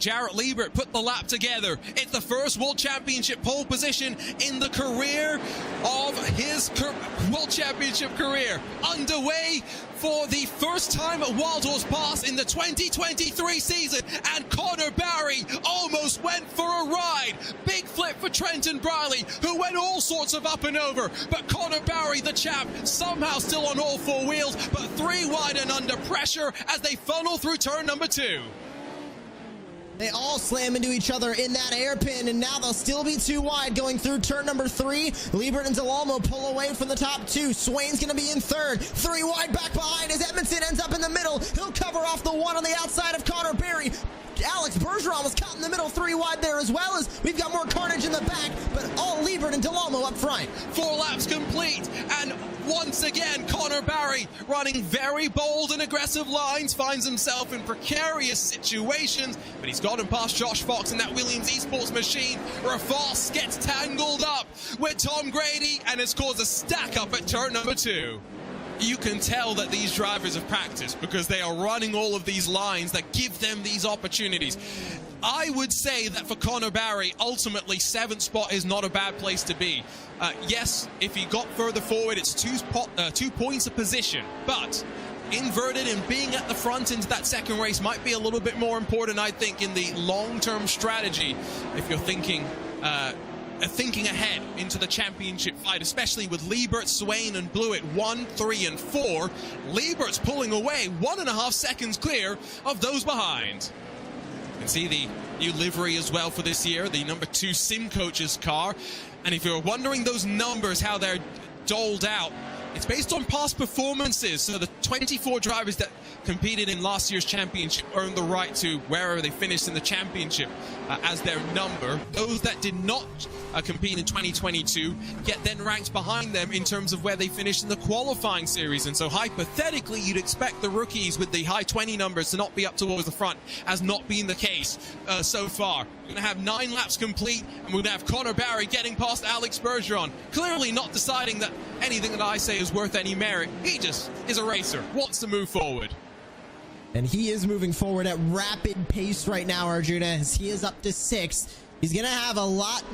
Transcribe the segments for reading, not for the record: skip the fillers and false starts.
Jarrett Liebert put the lap together. It's the first World Championship pole position in the career of his World Championship career. Underway for the first time at Wild Horse Pass in the 2023 season, and Connor Barry almost went for a ride. Big flip for Trenton Briley, who went all sorts of up and over, but Connor Barry, the champ, somehow still on all four wheels, but 3 wide and under pressure as they funnel through turn number 2. They all slam into each other in that airpin, and now they'll still be 2 wide going through turn number 3. Liebert and DeLalmo pull away from the top 2. Swain's going to be in third. 3 wide back behind as Edmondson ends up in the middle. He'll cover off the one on the outside of Connor Barry. Alex Bergeron was caught in the middle, 3 wide there as well, as we've got more carnage in the back, but all Liebert and DeLalmo up front. 4 laps complete, and once again, Connor Barry, running very bold and aggressive lines, finds himself in precarious situations, but he's gotten past Josh Fox in that Williams Esports machine. Rafals gets tangled up with Tom Grady, and has caused a stack up at turn number 2. You can tell that these drivers have practiced because they are running all of these lines that give them these opportunities. I would say that for Connor Barry, ultimately 7th spot is not a bad place to be. Yes, if he got further forward, it's 2 points of position, but inverted and being at the front into that second race might be a little bit more important, I think, in the long-term strategy if you're thinking ahead into the championship fight, especially with Liebert, Swain, and Blewett 1, 3, and 4. Liebert's pulling away 1.5 seconds clear of those behind. You can see the new livery as well for this year, the number 2 Sim Coach's car. And if you're wondering those numbers, how they're doled out, it's based on past performances. So the 24 drivers that competed in last year's championship earned the right to wherever they finished in the championship as their number. Those that did not compete in 2022 get then ranked behind them in terms of where they finished in the qualifying series. And so hypothetically, you'd expect the rookies with the high 20 numbers to not be up towards the front, as not being the case so far. We're going to have 9 laps complete, and we're going to have Connor Barry getting past Alex Bergeron, clearly not deciding that anything that I say is worth any merit. He just is a racer, wants to move forward. And he is moving forward at rapid pace right now, Arjuna, as he is up to 6th. He's going to have a lot,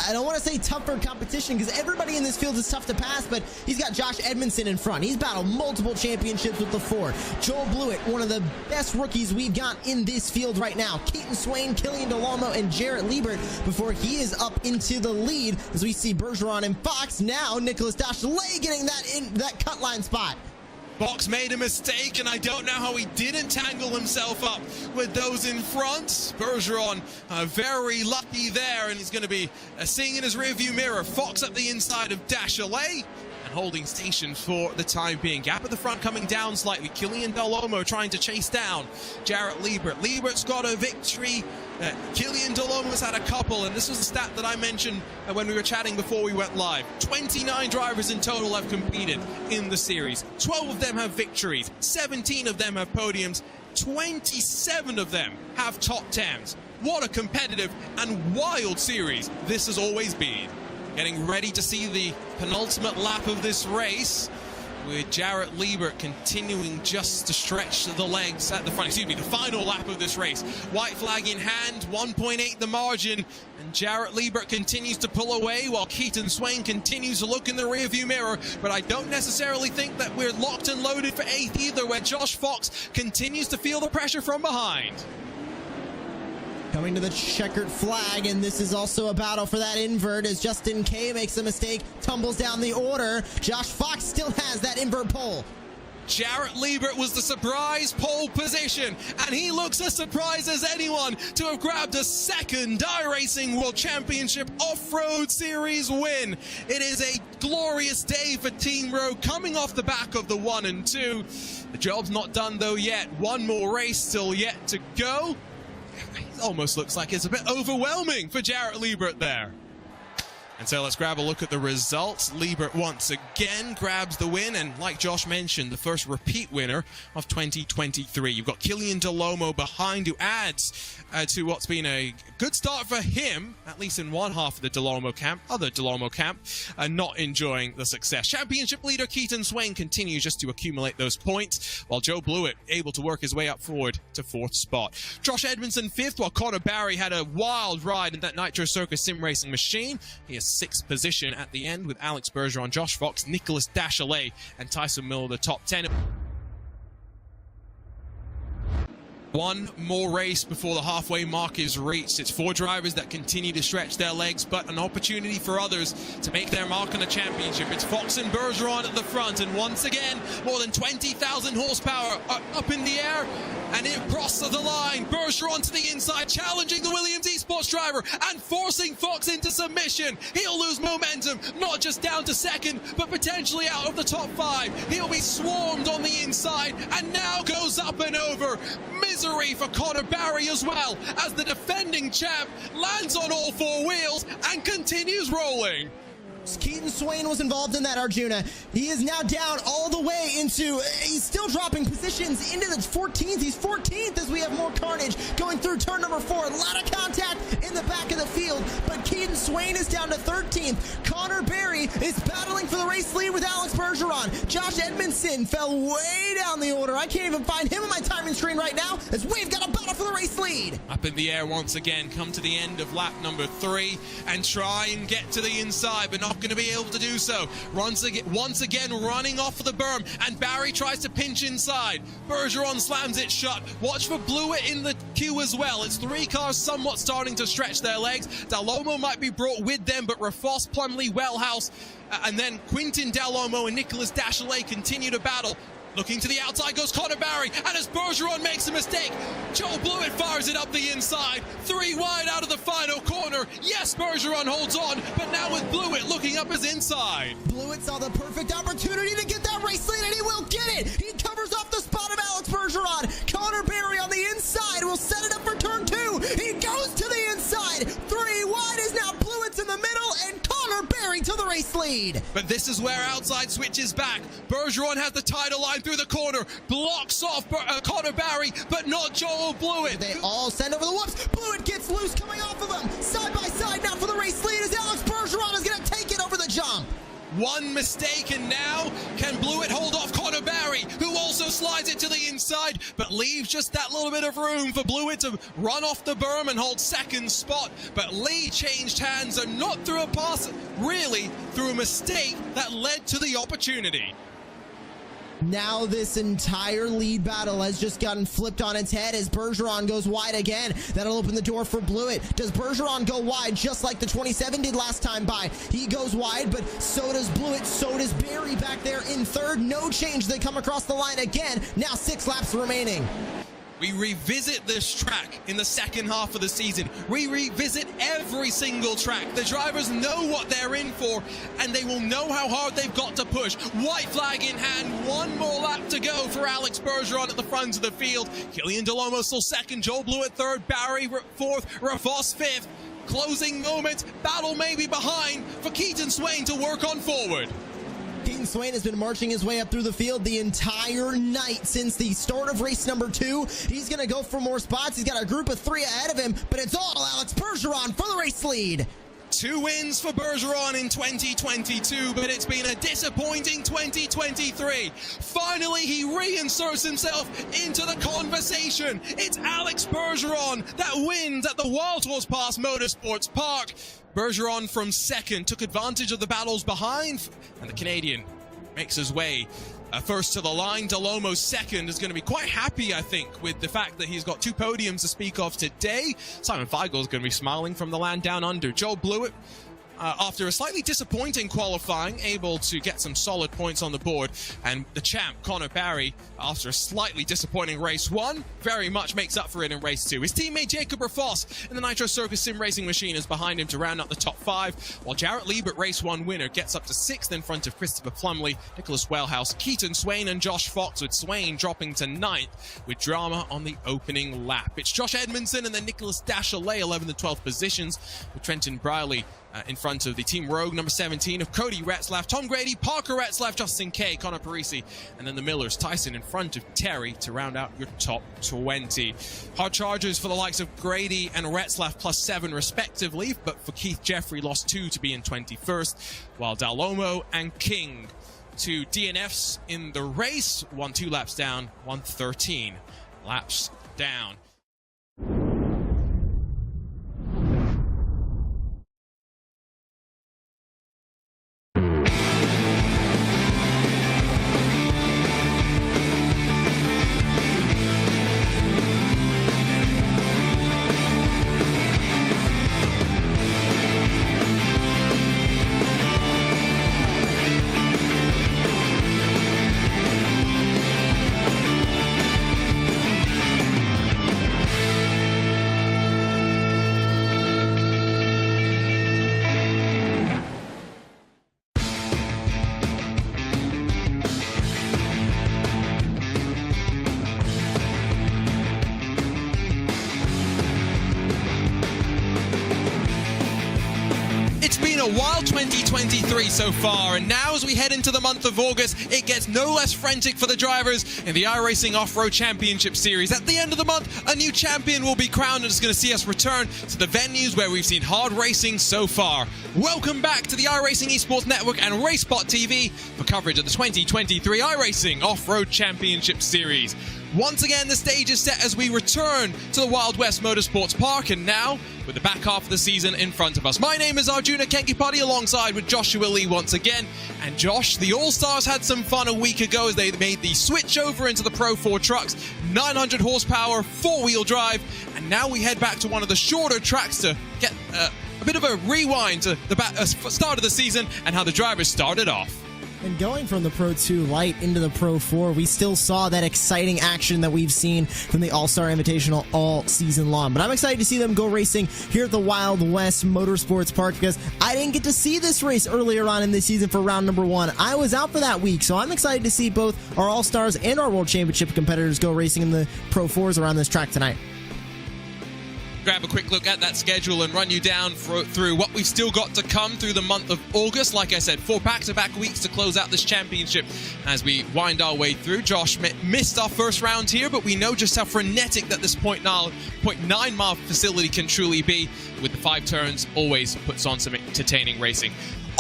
I don't want to say tougher competition, because everybody in this field is tough to pass, but he's got Josh Edmondson in front. He's battled multiple championships with the 4. Joel Blewett, one of the best rookies we've got in this field right now. Keaton Swain, Killian DeLalmo, and Jarrett Liebert before he is up into the lead, as we see Bergeron and Fox. Now Nicholas Dachelet getting that cut line spot. Fox made a mistake, and I don't know how he didn't tangle himself up with those in front. Bergeron very lucky there, and he's going to be seeing in his rearview mirror Fox at the inside of Dachelet and holding station for the time being. Gap at the front coming down slightly. Killian DeLalmo trying to chase down Jarrett Liebert. Liebert's got a victory. Killian DeLalmo's had a couple, and this was the stat that I mentioned when we were chatting before we went live. 29 drivers in total have competed in the series. 12 of them have victories. 17 of them have podiums. 27 of them have top 10s. What a competitive and wild series this has always been. Getting ready to see the penultimate lap of this race, with Jarrett Liebert continuing just to stretch the legs at the front. Excuse me, the final lap of this race. White flag in hand, 1.8 the margin, and Jarrett Liebert continues to pull away while Keaton Swain continues to look in the rearview mirror. But I don't necessarily think that we're locked and loaded for 8th either, where Josh Fox continues to feel the pressure from behind. Coming to the checkered flag, and this is also a battle for that invert as Justin Kay makes a mistake, tumbles down the order. Josh Fox still has that invert pole. Jarrett Liebert was the surprise pole position, and he looks as surprised as anyone to have grabbed a 2nd iRacing World Championship Off-Road Series win. It is a glorious day for Team Rowe, coming off the back of the 1 and 2. The job's not done though yet. One more race still yet to go. It almost looks like it's a bit overwhelming for Jarrett Liebert there. And so let's grab a look at the results. Liebert once again grabs the win, and like Josh mentioned, the first repeat winner of 2023. You've got Killian DeLalmo behind, who adds to what's been a good start for him, at least in one half of the DeLalmo camp, not enjoying the success. Championship leader Keaton Swain continues just to accumulate those points, while Joe Blewett able to work his way up forward to 4th spot. Josh Edmondson 5th, while Connor Barry had a wild ride in that Nitro Circus sim racing machine. He has 6th position at the end with Alex Bergeron, Josh Fox, Nicholas Dachalet, and Tyson Miller, the top 10. One more race before the halfway mark is reached. It's 4 drivers that continue to stretch their legs, but an opportunity for others to make their mark on the championship. It's Fox and Bergeron at the front, and once again, more than 20,000 horsepower up in the air, and it crosses the line. Bergeron to the inside, challenging the Williams Esports driver and forcing Fox into submission. He'll lose momentum, not just down to 2nd, but potentially out of the top 5. He'll be swarmed on the inside, and now goes up and over. Misery for Connor Barry as well, as the defending champ lands on all 4 wheels and continues rolling. Keaton Swain was involved in that, Arjuna. He is now down all the way into, he's still dropping positions into the 14th. He's 14th as we have more carnage going through turn number 4. A lot of contact in the back of the field, but Keaton Swain is down to 13th. Connor Barry is battling for the race lead with Alex Bergeron. Josh Edmondson fell way down the order. I can't even find him on my timing screen right now, as we've got a battle for the race lead. Up in the air once again, come to the end of lap number 3 and try and get to the inside, but not going to be able to do so. Once again running off the berm, and Barry tries to pinch inside. Bergeron slams it shut. Watch for Blewett in the queue as well. It's 3 cars somewhat starting to stretch their legs. Dalomo might be brought with them, but Rafos, Plumley, Wellhouse, and then Quintin Dalomo and Nicholas Dachalet continue to battle. Looking to the outside goes Connor Barry, and as Bergeron makes a mistake, Joel Blewett fires it up the inside. 3 wide out of the final corner. Yes, Bergeron holds on, but now with Blewett looking up his inside. Blewett saw the perfect opportunity to get that race lead, and he will get it. He covers off the spot of Alex Bergeron. Connor Barry on the inside will set it up for turn 2. He goes to the inside. 3 wide is now Blewett's in the middle, and Connor Barry to the race lead. But this is where outside switches back. Bergeron has the title line through the corner, blocks off Connor Barry, but not Joel Blewett. They all send over the whoops. Blewett gets loose coming off of him. Side by side now for the race lead as Alex Bergeron is going to take it over the jump. One mistake, and now can Blewett hold off Connor Barry, who also slides it to the inside, but leaves just that little bit of room for Blewett to run off the berm and hold 2nd spot. But Lee changed hands, and not through a pass, really through a mistake that led to the opportunity. Now this entire lead battle has just gotten flipped on its head as Bergeron goes wide again. That'll open the door for Blewett. Does Bergeron go wide just like the 27 did last time by? He goes wide, but so does Blewett, so does Barry back there in 3rd. No change. They come across the line again. Now 6 laps remaining. We revisit this track in the 2nd half of the season. We revisit every single track. The drivers know what they're in for, and they will know how hard they've got to push. White flag in hand, 1 more lap to go for Alex Bergeron at the front of the field. Killian Dalomo still 2nd, Joel Blewett 3rd, Barry 4th, Rafos 5th. Closing moment, battle maybe behind for Keaton Swain to work on forward. Keaton Swain has been marching his way up through the field the entire night since the start of race number 2. He's going to go for more spots. He's got a group of 3 ahead of him, but it's all Alex Bergeron for the race lead. 2 wins for Bergeron in 2022, but it's been a disappointing 2023. Finally, he reinserts himself into the conversation. It's Alex Bergeron that wins at the Wild Horse Pass Motorsports Park. Bergeron from 2nd took advantage of the battles behind, and the Canadian makes his way first to the line. Dalomo 2nd is going to be quite happy, I think, with the fact that he's got 2 podiums to speak of today. Simon Feigl is going to be smiling from the land down under. Joel Blewett, after a slightly disappointing qualifying, able to get some solid points on the board. And the champ, Connor Barry, after a slightly disappointing race 1, very much makes up for it in race 2. His teammate Jacob Rafos in the Nitro Circus sim racing machine is behind him to round out the top 5, while Jarrett Liebert, race 1 winner, gets up to 6th in front of Christopher Plumley, Nicholas Wellhouse, Keaton Swain, and Josh Fox, with Swain dropping to 9th with drama on the opening lap. It's Josh Edmondson and then Nicholas Dachalet, 11th and 12th positions, with Trenton Briley in front of the Team Rogue, number 17 of Cody Retzlaff, Tom Grady, Parker Retzlaff, Justin Kay, Connor Parisi, and then the Millers, Tyson in front of Terry to round out your top 20. Hard charges for the likes of Grady and Retzlaff +7 respectively, but for Keith Jeffrey lost 2 to be in 21st, while Dalomo and King, 2 DNFs in the race, 2 laps down, 13 laps down. It's been a wild 2023 so far, and now as we head into the month of August, it gets no less frantic for the drivers in the iRacing Off-Road Championship Series. At the end of the month, a new champion will be crowned, and it's going to see us return to the venues where we've seen hard racing so far. Welcome back to the iRacing Esports Network and RaceSpot TV for coverage of the 2023 iRacing Off-Road Championship Series. Once again, the stage is set as we return to the Wild West Motorsports Park, and now with the back half of the season in front of us. My name is Arjuna Kenkipati, alongside with Joshua Lee once again. And Josh, the All-Stars had some fun a week ago as they made the switch over into the Pro 4 trucks, 900 horsepower, four-wheel drive, and now we head back to one of the shorter tracks to get a bit of a rewind to the start of the season and how the drivers started off. And going from the Pro 2 Light into the Pro 4, we still saw that exciting action that we've seen from the All-Star Invitational all season long. But I'm excited to see them go racing here at the Wild West Motorsports Park because I didn't get to see this race earlier on in the season for round number 1. I was out for that week, so I'm excited to see both our All-Stars and our World Championship competitors go racing in the Pro 4s around this track tonight. Grab a quick look at that schedule and run you down through what we've still got to come through the month of August. Like I said, 4 back-to-back weeks to close out this championship as we wind our way through. Josh missed our first round here, but we know just how frenetic that this 0.9 mile facility can truly be. With the 5 turns, always puts on some entertaining racing.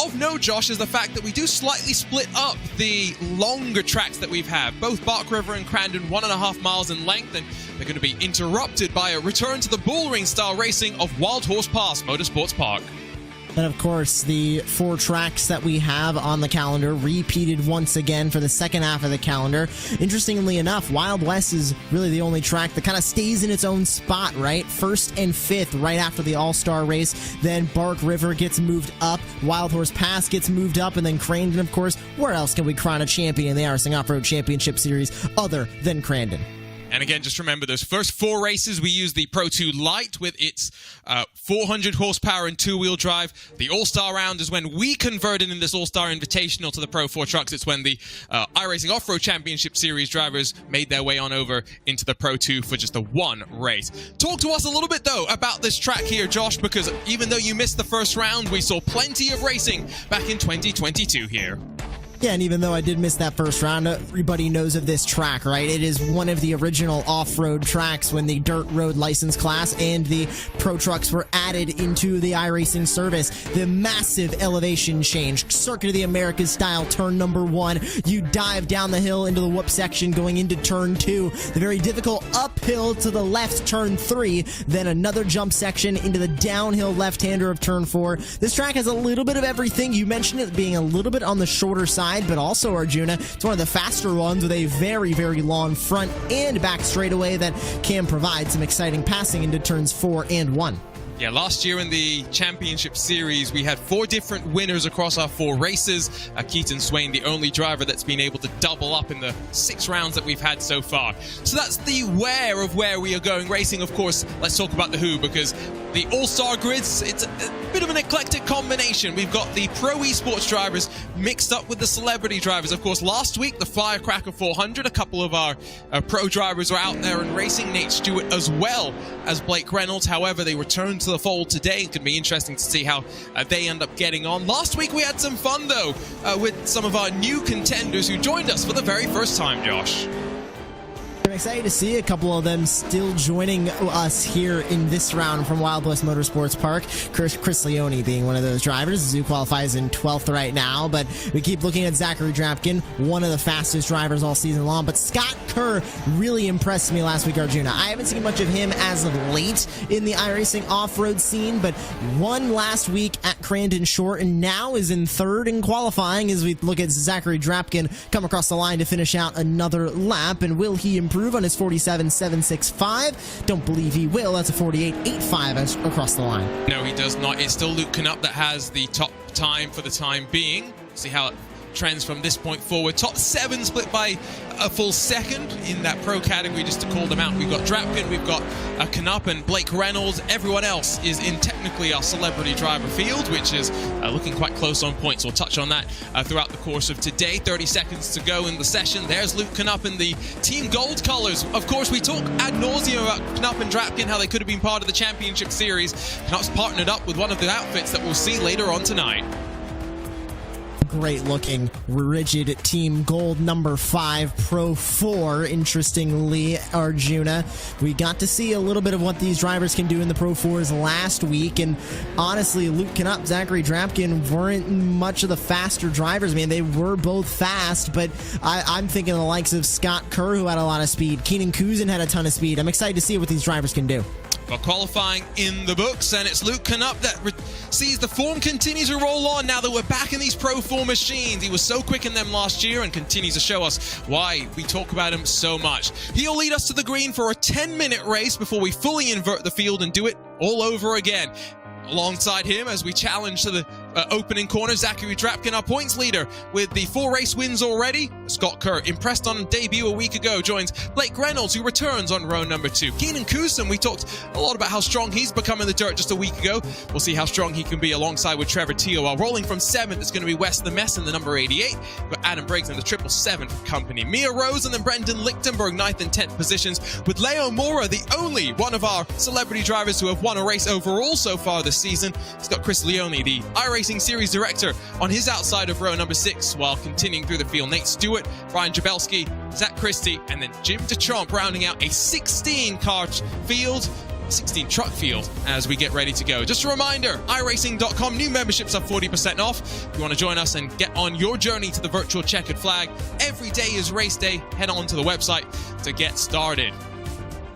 Of note, Josh, is the fact that we do slightly split up the longer tracks that we've had. Both Bark River and Crandon, 1.5 miles in length, and they're going to be interrupted by a return to the bullring style racing of Wild Horse Pass Motorsports Park. And of course, the 4 tracks that we have on the calendar repeated once again for the second half of the calendar. Interestingly enough, Wild West is really the only track that kind of stays in its own spot, right? 1st and 5th right after the All-Star race. Then Bark River gets moved up, Wild Horse Pass gets moved up, and then Crandon, of course. Where else can we crown a champion in the iRacing Off-Road Championship Series other than Crandon? And again, just remember those first 4 races, we use the Pro 2 Light with its 400 horsepower and 2-wheel drive. The All-Star round is when we converted in this All-Star Invitational to the Pro 4 trucks. It's when the iRacing Off-Road Championship Series drivers made their way on over into the Pro 2 for just the 1 race. Talk to us a little bit, though, about this track here, Josh, because even though you missed the first round, we saw plenty of racing back in 2022 here. Yeah, and even though I did miss that first round, everybody knows of this track, right? It is one of the original off-road tracks when the dirt road license class and the pro trucks were added into the iRacing service. The massive elevation change, Circuit of the Americas style, turn number 1. You dive down the hill into the whoop section going into turn 2. The very difficult uphill to the left, turn 3. Then another jump section into the downhill left-hander of turn 4. This track has a little bit of everything. You mentioned it being a little bit on the shorter side, but also, Arjuna, it's one of the faster ones with a very, very long front and back straightaway that can provide some exciting passing into turns 4 and 1. Yeah, last year in the championship series, we had 4 different winners across our 4 races. Keaton Swain, the only driver that's been able to double up in the 6 rounds that we've had so far. So that's the where of where we are going racing. Of course, let's talk about the who, because the All-Star grids, it's a bit of an eclectic combination. We've got the pro esports drivers mixed up with the celebrity drivers. Of course, last week, the Firecracker 400, a couple of our pro drivers were out there and racing, Nate Stewart as well as Blake Reynolds. However, they returned to the fold today. It could be interesting to see how they end up getting on. Last week, we had some fun, though, with some of our new contenders who joined us for the very first time, Josh. I'm excited to see a couple of them still joining us here in this round from Wild West Motorsports Park. Chris Leone being one of those drivers. Zoo qualifies in 12th right now, but we keep looking at Zachary Drapkin, one of the fastest drivers all season long. But Scott Kerr really impressed me last week, Arjuna. I haven't seen much of him as of late in the iRacing off-road scene, but won last week at Crandon Short and now is in third in qualifying as we look at Zachary Drapkin come across the line to finish out another lap. And will he improve on his 47.765? Don't believe he will. That's a 48.85 across the line. No, he does not. It's still Luke Canup that has the top time for the time being. See how it trends from this point forward. Top 7 split by a full second in that pro category, just to call them out. We've got Drapkin, we've got Canup and Blake Reynolds. Everyone else is in technically our celebrity driver field, which is looking quite close on points. We'll touch on that throughout the course of today. 30 seconds to go in the session. There's Luke Canup in the Team Gold colors. Of course, we talk ad nauseum about Canup and Drapkin, how they could have been part of the championship series. Canup's partnered up with one of the outfits that we'll see later on tonight. Great looking rigid Team Gold number 5 Pro 4. Interestingly, Arjuna, we got to see a little bit of what these drivers can do in the Pro 4s last week, and honestly, Luke Canup, Zachary Drapkin weren't much of the faster drivers. I mean, they were both fast, but I'm thinking of the likes of Scott Kerr, who had a lot of speed. Keenan Kuzin had a ton of speed. I'm excited to see what these drivers can do. Well, qualifying in the books, and it's Luke Canup that sees the form continue to roll on now that we're back in these Pro 4 machines. He was so quick in them last year and continues to show us why we talk about him so much. He'll lead us to the green for a 10-minute race before we fully invert the field and do it all over again. Alongside him, as we challenge to the opening corner, Zachary Drapkin, our points leader, with the 4 race wins already. Scott Kerr, impressed on debut a week ago, joins Blake Reynolds, who returns on row number 2. Keenan Kuzin, we talked a lot about how strong he's become in the dirt just a week ago. We'll see how strong he can be alongside with Trevor Teo. While rolling from 7th, it's going to be Wes the Mess in the number 88. We've got Adam Briggs in the 777 for company. Mia Rose and then Brendan Lichtenberg, 9th and 10th positions, with Leo Mora, the only one of our celebrity drivers who have won a race overall so far this season. He's got Chris Leone, the iRacing Series Director, on his outside of row number 6, while continuing through the field. Nate Stewart, Brian Jabelski, Zach Christie, and then Jim DeChamp rounding out a 16-car field, 16 truck field as we get ready to go. Just a reminder, iRacing.com, new memberships are 40% off. If you want to join us and get on your journey to the virtual checkered flag, every day is race day. Head on to the website to get started.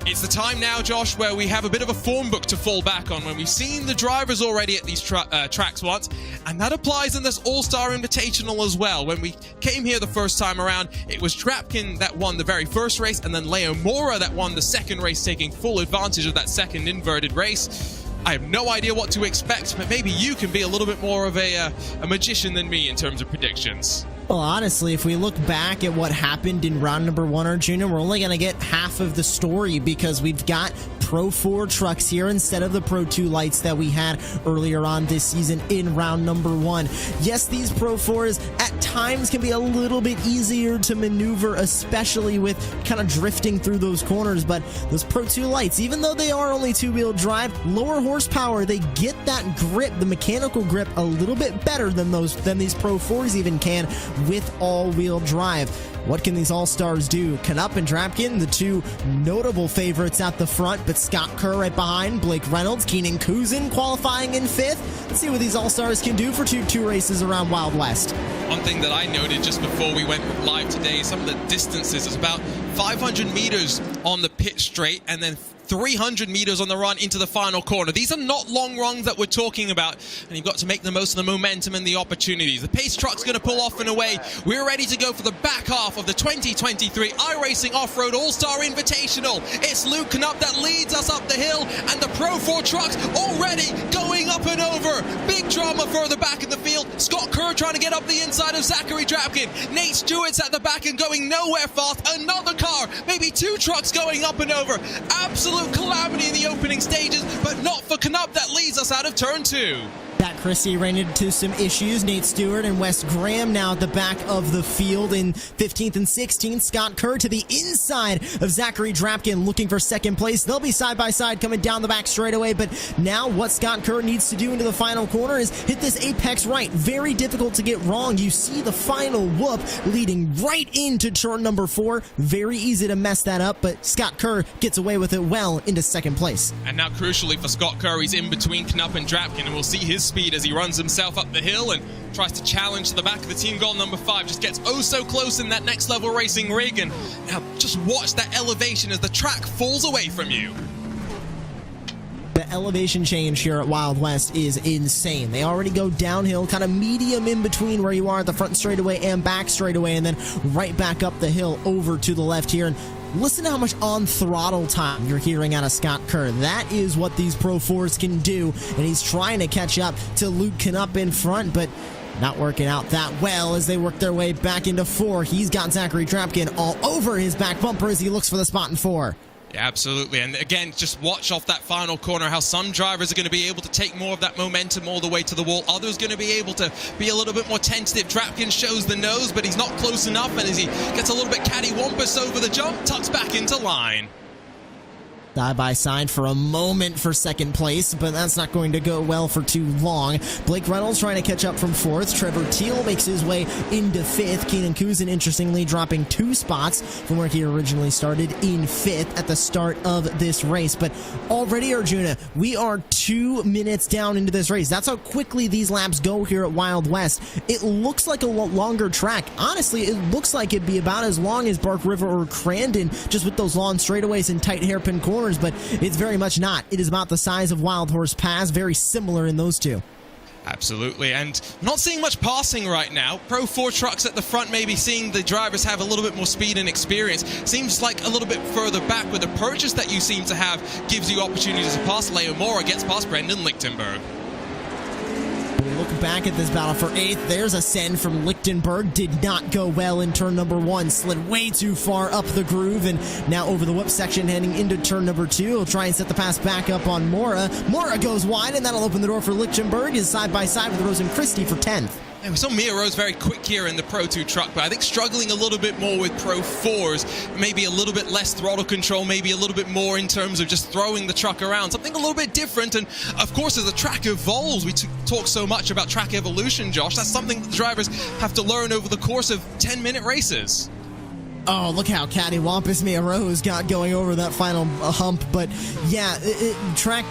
It's the time now, Josh, where we have a bit of a form book to fall back on when we've seen the drivers already at these tracks once, and that applies in this All-Star Invitational as well. When we came here the first time around, it was Drapkin that won the very first race, and then Leo Mora that won the second race, taking full advantage of that second inverted race. I have no idea what to expect, but maybe you can be a little bit more of a magician than me in terms of predictions. Well, honestly, if we look back at what happened in round number 1, Arjuna, we're only going to get half of the story because we've got Pro 4 trucks here instead of the Pro 2 lights that we had earlier on this season in round number 1. Yes, these Pro 4s at times can be a little bit easier to maneuver, especially with kind of drifting through those corners, but those Pro 2 lights, even though they are only 2-wheel drive, lower horsepower, they get that grip, the mechanical grip, a little bit better than these Pro 4s even can with all-wheel drive. What can these all-stars do? Canup and Drapkin, the 2 notable favorites at the front, but Scott Kerr right behind, Blake Reynolds, Keenan Kuzin qualifying in 5th. Let's see what these all-stars can do for two races around Wild West. One thing that I noted just before we went live today, some of the distances, it's about 500 meters on the pit straight and then 300 meters on the run into the final corner. These are not long runs that we're talking about, and you've got to make the most of the momentum and the opportunities. The pace truck's going to pull off and away. We're ready to go for the back half of the 2023 iRacing Off-Road All-Star Invitational. It's Luke Canup that leads us up the hill, and the Pro 4 trucks already going up and over. Big drama further back in the field. Scott Kerr trying to get up the inside of Zachary Drapkin. Nate Stewart's at the back and going nowhere fast. Another car, maybe 2 trucks going up and over. Absolute calamity in the opening stages, but not for Canup that leads us out of turn 2. That Christie ran into some issues. Nate Stewart and Wes Graham now at the back of the field in 15th and 16th. Scott Kerr to the inside of Zachary Drapkin looking for second place. They'll be side by side coming down the back straightaway, but now what Scott Kerr needs to do into the final corner is hit this apex right. Very difficult to get wrong. You see the final whoop leading right into turn number 4. Very easy to mess that up, but Scott Kerr gets away with it well into second place. And now crucially for Scott Kerr, he's in between Knupp and Drapkin, and we'll see his speed as he runs himself up the hill and tries to challenge to the back of the team goal number 5. Just gets oh so close in that next level racing rig, and now just watch that elevation as the track falls away from you. The elevation change here at Wild West is insane. They already go downhill, kind of medium in between where you are at the front straightaway and back straightaway, and then right back up the hill over to the left here. And listen to how much on throttle time you're hearing out of Scott Kerr. That is what these Pro 4s can do, and he's trying to catch up to Luke Knupp in front, but not working out that well as they work their way back into 4. He's got Zachary Drapkin all over his back bumper as he looks for the spot in 4. Yeah, absolutely. And again, just watch off that final corner how some drivers are going to be able to take more of that momentum all the way to the wall. Others going to be able to be a little bit more tentative. Drapkin shows the nose, but he's not close enough. And as he gets a little bit cattywampus over the jump, tucks back into line. Side by side for a moment for second place, but that's not going to go well for too long. Blake Reynolds trying to catch up from 4th. Trevor Teal makes his way into 5th. Keenan Kuzin, interestingly, dropping 2 spots from where he originally started in 5th at the start of this race. But already, Arjuna, we are 2 minutes down into this race. That's how quickly these laps go here at Wild West. It looks like a longer track. Honestly, it looks like it'd be about as long as Bark River or Crandon, just with those long straightaways and tight hairpin corners. But it's very much not. It is about the size of Wild Horse Pass, very similar in those two. Absolutely, and not seeing much passing right now. Pro 4 trucks at the front, maybe seeing the drivers have a little bit more speed and experience. Seems like a little bit further back with the purchase that you seem to have gives you opportunities to pass. Leo Mora gets past Brendan Lichtenberg. We look back at this battle for 8th. There's a send from Lichtenberg. Did not go well in turn number 1. Slid way too far up the groove, and now over the whoop section heading into turn number 2. He'll try and set the pass back up on Mora. Mora goes wide, and that'll open the door for Lichtenberg. Is side by side with Rose and Christie for 10th. And we saw Mia Rose very quick here in the Pro 2 truck, but I think struggling a little bit more with Pro 4s, maybe a little bit less throttle control, maybe a little bit more in terms of just throwing the truck around, something a little bit different. And of course, as the track evolves, we talk so much about track evolution, Josh. That's something that the drivers have to learn over the course of 10-minute races. Oh, look how cattywampus Mia Rose got going over that final hump. But yeah, track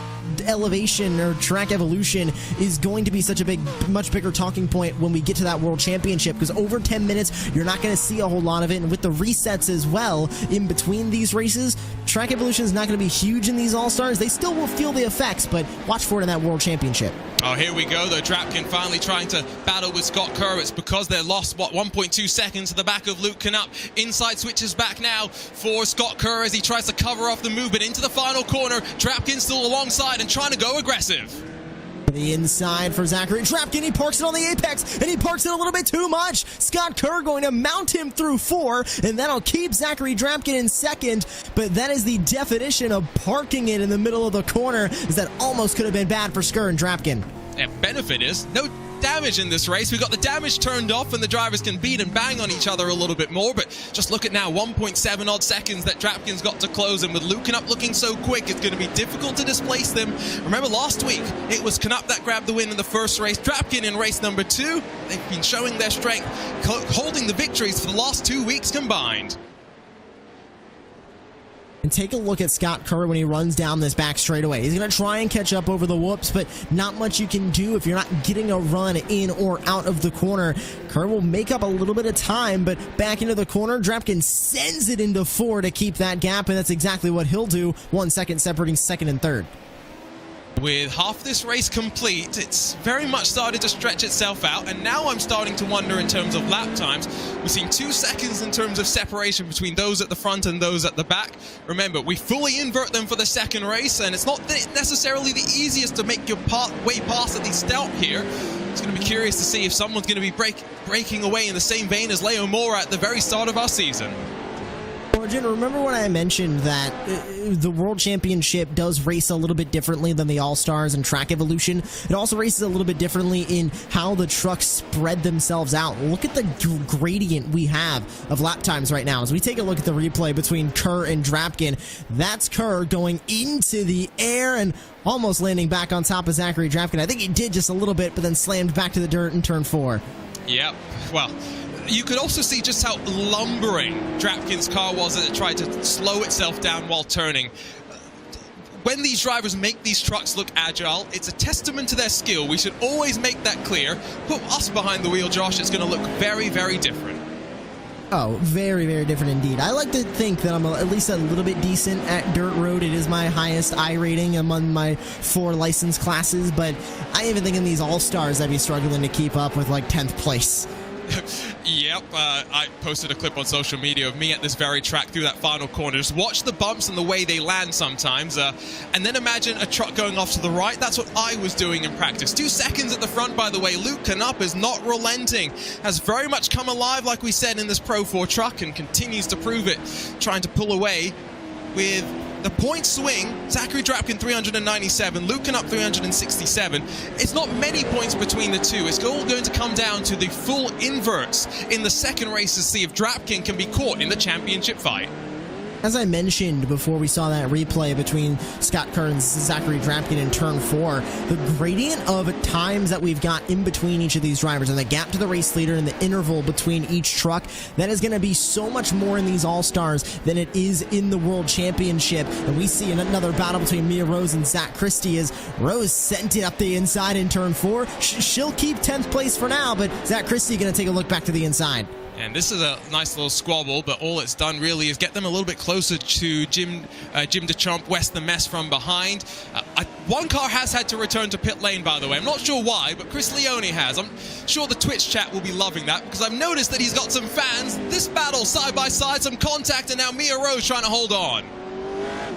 elevation or track evolution is going to be such a much bigger talking point when we get to that World Championship, because over 10 minutes you're not going to see a whole lot of it, and with the resets as well in between these races, track evolution is not going to be huge in these All-Stars. They still will feel the effects, but watch for it in that World Championship. Oh, here we go, though. Drapkin finally trying to battle with Scott Kerr. It's because they lost, 1.2 seconds to the back of Luke Knupp. Inside switches back now for Scott Kerr as he tries to cover off the movement into the final corner. Drapkin still alongside and trying to go aggressive. The inside for Zachary Drapkin. He parks it on the apex, and he parks it a little bit too much. Scott Kerr going to mount him through 4, and that'll keep Zachary Drapkin in 2nd. But that is the definition of parking it in the middle of the corner, as that almost could have been bad for Skur and Drapkin. Yeah, benefit is no damage in this race. We've got the damage turned off, and the drivers can beat and bang on each other a little bit more. But just look at now, 1.7 odd seconds that Drapkin's got to close, and with Luke Knupp looking so quick, it's going to be difficult to displace them. Remember last week, it was Knupp that grabbed the win in the first race. Drapkin in race number 2. They've been showing their strength, holding the victories for the last 2 weeks combined. And take a look at Scott Kerr when he runs down this back straightaway. He's going to try and catch up over the whoops, but not much you can do if you're not getting a run in or out of the corner. Kerr will make up a little bit of time, but back into the corner, Drapkin sends it into 4 to keep that gap, and that's exactly what he'll do. 1 second separating 2nd and 3rd. With half this race complete, it's very much started to stretch itself out, and now I'm starting to wonder in terms of lap times. We've seen 2 seconds in terms of separation between those at the front and those at the back. Remember, we fully invert them for the second race, and it's not necessarily the easiest to make your way past at the start here. It's going to be curious to see if someone's going to be breaking away in the same vein as Leo Mora at the very start of our season. Arjun, remember when I mentioned that the World Championship does race a little bit differently than the All-Stars and Track Evolution? It also races a little bit differently in how the trucks spread themselves out. Look at the gradient we have of lap times right now. As we take a look at the replay between Kerr and Drapkin, that's Kerr going into the air and almost landing back on top of Zachary Drapkin. I think he did just a little bit, but then slammed back to the dirt in turn 4. Yep. Well, you could also see just how lumbering Drapkin's car was as it tried to slow itself down while turning. When these drivers make these trucks look agile, it's a testament to their skill. We should always make that clear. Put us behind the wheel, Josh, it's going to look very, very different. Oh, very, very different indeed. I like to think that I'm at least a little bit decent at dirt road. It is my highest I rating among my 4 license classes, but I even think in these All-Stars I'd be struggling to keep up with like 10th place. Yep, I posted a clip on social media of me at this very track through that final corner. Just watch the bumps and the way they land sometimes, and then imagine a truck going off to the right. That's what I was doing in practice. 2 seconds at the front, by the way. Luke Canup is not relenting, has very much come alive, like we said, in this Pro 4 truck, and continues to prove it, trying to pull away with the point swing. Zachary Drapkin 397, Luke Canup 367. It's not many points between the two. It's all going to come down to the full inverts in the second race to see if Drapkin can be caught in the championship fight. As I mentioned before we saw that replay between Scott Kerr and Zachary Drapkin in turn 4, the gradient of times that we've got in between each of these drivers and the gap to the race leader and the interval between each truck, that is going to be so much more in these All-Stars than it is in the World Championship. And we see another battle between Mia Rose and Zach Christie as Rose sent it up the inside in turn 4. She'll keep 10th place for now, but Zach Christie going to take a look back to the inside. And this is a nice little squabble, but all it's done really is get them a little bit closer to Jim DeChamp, West the Mess from behind. One car has had to return to pit lane, by the way. I'm not sure why, but Chris Leone has. I'm sure the Twitch chat will be loving that because I've noticed that he's got some fans. This battle side by side, some contact, and now Mia Rose trying to hold on.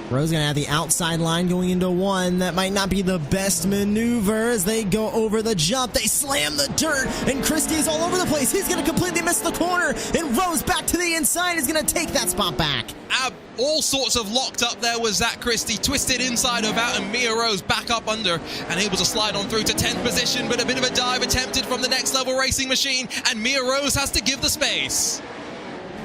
Rose going to have the outside line going into 1. That might not be the best maneuver as they go over the jump. They slam the dirt, and Christie is all over the place. He's going to completely miss the corner, and Rose back to the inside is going to take that spot back. All sorts of locked up there was Zach Christie, twisted inside of out, and Mia Rose back up under and able to slide on through to 10th position, but a bit of a dive attempted from the Next Level Racing machine, and Mia Rose has to give the space.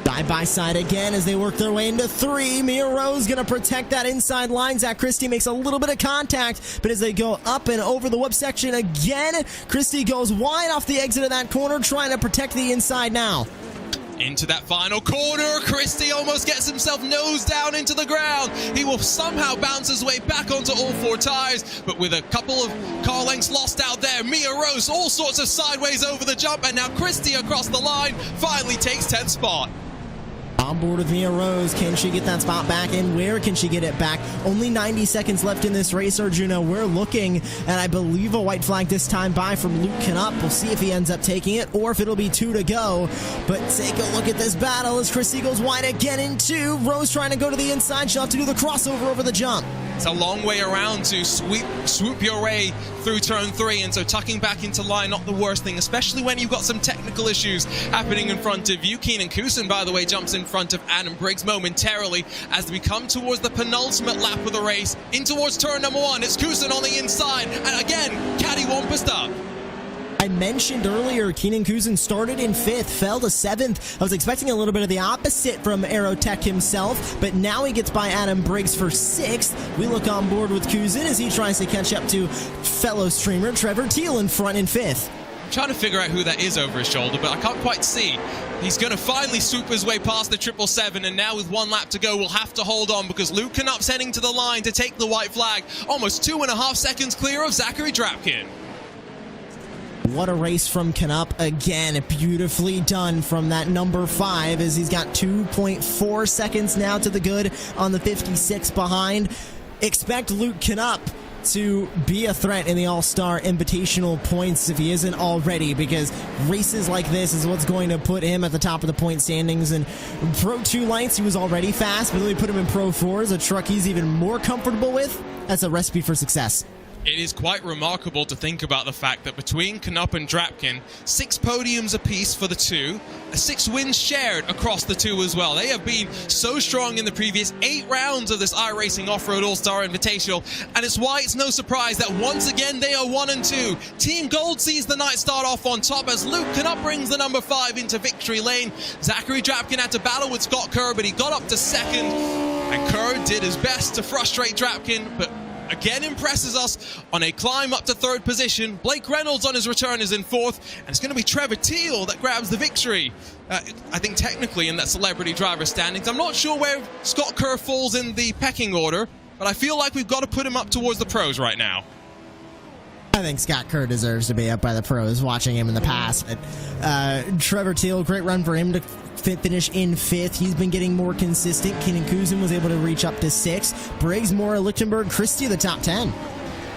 Side by side again as they work their way into 3. Mia Rose going to protect that inside line. Zach Christie makes a little bit of contact, but as they go up and over the whip section again, Christie goes wide off the exit of that corner, trying to protect the inside now. Into that final corner, Christie almost gets himself nose down into the ground. He will somehow bounce his way back onto all 4 tires, but with a couple of car lengths lost out there, Mia Rose all sorts of sideways over the jump, and now Christie across the line finally takes 10th spot. On board with Mia Rose. Can she get that spot back, and where can she get it back? Only 90 seconds left in this race, Arjuna. We're looking at, I believe, a white flag this time by from Luke Canup. We'll see if he ends up taking it or if it'll be 2 to go. But take a look at this battle as Christie goes wide again in 2. Rose trying to go to the inside. She'll have to do the crossover over the jump. It's a long way around to swoop your way through turn 3, and so tucking back into line, not the worst thing, especially when you've got some technical issues happening in front of you. Keenan Kusin, by the way, jumps in front of Adam Briggs momentarily as we come towards the penultimate lap of the race, in towards turn number 1. It's Kusin on the inside, and again, cattywampus up. I mentioned earlier, Keenan Kusin started in 5th, fell to 7th. I was expecting a little bit of the opposite from Aerotech himself, but now he gets by Adam Briggs for 6th. We look on board with Kusin as he tries to catch up to fellow streamer Trevor Teal in front in 5th. I'm trying to figure out who that is over his shoulder, but I can't quite see. He's going to finally swoop his way past the 777, and now with 1 lap to go, we'll have to hold on because Luke Canup's heading to the line to take the white flag. Almost 2.5 seconds clear of Zachary Drapkin. What a race from Canup. Again, beautifully done from that number 5 as he's got 2.4 seconds now to the good on the 56 behind. Expect Luke Canup to be a threat in the All-Star Invitational points if he isn't already, because races like this is what's going to put him at the top of the point standings. And Pro 2 lights, he was already fast, but then we put him in Pro 4s, a truck he's even more comfortable with. That's a recipe for success. It is quite remarkable to think about the fact that between Knupp and Drapkin, 6 podiums apiece for the two, 6 wins shared across the two as well. They have been so strong in the previous 8 rounds of this iRacing Off-Road All-Star Invitational, and it's why it's no surprise that once again they are 1 and 2. Team Gold sees the night start off on top as Luke Knupp brings the number 5 into victory lane. Zachary Drapkin had to battle with Scott Kerr, but he got up to 2nd, and Kerr did his best to frustrate Drapkin, but again impresses us on a climb up to 3rd position. Blake Reynolds on his return is in 4th, and it's going to be Trevor Teal that grabs the victory. I think technically in that celebrity driver standings. I'm not sure where Scott Kerr falls in the pecking order, but I feel like we've got to put him up towards the pros right now. I think Scott Kerr deserves to be up by the pros, watching him in the past. But Trevor Teal, great run for him to finish in 5th. He's been getting more consistent. Kenan Kuzin was able to reach up to 6. Briggs, Mora, Lichtenberg, Christie, the top 10.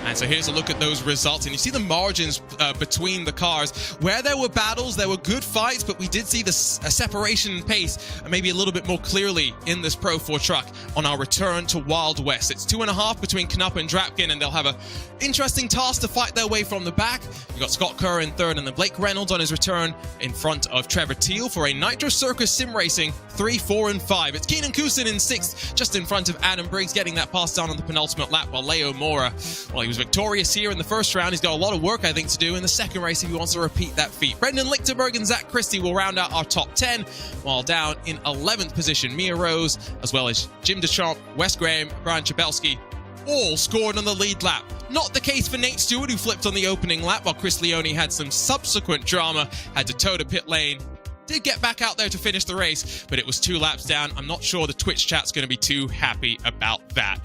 And so here's a look at those results, and you see the margins between the cars. Where there were battles, there were good fights, but we did see the separation pace maybe a little bit more clearly in this Pro 4 truck on our return to Wild West. It's 2.5 between Knupp and Drapkin, and they'll have an interesting task to fight their way from the back. You've got Scott Kerr in 3rd, and then Blake Reynolds on his return in front of Trevor Teal for a Nitro Circus Sim Racing 3, 4, and 5. It's Kenan Kuzin in 6th, just in front of Adam Briggs, getting that pass down on the penultimate lap, while Leo Mora, well, he was victorious here in the first round. He's got a lot of work, I think, to do in the second race if he wants to repeat that feat. Brendan Lichtenberg and Zach Christie will round out our top 10, while down in 11th position, Mia Rose, as well as Jim Deschamps, Wes Graham, Brian Chabelski, all scored on the lead lap. Not the case for Nate Stewart, who flipped on the opening lap, while Chris Leone had some subsequent drama, had to toe to pit lane. Did get back out there to finish the race, but it was 2 laps down. I'm not sure the Twitch chat's going to be too happy about that.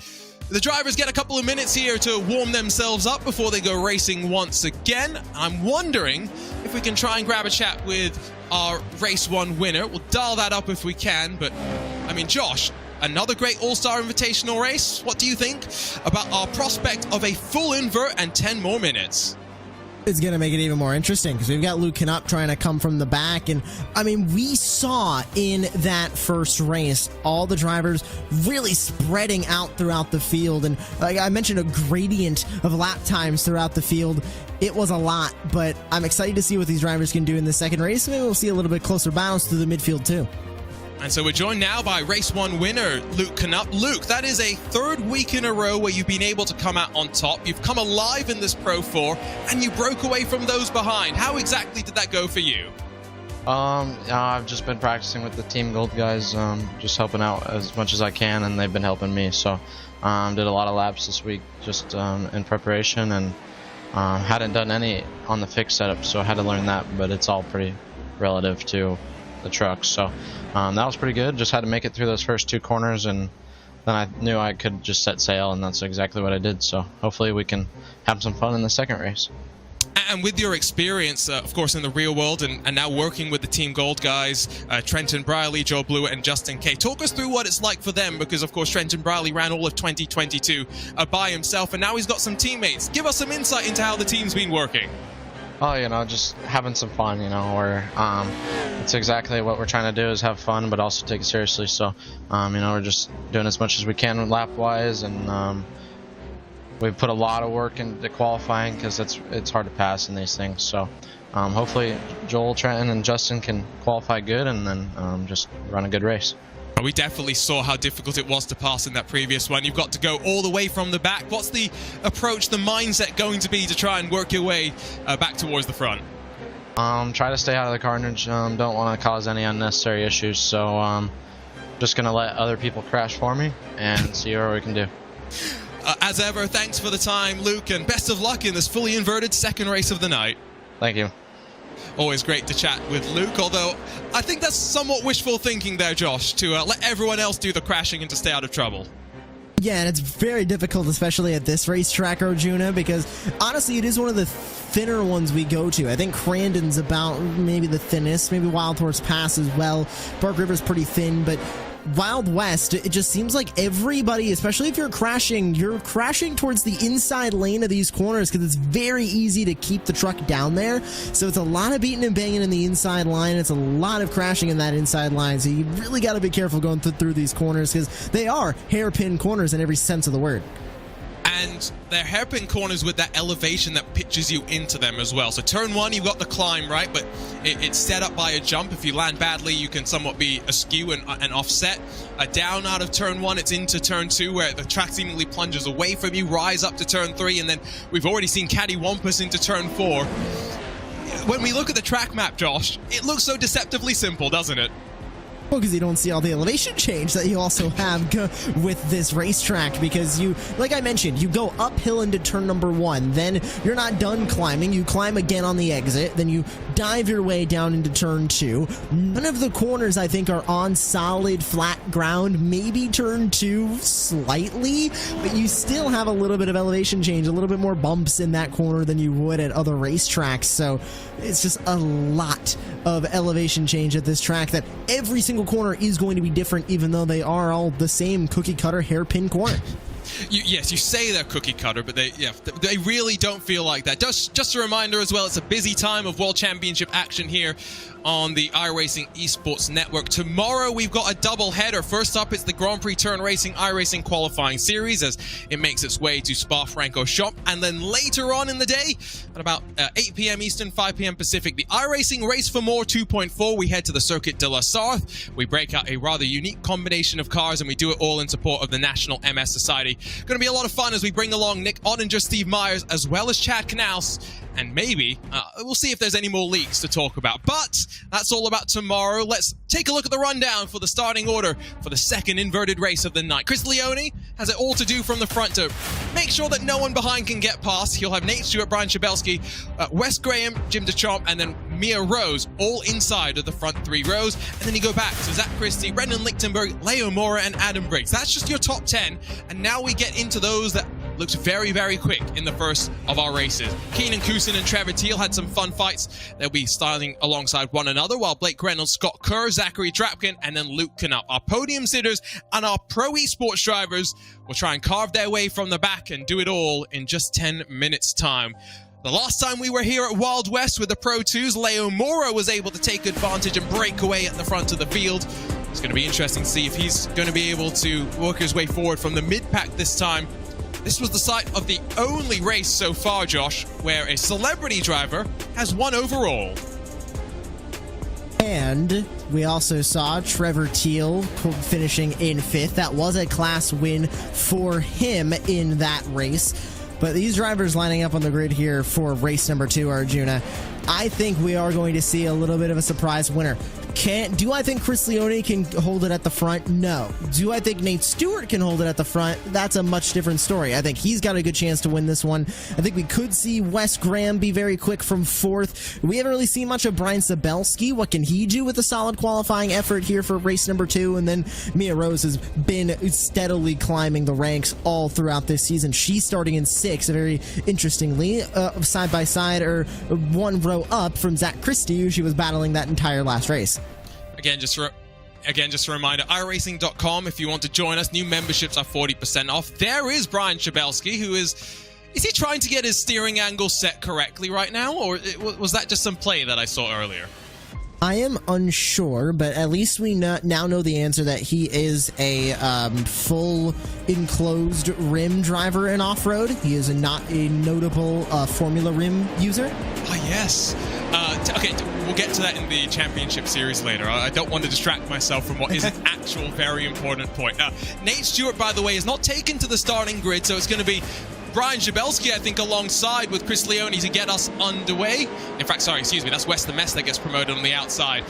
The drivers get a couple of minutes here to warm themselves up before they go racing once again. I'm wondering if we can try and grab a chat with our Race 1 winner. We'll dial that up if we can, but I mean, Josh, another great All-Star Invitational race. What do you think about our prospect of a full invert and 10 more minutes? It's going to make it even more interesting because we've got Luke Knupp trying to come from the back. And I mean, we saw in that first race all the drivers really spreading out throughout the field. And like I mentioned, a gradient of lap times throughout the field. It was a lot, but I'm excited to see what these drivers can do in the second race. Maybe we'll see a little bit closer balance through the midfield too. And so we're joined now by Race 1 winner, Luke Knupp. Luke, that is a 3rd week in a row where you've been able to come out on top. You've come alive in this Pro 4, and you broke away from those behind. How exactly did that go for you? I've just been practicing with the Team Gold guys, just helping out as much as I can, and they've been helping me. So did a lot of laps this week just in preparation, and hadn't done any on the fixed setup, so I had to learn that, but it's all pretty relative to the truck. So that was pretty good. Just had to make it through those first 2 corners, and then I knew I could just set sail, and that's exactly what I did. So hopefully we can have some fun in the second race. And with your experience, of course, in the real world and now working with the Team Gold guys, Trenton Brierley, Joe Blewett, and Justin Kay, talk us through what it's like for them, because, of course, Trenton Brierley ran all of 2022 by himself, and now he's got some teammates. Give us some insight into how the team's been working. Oh, just having some fun, where it's exactly what we're trying to do, is have fun, but also take it seriously. So, we're just doing as much as we can lap-wise, and we've put a lot of work into qualifying because it's hard to pass in these things. So, hopefully Joel, Trenton, and Justin can qualify good, and then just run a good race. We definitely saw how difficult it was to pass in that previous one. You've got to go all the way from the back. What's the approach, the mindset going to be to try and work your way back towards the front? Try to stay out of the carnage. Don't want to cause any unnecessary issues. So just going to let other people crash for me and see what we can do. As ever, thanks for the time, Luke, and best of luck in this fully inverted second race of the night. Thank you. Always great to chat with Luke, although I think that's somewhat wishful thinking there, Josh, to let everyone else do the crashing and to stay out of trouble. Yeah, and it's very difficult, especially at this racetrack, Arjuna, because honestly, it is one of the thinner ones we go to. I think Crandon's about maybe the thinnest, maybe Wild Horse Pass as well. Bark River's pretty thin, but Wild West, it just seems like everybody, especially if you're crashing towards the inside lane of these corners because it's very easy to keep the truck down there. So it's a lot of beating and banging in the inside line. It's a lot of crashing in that inside line. So you really got to be careful going through these corners because they are hairpin corners in every sense of the word. and they're hairpin corners with that elevation that pitches you into them as well. So turn 1, you've got the climb, right? But it's set up by a jump. If you land badly, you can somewhat be askew and offset. Down out of turn 1, it's into turn 2, where the track seemingly plunges away from you, rise up to turn 3, and then we've already seen cattywampus into turn 4. When we look at the track map, Josh, it looks so deceptively simple, doesn't it? Well, because you don't see all the elevation change that you also have with this racetrack, because you, like I mentioned, you go uphill into turn number 1, then you're not done climbing, you climb again on the exit, then you dive your way down into turn 2. None of the corners, I think, are on solid flat ground, maybe turn 2 slightly, but you still have a little bit of elevation change, a little bit more bumps in that corner than you would at other racetracks, so it's just a lot of elevation change at this track that every single corner is going to be different, even though they are all the same cookie cutter hairpin corner. Yes, you say they're cookie cutter, but they really don't feel like that. Just a reminder as well, it's a busy time of World Championship action here on the iRacing Esports Network. Tomorrow we've got a double header. First up, it's the Grand Prix Turn Racing iRacing qualifying series as it makes its way to Spa-Francorchamps, and then later on in the day at about 8 p.m. Eastern, 5 p.m. Pacific, the iRacing Race for More 2.4. We head to the Circuit de la Sarthe. We break out a rather unique combination of cars, and we do it all in support of the National MS Society. Going to be a lot of fun as we bring along Nick Ottinger, Steve Myers, as well as Chad Knaus, and maybe we'll see if there's any more leaks to talk about. But that's all about tomorrow. Let's take a look at the rundown for the starting order for the second inverted race of the night. Chris Leone has it all to do from the front to make sure that no one behind can get past. He'll have Nate Stewart, Brian Chabelski, Wes Graham, Jim Deschamps, and then Mia Rose all inside of the front 3 rows. And then you go back to Zach Christie, Brendan Lichtenberg, Leo Mora, and Adam Briggs. That's just your top 10. And now we get into those that looks very, very quick in the first of our races. Keenan Kusin and Trevor Teal had some fun fights. They'll be starting alongside one another, while Blake Reynolds, Scott Kerr, Zachary Drapkin, and then Luke Knupp. Our podium sitters and our pro esports drivers will try and carve their way from the back and do it all in just 10 minutes time. The last time we were here at Wild West with the Pro 2s, Leo Mora was able to take advantage and break away at the front of the field. It's going to be interesting to see if he's going to be able to work his way forward from the mid-pack this time. This was the site of the only race so far, Josh, where a celebrity driver has won overall. And we also saw Trevor Teal finishing in 5th. That was a class win for him in that race. But these drivers lining up on the grid here for race number 2, Arjuna, I think we are going to see a little bit of a surprise winner. Do I think Chris Leone can hold it at the front? No. Do I think Nate Stewart can hold it at the front? That's a much different story. I think he's got a good chance to win this one. I think we could see Wes Graham be very quick from 4th. We haven't really seen much of Brian Sabelski. What can he do with a solid qualifying effort here for race number 2? And then Mia Rose has been steadily climbing the ranks all throughout this season. She's starting in 6th, very interestingly, side by side, or one row up from Zach Christie, who she was battling that entire last race. Again, just a reminder, iRacing.com, if you want to join us, new memberships are 40% off. There is Brian Chabelski, who is he trying to get his steering angle set correctly right now, or was that just some play that I saw earlier? I am unsure, but at least we now know the answer, that he is a full enclosed rim driver in off-road. He is not a notable Formula rim user. Oh, yes. Okay, we'll get to that in the championship series later. I don't want to distract myself from what is an actual very important point. Nate Stewart, by the way, is not taken to the starting grid, so it's going to be Brian Chabelski, I think, alongside with Chris Leone to get us underway. In fact, that's Wes the Mess that gets promoted on the outside.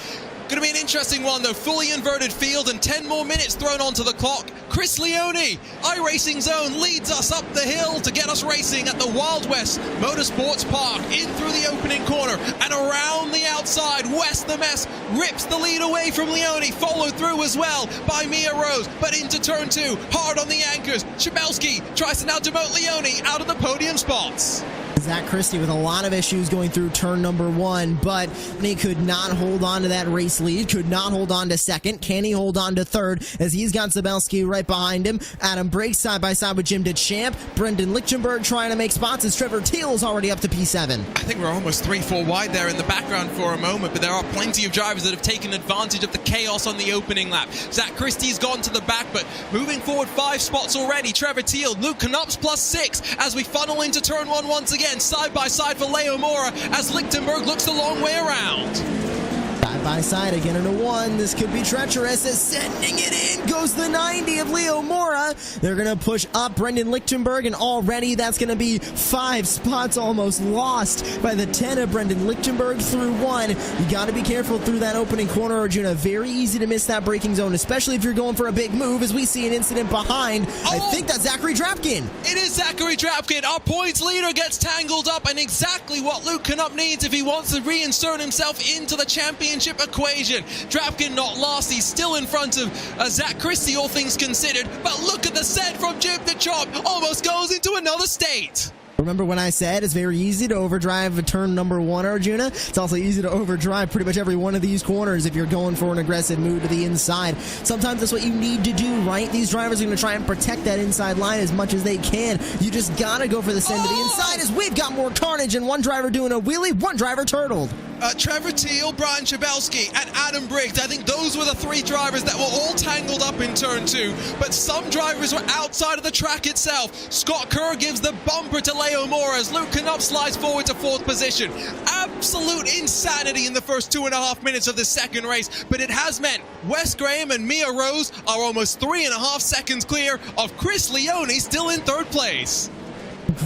Going to be an interesting one, though. Fully inverted field and 10 more minutes thrown onto the clock. Chris Leone, iRacing Zone, leads us up the hill to get us racing at the Wild West Motorsports Park. In through the opening corner and around the outside. Wes the Mess rips the lead away from Leone, followed through as well by Mia Rose, but into turn 2, hard on the anchors. Chabelski tries to now demote Leone out of the podium spots. Zach Christie with a lot of issues going through turn number 1, but he could not hold on to that race lead, could not hold on to second. Can he hold on to third as he's got Zabelski right behind him? Adam Briggs side by side with Jim DeChamp. Brendan Lichtenberg trying to make spots as Trevor Teal is already up to P7. I think we're almost 3-4 wide there in the background for a moment, but there are plenty of drivers that have taken advantage of the chaos on the opening lap. Zach Christie's gone to the back, but moving forward 5 spots already. Trevor Teal, Luke Knups +6 as we funnel into turn 1 once again. Side by side for Leo Mora as Lichtenberg looks the long way around. Side by side again into 1. This could be treacherous as sending it in goes the 90 of Leo Mora. They're going to push up Brendan Lichtenberg, and already that's going to be 5 spots almost lost by the 10 of Brendan Lichtenberg through 1. You got to be careful through that opening corner, Arjuna. Very easy to miss that braking zone, especially if you're going for a big move, as we see an incident behind. I think that's Zachary Drapkin. It is Zachary Drapkin. Our points leader gets tangled up, and exactly what Luke Knupp needs if he wants to reinsert himself into the championship equation. Drapkin not lost. He's still in front of Zach Christie, all things considered. But look at the set from Jim DeChamp. Almost goes into another state. Remember when I said it's very easy to overdrive a turn number 1, Arjuna? It's also easy to overdrive pretty much every one of these corners if you're going for an aggressive move to the inside. Sometimes that's what you need to do, right? These drivers are going to try and protect that inside line as much as they can. You just got to go for the send to the inside as we've got more carnage and one driver doing a wheelie, one driver turtled. Trevor Teal, Brian Chabelski, and Adam Briggs. I think those were the 3 drivers that were all tangled up in turn 2, but some drivers were outside of the track itself. Scott Kerr gives the bumper to Leo Mora as Luke Knupp slides forward to 4th position. Absolute insanity in the first 2.5 minutes of the second race, but it has meant Wes Graham and Mia Rose are almost 3.5 seconds clear of Chris Leone still in 3rd place.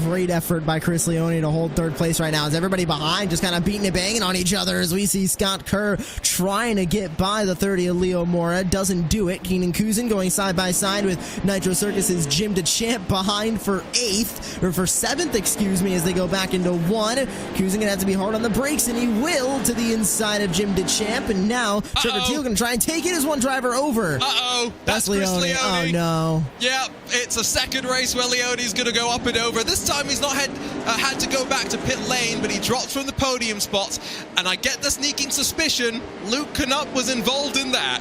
Great effort by Chris Leone to hold 3rd place right now as everybody behind just kind of beating and banging on each other as we see Scott Kerr trying to get by the 30 of Leo Mora. Doesn't do it. Keenan Kuzin going side by side with Nitro Circus's Jim DeChamp behind for 7th, excuse me, as they go back into 1. Kuzin gonna have to be hard on the brakes, and he will to the inside of Jim DeChamp, and now Trevor Teal gonna try and take it as one driver over. That's Chris Leone. Oh no. Yeah, it's a second race where Leone's gonna go up and over. This time he's not had to go back to pit lane, but he drops from the podium spots, and I get the sneaking suspicion Luke Knupp was involved in that.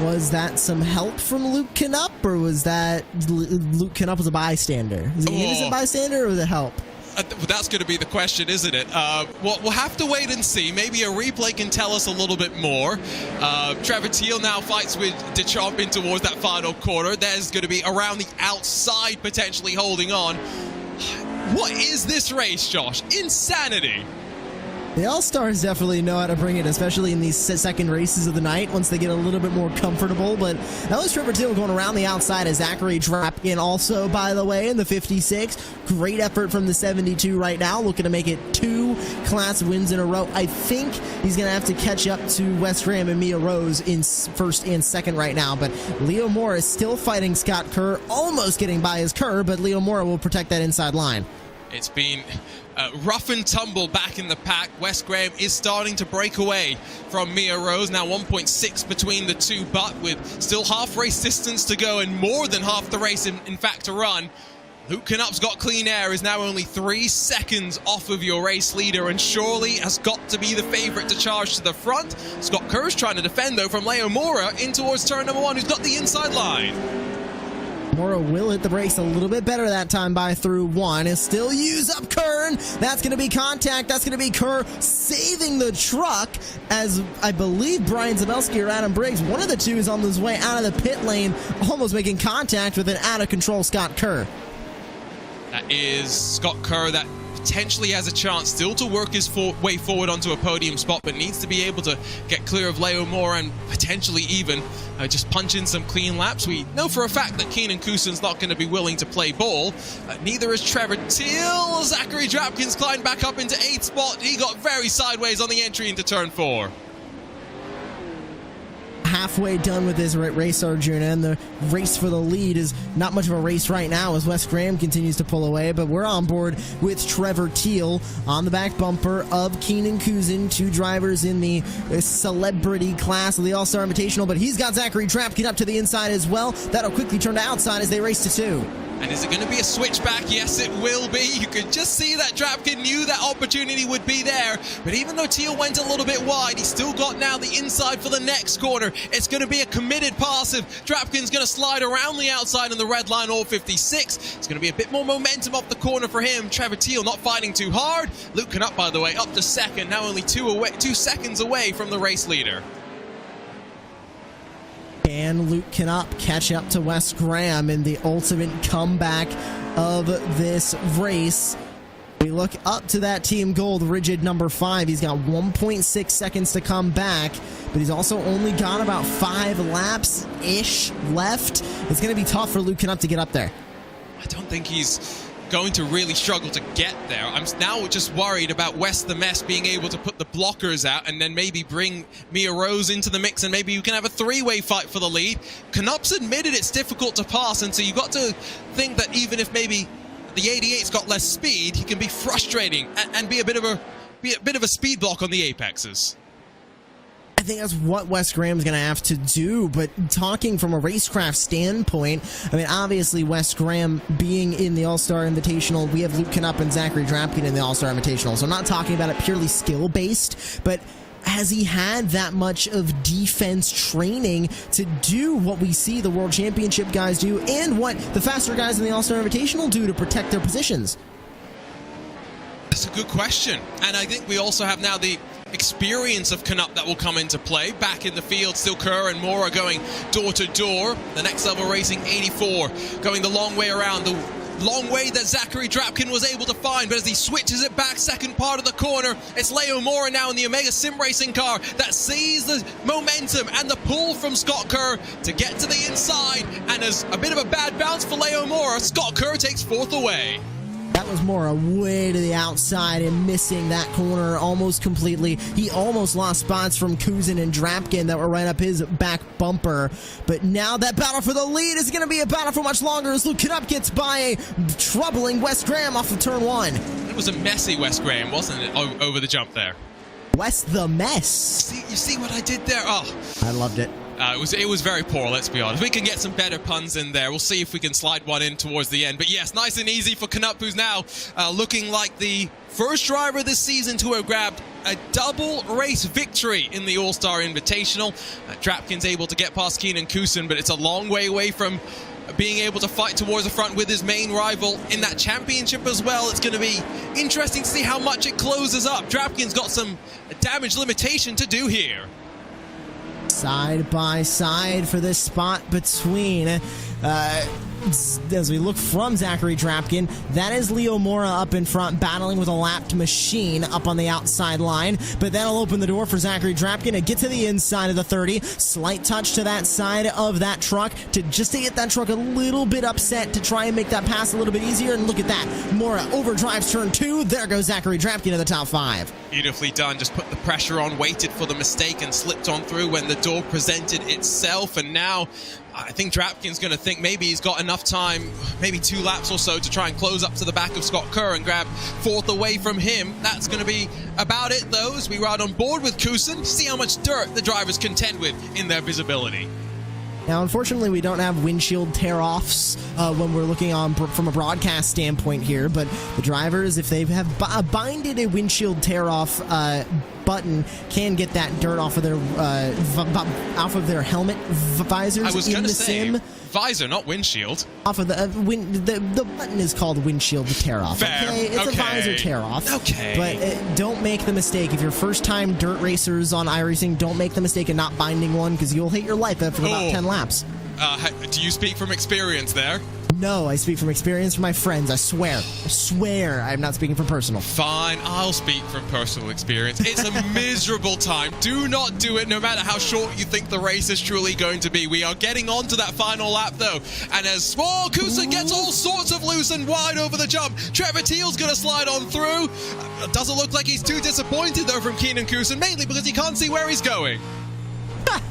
Was that some help from Luke Knupp, or was that Luke Knupp was a bystander? Is he an innocent bystander, or was it help? That's going to be the question, isn't it? We'll have to wait and see. Maybe a replay can tell us a little bit more. Trevor Teal now fights with DeChamp in towards that final corner. There's going to be around the outside, potentially holding on. What is this race, Josh? Insanity. The All-Stars definitely know how to bring it, especially in these second races of the night once they get a little bit more comfortable. But that was Trevor Teal going around the outside as Zachary Drapkin also, by the way, in the 56. Great effort from the 72 right now, looking to make it 2 class wins in a row. I think he's going to have to catch up to Wes Graham and Mia Rose in 1st and 2nd right now. But Leo Mora is still fighting Scott Kerr, almost getting by his Kerr, but Leo Mora will protect that inside line. It's been rough and tumble back in the pack. Wes Graham is starting to break away from Mia Rose. Now 1.6 between the two, but with still half race distance to go and more than half the race, in fact, to run. Luke Knupp's got clean air, is now only 3 seconds off of your race leader, and surely has got to be the favorite to charge to the front. Scott Kerr's trying to defend, though, from Leo Mora in towards turn number 1, who's got the inside line. Mora will hit the brakes a little bit better that time by through 1. He'll still use up Kern. That's going to be contact. That's going to be Kerr saving the truck as I believe Brian Zabelski or Adam Briggs, one of the two, is on his way out of the pit lane, almost making contact with an out-of-control Scott Kerr. That is Scott Kerr that potentially has a chance still to work his way forward onto a podium spot, but needs to be able to get clear of Leo Mora and potentially even just punch in some clean laps. We know for a fact that Keenan Kusin's not going to be willing to play ball. Neither is Trevor Teal. Zachary Drapkin's climbed back up into 8th spot. He got very sideways on the entry into turn 4. Halfway done with this race, Arjuna, and the race for the lead is not much of a race right now as Wes Graham continues to pull away, but we're on board with Trevor Teal on the back bumper of Keenan Kuzin, 2 drivers in the celebrity class of the All-Star Invitational, but he's got Zachary Drapkin up to the inside as well. That'll quickly turn to outside as they race to 2. And is it going to be a switchback? Yes, it will be. You could just see that Drapkin knew that opportunity would be there. But even though Teal went a little bit wide, he's still got now the inside for the next corner. It's going to be a committed passive. Drapkin's going to slide around the outside in the red line, all 56. It's going to be a bit more momentum off the corner for him. Trevor Teal not fighting too hard. Luke Canup, by the way, up to second. Now only 2 seconds away from the race leader. Can Luke Canup catch up to Wes Graham in the ultimate comeback of this race? We look up to that Team Gold rigid number 5. He's got 1.6 seconds to come back, but he's also only got about 5 laps-ish left. It's going to be tough for Luke Canup to get up there. I don't think he's going to really struggle to get there. I'm now just worried about Wes the Mess being able to put the blockers out and then maybe bring Mia Rose into the mix, and maybe you can have a 3-way fight for the lead. Canup's admitted it's difficult to pass, and so you've got to think that even if maybe the 88's got less speed, he can be frustrating and be a bit of a speed block on the apexes. I think that's what Wes Graham's going to have to do, but talking from a racecraft standpoint, I mean, obviously Wes Graham being in the All-Star Invitational, we have Luke Canup and Zachary Drapkin in the All-Star Invitational, so I'm not talking about it purely skill-based, but has he had that much of defense training to do what we see the World Championship guys do and what the faster guys in the All-Star Invitational do to protect their positions? That's a good question, and I think we also have now the experience of Canup that will come into play. Back in the field, still Kerr and Moore are going door to door. The Next Level Racing 84 going the long way around, the long way that Zachary Drapkin was able to find, but as he switches it back, second part of the corner, it's Leo Mora now in the Omega Sim Racing car that sees the momentum and the pull from Scott Kerr to get to the inside, and as a bit of a bad bounce for Leo Mora, Scott Kerr takes 4th away. That was Mora way to the outside and missing that corner almost completely. He almost lost spots from Kuzin and Drapkin that were right up his back bumper. But now that battle for the lead is going to be a battle for much longer as Luke Canup gets by a troubling Wes Graham off of turn 1. It was a messy Wes Graham, wasn't it, over the jump there? Wes the Mess. You see what I did there? Oh, I loved it. It was very poor, let's be honest. We can get some better puns in there. We'll see if we can slide one in towards the end. But yes, nice and easy for Canup, who's now looking like the first driver this season to have grabbed a double race victory in the All-Star Invitational. Drapkin's able to get past Keenan Kusin, but it's a long way away from being able to fight towards the front with his main rival in that championship as well. It's going to be interesting to see how much it closes up. Drapkin's got some damage limitation to do here. Side by side for this spot between as we look from Zachary Drapkin, that is Leo Mora up in front battling with a lapped machine up on the outside line, but that'll open the door for Zachary Drapkin to get to the inside of the 30. Slight touch to that side of that truck to get that truck a little bit upset to try and make that pass a little bit easier, and look at that. Mora overdrives turn 2. There goes Zachary Drapkin to the top 5. Beautifully done. Just put the pressure on, waited for the mistake, and slipped on through when the door presented itself. And now I think Drapkin's going to think maybe he's got enough time, maybe 2 laps or so, to try and close up to the back of Scott Kerr and grab 4th away from him. That's going to be about it, though, as we ride on board with Kusin. See how much dirt the drivers contend with in their visibility. Now, unfortunately, we don't have windshield tear-offs when we're looking on from a broadcast standpoint here, but the drivers, if they have binded a windshield tear-off button, can get that dirt off of their helmet visors. I was in the sim. Visor, not windshield. Off of the button is called windshield tear-off. Fair. Okay, it's okay. a visor tear-off. Okay. But don't make the mistake. If you're first-time dirt racers on iRacing, don't make the mistake of not binding one, because you'll hate your life after about 10 laps. Do you speak from experience there? No, I speak from experience from my friends. I swear. I swear I'm not speaking from personal. Fine, I'll speak from personal experience. It's a miserable time. Do not do it, no matter how short you think the race is truly going to be. We are getting on to that final lap, though. And as Kusin gets all sorts of loose and wide over the jump, Trevor Teal's going to slide on through. Doesn't look like he's too disappointed, though, from Keenan Kusin, mainly because he can't see where he's going.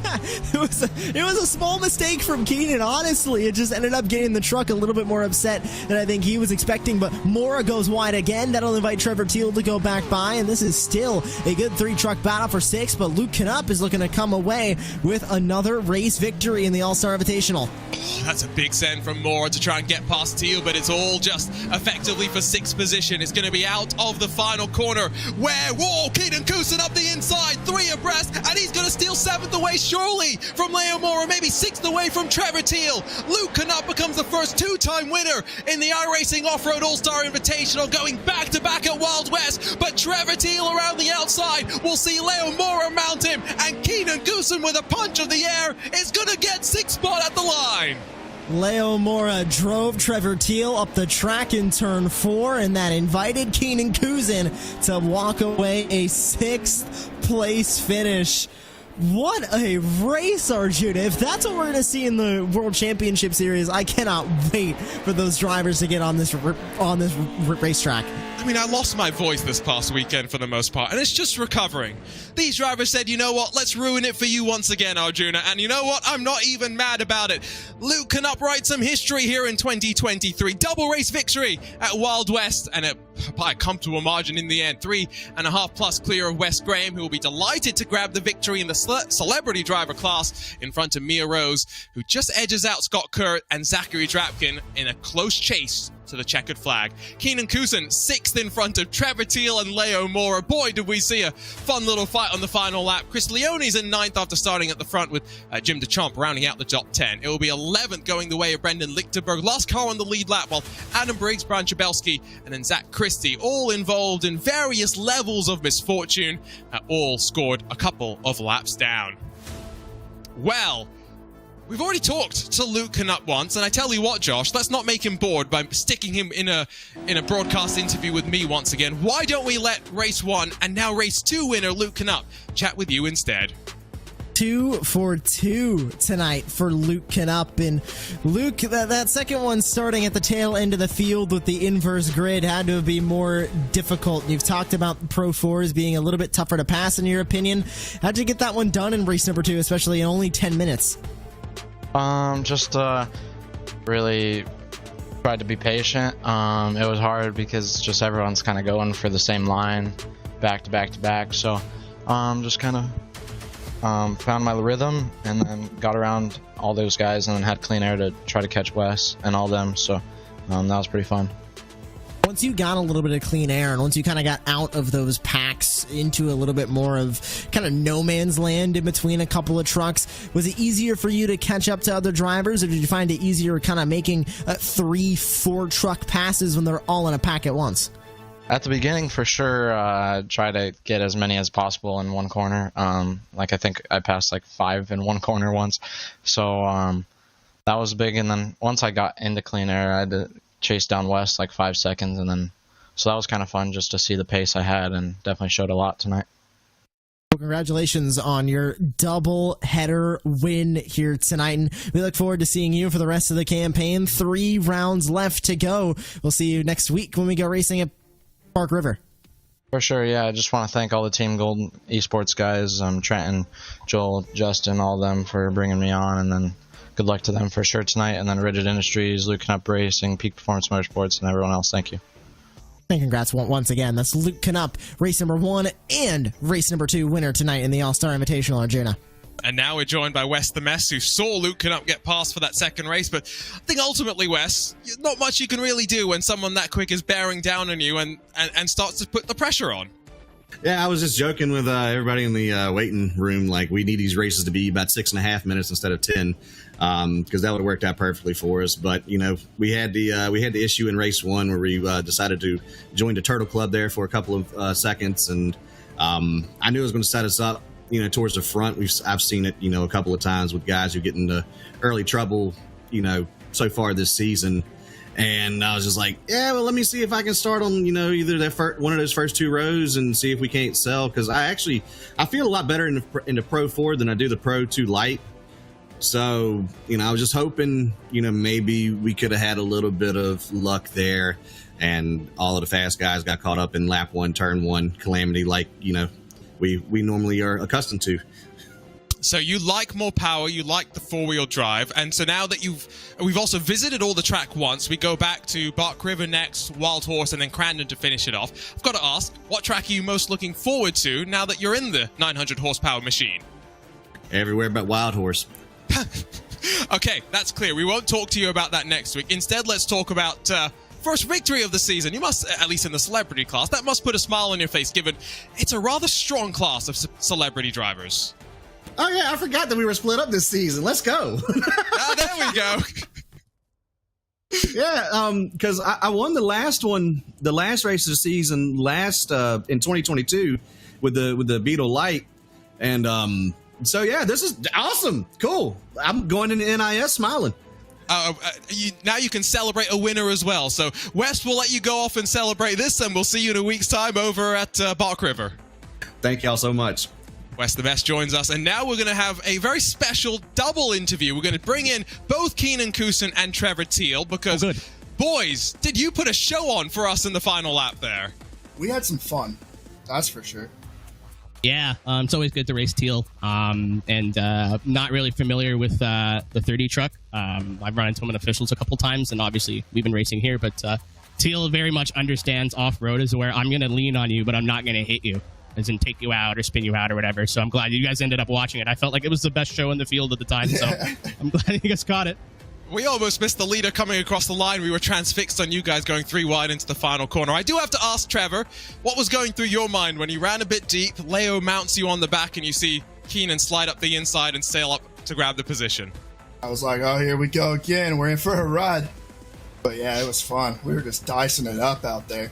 It was a small mistake from Keenan, honestly. It just ended up getting the truck a little bit more upset than I think he was expecting, but Mora goes wide again. That'll invite Trevor Teal to go back by, and this is still a good 3-truck battle for 6, but Luke Canup is looking to come away with another race victory in the All-Star Invitational. Oh, that's a big send from Mora to try and get past Teal, but it's all just effectively for 6th position. It's going to be out of the final corner where, whoa, Keaton Kusin up the inside, 3 abreast, and he's going to steal 7th away surely from Leo Mora, maybe 6th away from Trevor Teal. Luke Canup becomes the first 2-time winner in the iRacing Off-Road All-Star Invitational, going back-to-back at Wild West, but Trevor Teal around the outside will see Leo Mora mount him, and Keaton Kusin with a punch of the air is going to get 6th spot at the line. Leo Mora drove Trevor Teal up the track in turn 4, and that invited Keaton Kusin to walk away a 6th place finish. What a race, Arjuna. If that's what we're going to see in the World Championship Series, I cannot wait for those drivers to get on this racetrack. I mean, I lost my voice this past weekend for the most part, and it's just recovering. These drivers said, you know what, let's ruin it for you once again, Arjuna, and you know what, I'm not even mad about it. Luke Canup writes some history here in 2023. Double race victory at Wild West, and by a comfortable margin in the end. 3.5 plus clear of Wes Graham, who will be delighted to grab the victory in the celebrity driver class in front of Mia Rose, who just edges out Scott Kurt and Zachary Drapkin in a close chase to the checkered flag. Keaton Kusin 6th in front of Trevor Teal and Leo Mora. Boy, did we see a fun little fight on the final lap. Chris Leone's in 9th after starting at the front with Jim DeChamp rounding out the top 10. It will be 11th going the way of Brendan Lichtenberg. Last car on the lead lap, while Adam Briggs, Brian Chabelski, and then Zach Christie, all involved in various levels of misfortune, all scored a couple of laps down. Well, we've already talked to Luke Canup once, and I tell you what, Josh, let's not make him bored by sticking him in a broadcast interview with me once again. Why don't we let race 1 and now race 2 winner Luke Canup chat with you instead? 2 for 2 tonight for Luke Canup. And Luke, that second one starting at the tail end of the field with the inverse grid had to be more difficult. You've talked about Pro 4s being a little bit tougher to pass in your opinion. How'd you get that one done in race number 2, especially in only 10 minutes? Just really tried to be patient. It was hard because just everyone's kind of going for the same line back to back to back. So just kind of found my rhythm and then got around all those guys and then had clean air to try to catch Wes and all them. So that was pretty fun. Once you got a little bit of clean air and once you kind of got out of those packs into a little bit more of kind of no man's land in between a couple of trucks, was it easier for you to catch up to other drivers, or did you find it easier kind of making 3-4 truck passes when they're all in a pack at once? At the beginning, for sure, try to get as many as possible in one corner. Like I think I passed like 5 in one corner once. So that was big. And then once I got into clean air, I had to chase down West like 5 seconds, and then so that was kind of fun just to see the pace I had, and definitely showed a lot tonight. Well, congratulations on your double header win here tonight, and we look forward to seeing you for the rest of the campaign. 3 rounds left to go. We'll see you next week when we go racing at Park River. For sure, yeah. I just want to thank all the Team Gold esports guys, Trenton, Joel, Justin, all of them for bringing me on, and then good luck to them for sure tonight, and then Rigid Industries, Luke Canup Racing, Peak Performance Motorsports, and everyone else. Thank you. And congrats once again. That's Luke Canup, race number 1 and race number 2 winner tonight in the All-Star Invitational, Arjuna. And now we're joined by Wes the Mess, who saw Luke Canup get past for that second race. But I think ultimately, Wes, not much you can really do when someone that quick is bearing down on you and starts to put the pressure on. Yeah, I was just joking with everybody in the waiting room. Like, we need these races to be about 6.5 minutes instead of 10, because that would have worked out perfectly for us. But you know, we had the issue in race 1 where we decided to join the Turtle Club there for a couple of seconds, and I knew it was going to set us up, you know, towards the front. I've seen it, you know, a couple of times with guys who get into early trouble, you know, so far this season. And I was just like, yeah, well, let me see if I can start on, you know, either one of those first 2 rows and see if we can't sell. Because I feel a lot better in the Pro 4 than I do the Pro 2 Light. So, you know, I was just hoping, you know, maybe we could have had a little bit of luck there. And all of the fast guys got caught up in lap 1, turn 1 calamity, like, you know, we normally are accustomed to. So you like more power, you like the 4-wheel drive, and so now that we've also visited all the track once, we go back to Bark River next, Wild Horse, and then Crandon to finish it off. I've got to ask, what track are you most looking forward to now that you're in the 900 horsepower machine? Everywhere but Wild Horse. Okay, that's clear. We won't talk to you about that next week. Instead, let's talk about first victory of the season. You must, at least in the celebrity class, that must put a smile on your face, given it's a rather strong class of celebrity drivers. Oh yeah, I forgot that we were split up this season. Let's go. There we go. Yeah, because I won the last race of the season in 2022 with the Beetle Light, and so yeah, this is awesome, cool. I'm going into NIS smiling. Now you can celebrate a winner as well. So West will let you go off and celebrate this, and we'll see you in a week's time over at Bark River. Thank y'all so much. West the Best joins us, and now we're going to have a very special double interview. We're going to bring in both Keenan Kusin and Trevor Teal because, boys, did you put a show on for us in the final lap there? We had some fun, that's for sure. Yeah, it's always good to race Teal, and not really familiar with the 30 truck. I've run into him in officials a couple times, and obviously we've been racing here, but Teal very much understands off-road is where I'm going to lean on you, but I'm not going to hit you, as in take you out or spin you out or whatever. So I'm glad you guys ended up watching it. I felt like it was the best show in the field at the time, so I'm glad you guys caught it. We almost missed the leader coming across the line. We were transfixed on you guys going 3 wide into the final corner. I do have to ask, Trevor, what was going through your mind when you ran a bit deep, Leo mounts you on the back, and you see Keenan slide up the inside and sail up to grab the position? I was like, oh, here we go again. We're in for a ride. But yeah, it was fun. We were just dicing it up out there.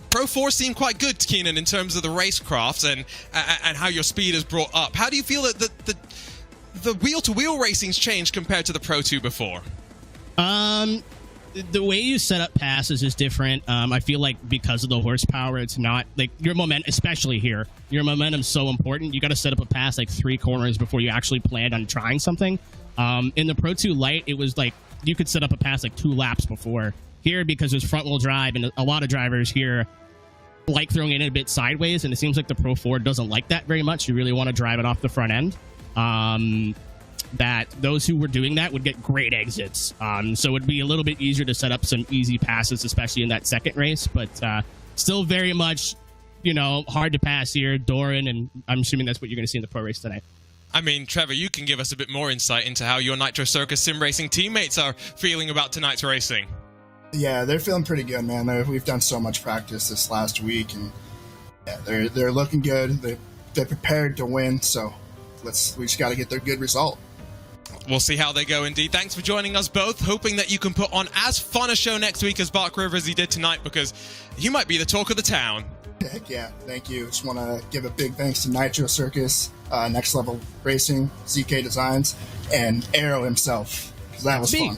Pro 4 seemed quite good, Keenan, in terms of the racecraft and how your speed is brought up. How do you feel that the wheel-to-wheel racing's changed compared to the Pro 2 before? The way you set up passes is different. I feel like because of the horsepower, it's not like your momentum, especially here, your momentum's so important. You got to set up a pass like 3 corners before you actually planned on trying something. In the Pro 2 Lite, it was like you could set up a pass like 2 laps before. Here, because there's front-wheel drive, and a lot of drivers here like throwing it in a bit sideways, and it seems like the Pro 4 doesn't like that very much. You really want to drive it off the front end. That those who were doing that would get great exits. So it'd be a little bit easier to set up some easy passes, especially in that second race, but still very much, hard to pass here. Doran, and I'm assuming that's what you're going to see in the pro race tonight. I mean, Trevor, you can give us a bit more insight into how your Nitro Circus sim racing teammates are feeling about tonight's racing. Yeah, they're feeling pretty good, man. We've done so much practice this last week, and yeah, they're looking good. They're prepared to win, so we just got to get their good result. We'll see how they go indeed. Thanks for joining us both, hoping that you can put on as fun a show next week as Bark River as he did tonight, because you might be the talk of the town. Heck yeah, thank you. Just want to give a big thanks to Nitro Circus, Next Level Racing, ZK Designs, and Arrow himself, because that was fun.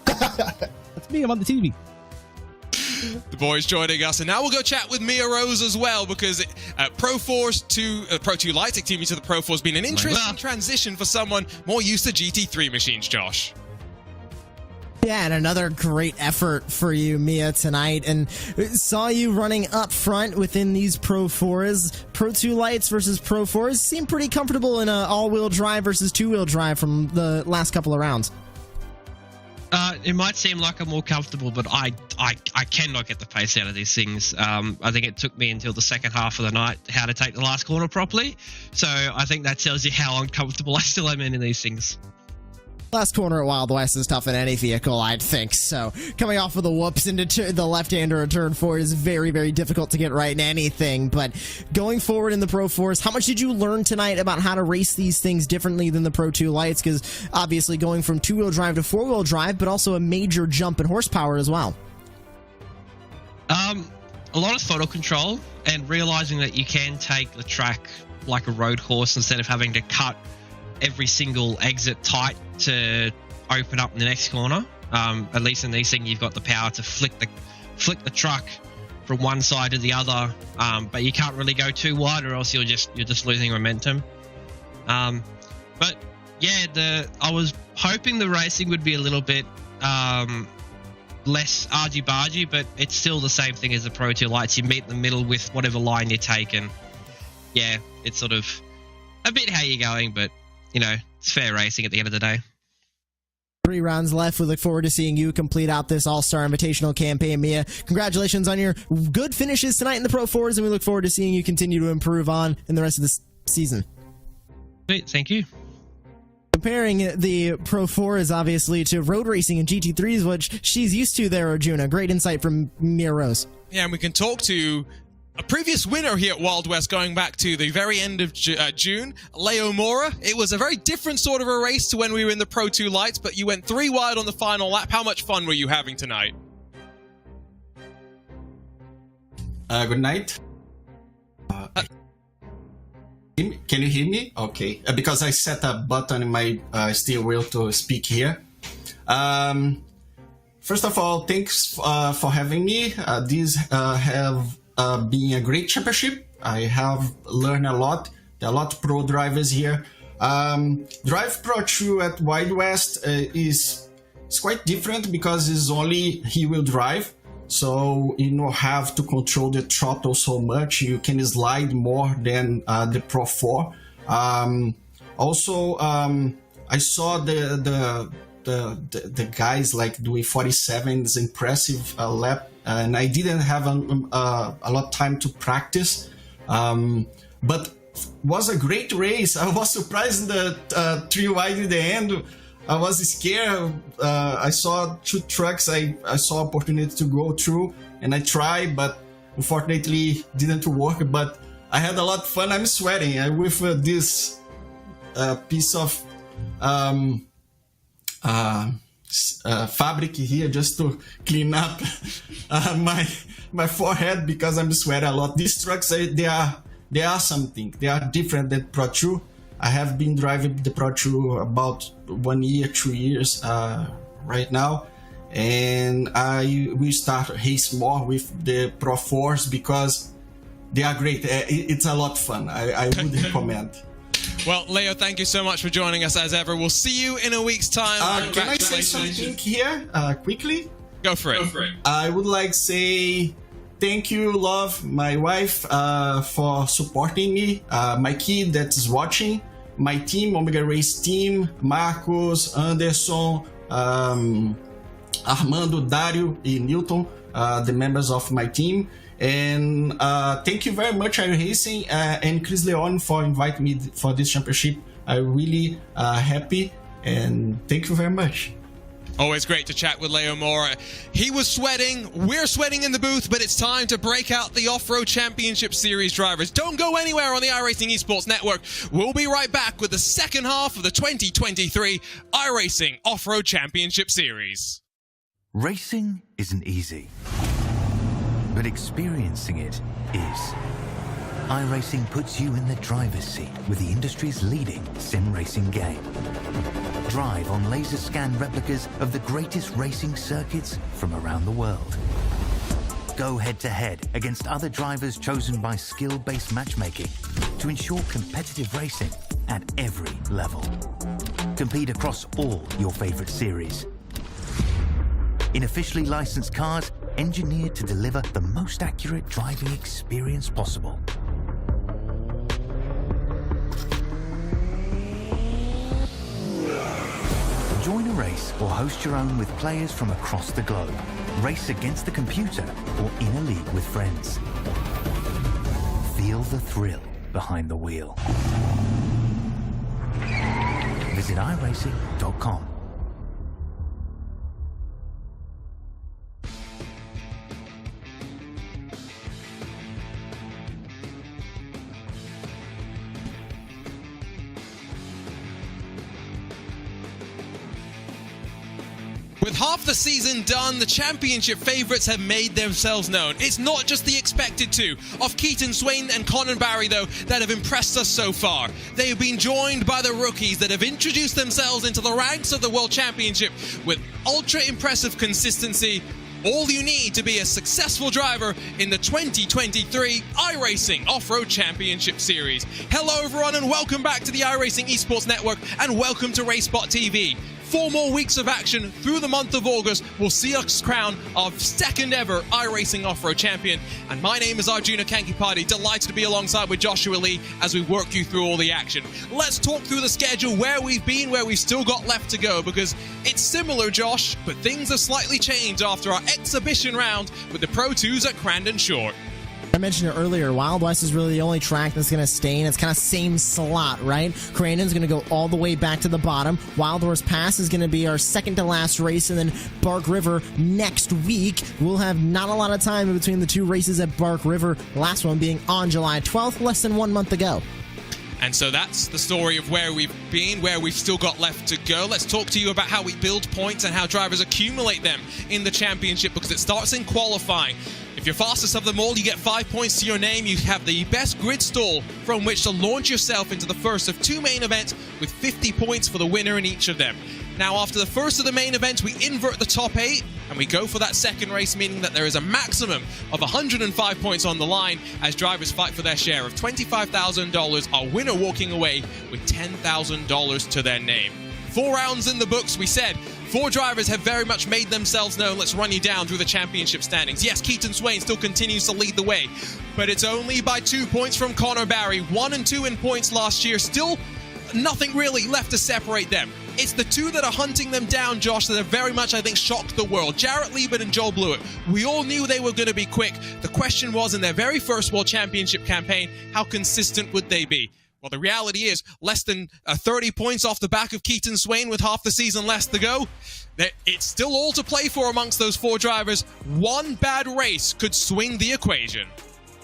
That's me, I'm on the TV. The boys joining us, and now we'll go chat with Mia Rose as well, because Pro 4's to Pro 2 Lite teaming to the Pro 4 has been an interesting transition for someone more used to GT3 machines, Josh. Yeah, and another great effort for you, Mia, tonight. And saw you running up front within these Pro 4s. Pro 2 Lights versus Pro 4s seem pretty comfortable in an all-wheel drive versus two-wheel drive from the last couple of rounds. It might seem like I'm more comfortable, but I cannot get the pace out of these things. I think it took me until the second half of the night how to take the last corner properly. So I think that tells you how uncomfortable I still am in these things. Last corner at Wild West is tough in any vehicle, I'd think. So coming off with a whoops into the left-hander or turn forward is very, very difficult to get right in anything. But going forward in the Pro 4s, how much did you learn tonight about how to race these things differently than the Pro 2 Lights? Because obviously going from two-wheel drive to four-wheel drive, but also a major jump in horsepower as well. A lot of throttle control and realizing that you can take the track like a road course instead of having to cut every single exit tight to open up the next corner. At least in these things, you've got the power to flick the truck from one side to the other, but you can't really go too wide, or else you're just losing momentum. But yeah, I was hoping the racing would be a little bit less argy-bargy, but it's still the same thing as the Pro 2 Lights. You meet in the middle with whatever line you take, and yeah, it's sort of a bit how you're going, but it's fair racing at the end of the day. 3 rounds left. We look forward to seeing you complete out this All-Star Invitational campaign, Mia. Congratulations on your good finishes tonight in the Pro 4s, and we look forward to seeing you continue to improve on in the rest of this season. Great, thank you. Comparing the Pro 4s, obviously, to road racing and GT3s, which she's used to there, Arjuna. Great insight from Mia Rose. Yeah, and we can talk to a previous winner here at Wild West going back to the very end of June, Leo Mora. It was a very different sort of a race to when we were in the Pro 2 lights, but you went 3 wide on the final lap. How much fun were you having tonight? Good night. Can you hear me? Okay. Because I set a button in my steering wheel to speak here. First of all, thanks for having me. These have been a great championship. I have learned a lot. There are a lot of pro drivers here. Drive Pro 2 at Wild West is quite different because it's only he-wheel drive. So you don't have to control the throttle so much. You can slide more than the Pro 4. Also, I saw the guys like doing 47 is impressive lap, and I didn't have a lot of time to practice. But was a great race. I was surprised that 3 wide in the end. I was scared. I saw 2 trucks. I saw opportunity to go through, and I tried, but unfortunately didn't work. But I had a lot of fun. I'm sweating with this piece of fabric here just to clean up my forehead because I'm sweating a lot. These trucks, they are something. They are different than Pro 2. I have been driving the Pro 2 about 1 year, 2 years right now, and I will start race more with the Pro 4s because they are great. It's a lot of fun. I would recommend. Well, Leo, thank you so much for joining us as ever. We'll see you in a week's time. Can I say something here quickly? Go for it. I would like to say thank you, Love, my wife, for supporting me, my kid that is watching, my team, Omega Race team, Marcos, Anderson, Armando, Dario, and Newton, the members of my team. And thank you very much, iRacing and Chris Leon for inviting me for this championship. I'm really happy, and thank you very much. Always great to chat with Leo Mora. He was sweating, we're sweating in the booth, but it's time to break out the Off-Road Championship Series drivers. Don't go anywhere on the iRacing Esports Network. We'll be right back with the second half of the 2023 iRacing Off-Road Championship Series. Racing isn't easy, but experiencing it is. iRacing puts you in the driver's seat with the industry's leading sim racing game. Drive on laser scan replicas of the greatest racing circuits from around the world. Go head-to-head against other drivers chosen by skill-based matchmaking to ensure competitive racing at every level. Compete across all your favorite series. In officially licensed cars, engineered to deliver the most accurate driving experience possible. Join a race or host your own with players from across the globe. Race against the computer or in a league with friends. Feel the thrill behind the wheel. Visit iRacing.com. With half the season done, the championship favourites have made themselves known. It's not just the expected two of Keaton Swain and Conor Barry, though, that have impressed us so far. They have been joined by the rookies that have introduced themselves into the ranks of the World Championship with ultra-impressive consistency. All you need to be a successful driver in the 2023 iRacing Off-Road Championship Series. Hello everyone and welcome back to the iRacing Esports Network and welcome to RaceBot TV. 4 more weeks of action through the month of August will see us crown our second ever iRacing Off-Road Champion. And my name is Arjuna Kankipati, delighted to be alongside with Joshua Lee as we work you through all the action. Let's talk through the schedule, where we've been, where we've still got left to go, because it's similar, Josh, but things have slightly changed after our exhibition round with the Pro 2s at Crandon Short. I mentioned it earlier, Wild West is really the only track that's going to stay in. It's kind of same slot, right? Crandon's going to go all the way back to the bottom. Wild Horse Pass is going to be our second to last race, and then Bark River next week. We'll have not a lot of time in between the two races at Bark River, last one being on July 12th, less than 1 month ago. And so that's the story of where we've been, where we've still got left to go. Let's talk to you about how we build points and how drivers accumulate them in the championship, because it starts in qualifying. If you're fastest of them all, you get 5 points to your name. You have the best grid stall from which to launch yourself into the first of 2 main events with 50 points for the winner in each of them. Now, after the first of the main events, we invert the top 8 and we go for that second race, meaning that there is a maximum of 105 points on the line as drivers fight for their share of $25,000, our winner walking away with $10,000 to their name. 4 rounds in the books, we said. 4 drivers have very much made themselves known. Let's run you down through the championship standings. Yes, Keaton Swain still continues to lead the way, but it's only by 2 points from Connor Barry. 1 and 2 in points last year. Still nothing really left to separate them. It's the 2 that are hunting them down, Josh, that have very much, I think, shocked the world. Jarrett Liebert and Joel Blewett. We all knew they were going to be quick. The question was, in their very first World Championship campaign, how consistent would they be? Well, the reality is, less than 30 points off the back of Keaton Swain with half the season left to go. It's still all to play for amongst those 4 drivers. One bad race could swing the equation.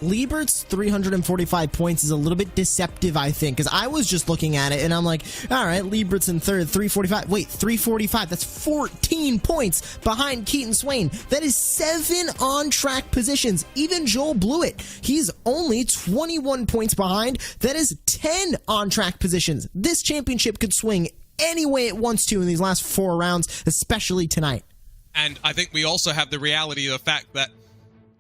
Liebert's 345 points is a little bit deceptive, I think, because I was just looking at it and I'm like, all right, Liebert's in third, 345. Wait, 345. That's 14 points behind Keaton Swain. That is 7 on-track positions. Even Joel Blewett, he's only 21 points behind. That is 10 on-track positions. This championship could swing any way it wants to in these last 4 rounds, especially tonight. And I think we also have the reality of the fact that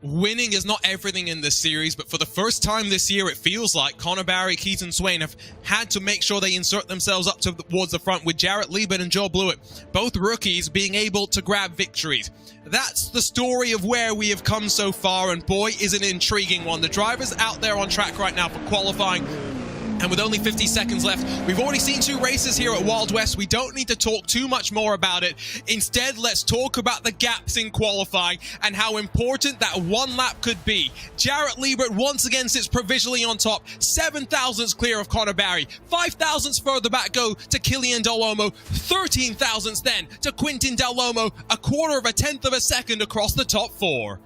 winning is not everything in this series, but for the first time this year, it feels like Connor Barry, Keaton Swain have had to make sure they insert themselves up towards the front, with Jarrett Liebert and Joel Blewett, both rookies, being able to grab victories. That's the story of where we have come so far, and boy, is an intriguing one. The drivers out there on track right now for qualifying, and with only 50 seconds left, we've already seen 2 races here at Wild West. We don't need to talk too much more about it. Instead, let's talk about the gaps in qualifying and how important that 1 lap could be. Jarrett Liebert once again sits provisionally on top, 7 thousandths clear of Connor Barry. 5 thousandths further back go to Killian Delhomme. 13 thousandths then to Quintin Delhomme. A quarter of a tenth of a second across the top 4.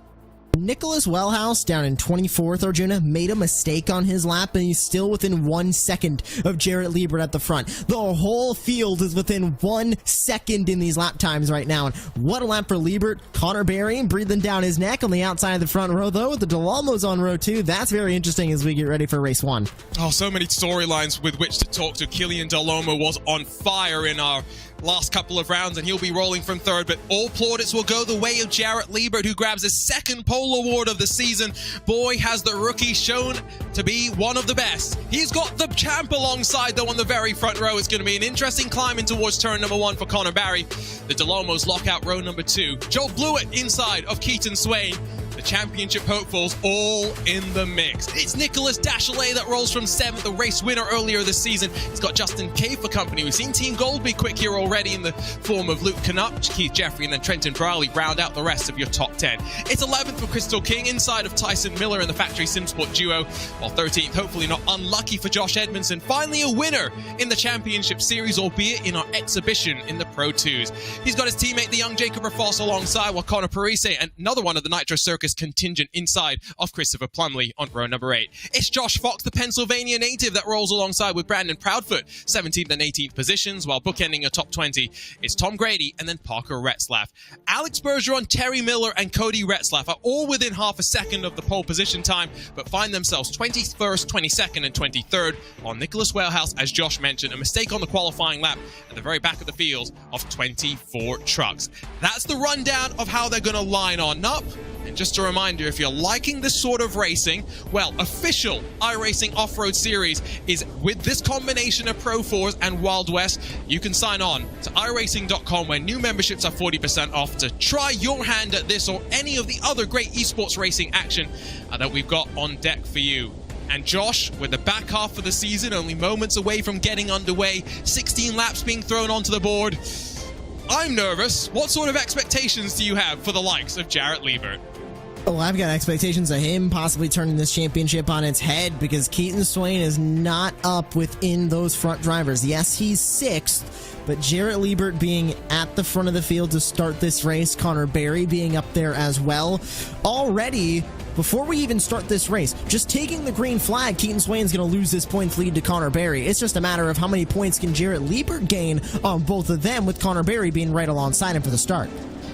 Nicholas Wellhouse down in 24th, Arjuna, made a mistake on his lap, and he's still within 1 second of Jarrett Liebert at the front. The whole field is within 1 second in these lap times right now. And what a lap for Liebert. Connor Barry breathing down his neck on the outside of the front row, though. The Delhome's on row 2. That's very interesting as we get ready for race 1. Oh, so many storylines with which to talk to. Killian Delhomme was on fire in our last couple of rounds, and he'll be rolling from third, but all plaudits will go the way of Jarrett Liebert, who grabs his 2nd pole award of the season. Boy, has the rookie shown to be one of the best. He's got the champ alongside, though, on the very front row. It's going to be an interesting climb in towards turn number 1 for Connor Barry. The Delhome's lock out row number 2. Joel Blewett inside of Keaton Swain. The championship hopefuls all in the mix. It's Nicholas Dachelet that rolls from 7th, the race winner earlier this season. He's got Justin Cave for company. We've seen Team Gold be quick here already in the form of Luke Canup, Keith Jeffrey, and then Trenton Browley round out the rest of your top 10. It's 11th for Crystal King inside of Tyson Miller in the Factory Simsport duo, while 13th, hopefully not unlucky for Josh Edmondson. Finally a winner in the championship series, albeit in our exhibition in the Pro 2s. He's got his teammate, the young Jacob Rafoss, alongside, while Connor Parise, and another one of the Nitro Circus contingent inside of Christopher Plumley on row number 8. It's Josh Fox, the Pennsylvania native, that rolls alongside with Brandon Proudfoot, 17th and 18th positions, while bookending a top 20 is Tom Grady and then Parker Retzlaff. Alex Bergeron, Terry Miller, and Cody Retzlaff are all within half a second of the pole position time, but find themselves 21st, 22nd, and 23rd, while Nicholas Wellhouse, as Josh mentioned, a mistake on the qualifying lap at the very back of the field of 24 trucks. That's the rundown of how they're going to line on up. And just a reminder, if you're liking this sort of racing, well, official iRacing Off-Road Series is with this combination of Pro 4s and Wild West. You can sign on to iRacing.com, where new memberships are 40% off, to try your hand at this or any of the other great esports racing action that we've got on deck for you. And Josh, with the back half of the season only moments away from getting underway, 16 laps being thrown onto the board, I'm nervous. What sort of expectations do you have for the likes of Jarrett Liebert? Oh, I've got expectations of him possibly turning this championship on its head because Keaton Swain is not up within those front drivers. Yes, he's 6th, but Jarrett Liebert being at the front of the field to start this race, Connor Berry being up there as well. Already, before we even start this race, just taking the green flag, Keaton Swain's going to lose this points lead to Connor Berry. It's just a matter of how many points can Jarrett Liebert gain on both of them, with Connor Berry being right alongside him for the start.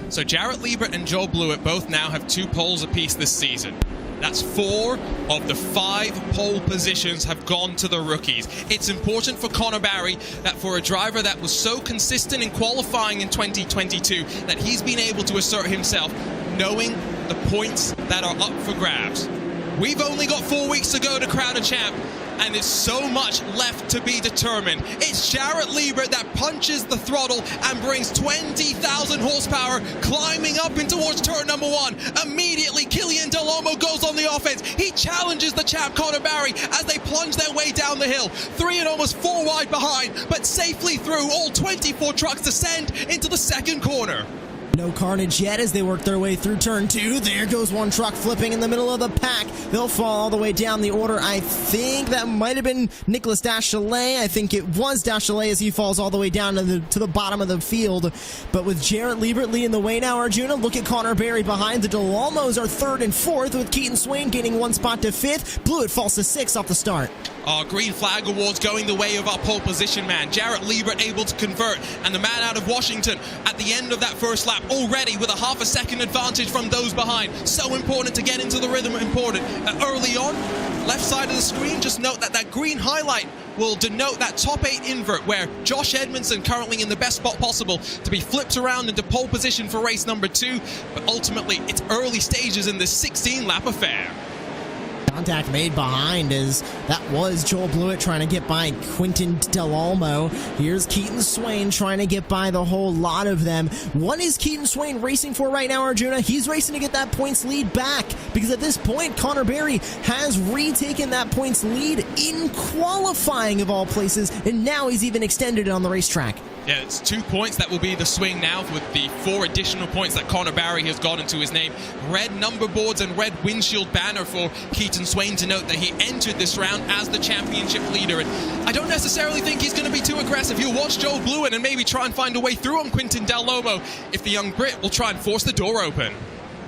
So Jarrett Liebert and Joe Blewett both now have 2 poles apiece this season. That's 4 of the 5 pole positions have gone to the rookies. It's important for Connor Berry that for a driver that was so consistent in qualifying in 2022 that he's been able to assert himself, knowing the points that are up for grabs. We've only got 4 weeks to go to crown a champ, and there's so much left to be determined. It's Jarrett Liebert that punches the throttle and brings 20,000 horsepower climbing up in towards turn number 1. Immediately, Killian Delormeau goes on the offense. He challenges the champ Connor Berry as they plunge their way down the hill. 3 and almost 4 wide behind, but safely through. All 24 trucks descend into the second corner. No carnage yet as they work their way through turn 2. There goes one truck flipping in the middle of the pack. They'll fall all the way down the order. I think that might have been Nicholas Dachelet. I think it was Dachelet as he falls all the way down to the bottom of the field. But with Jarrett Liebert leading the way now, Arjuna, look at Connor Berry behind. The DeLalmos are 3rd and 4th, with Keaton Swain gaining 1 spot to 5th. Blewett falls to 6th off the start. Our green flag awards going the way of our pole position man. Jarrett Liebert able to convert, and the man out of Washington at the end of that first lap already with a half a second advantage from those behind. So important to get into the rhythm, important. Early on, left side of the screen, just note that that green highlight will denote that top 8 invert where Josh Edmondson currently in the best spot possible to be flipped around into pole position for race number 2. But ultimately, it's early stages in this 16-lap affair. Contact made behind as that was Joel Blewett trying to get by Quinton Delormeau. Here's Keaton Swain trying to get by the whole lot of them. What is Keaton Swain racing for right now, Arjuna? He's racing to get that points lead back because at this point, Connor Berry has retaken that points lead in qualifying of all places, and now he's even extended it on the racetrack. Yeah, it's 2 points that will be the swing now with the 4 additional points that Connor Berry has got into his name. Red number boards and red windshield banner for Keaton Swain to note that he entered this round as the championship leader. And I don't necessarily think he's going to be too aggressive. He'll watch Joe Blewett and maybe try and find a way through on Quinton Delormeau if the young Brit will try and force the door open.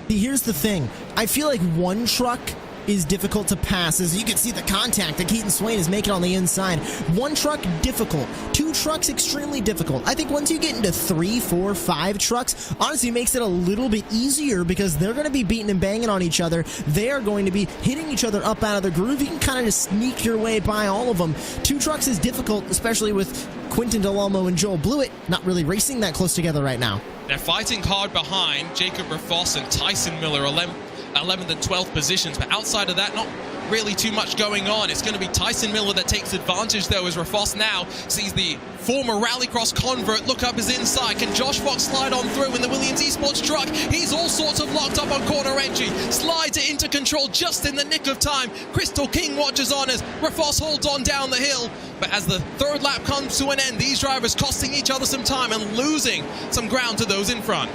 Here's the thing. I feel like one truck is difficult to pass, as you can see the contact that Keaton Swain is making on the inside. One truck, difficult. 2 trucks, extremely difficult. I think once you get into 3, 4, 5 trucks, honestly makes it a little bit easier because they're going to be beating and banging on each other. They are going to be hitting each other up out of the groove. You can kind of just sneak your way by all of them. 2 trucks is difficult, especially with Quinton Delormeau and Joel Blewett not really racing that close together right now. They're fighting hard behind Jacob Rafoss and Tyson Miller, 11th and 12th positions, but outside of that, not really too much going on. It's going to be Tyson Miller that takes advantage, though, as Rafoss now sees the former Rallycross convert look up his inside. Can Josh Fox slide on through in the Williams Esports truck? He's all sorts of locked up on corner entry, slides it into control just in the nick of time. Crystal King watches on as Rafoss holds on down the hill, but as the 3rd lap comes to an end, these drivers costing each other some time and losing some ground to those in front.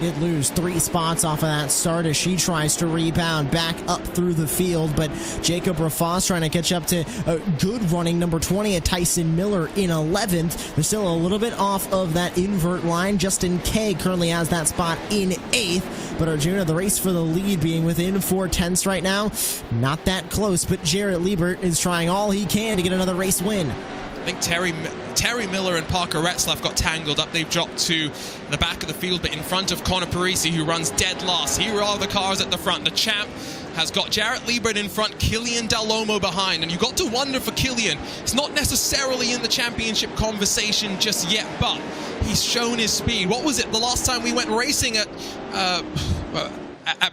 Did lose 3 spots off of that start as she tries to rebound back up through the field, but Jacob Rafoss trying to catch up to a good running number 20 at Tyson Miller in 11th. They're still a little bit off of that invert line. Justin Kay currently has that spot in 8th, but Arjuna, the race for the lead being within 4 tenths right now, not that close, but Jarrett Liebert is trying all he can to get another race win. I think Terry Miller and Parker Retzlaff got tangled up. They've dropped to the back of the field, but in front of Connor Parisi, who runs dead last. Here are the cars at the front. The champ has got Jarrett Liebert in front, Killian Delormeau behind. And you got to wonder for Killian, it's not necessarily in the championship conversation just yet, but he's shown his speed. What was it the last time we went racing at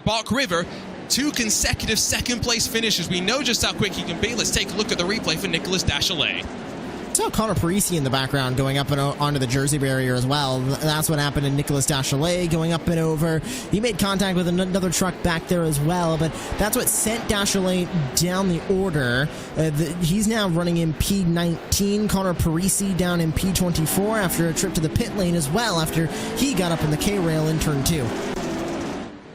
Bark River? 2 consecutive second-place finishes. We know just how quick he can be. Let's take a look at the replay for Nicholas Dachelet. Saw Connor Parisi in the background going up and onto the Jersey barrier as well. That's what happened to Nicholas Dachelet going up and over. He made contact with another truck back there as well, but that's what sent Dachelet down the order. He's now running in P19. Connor Parisi down in P24 after a trip to the pit lane as well after he got up in the K-rail in turn 2.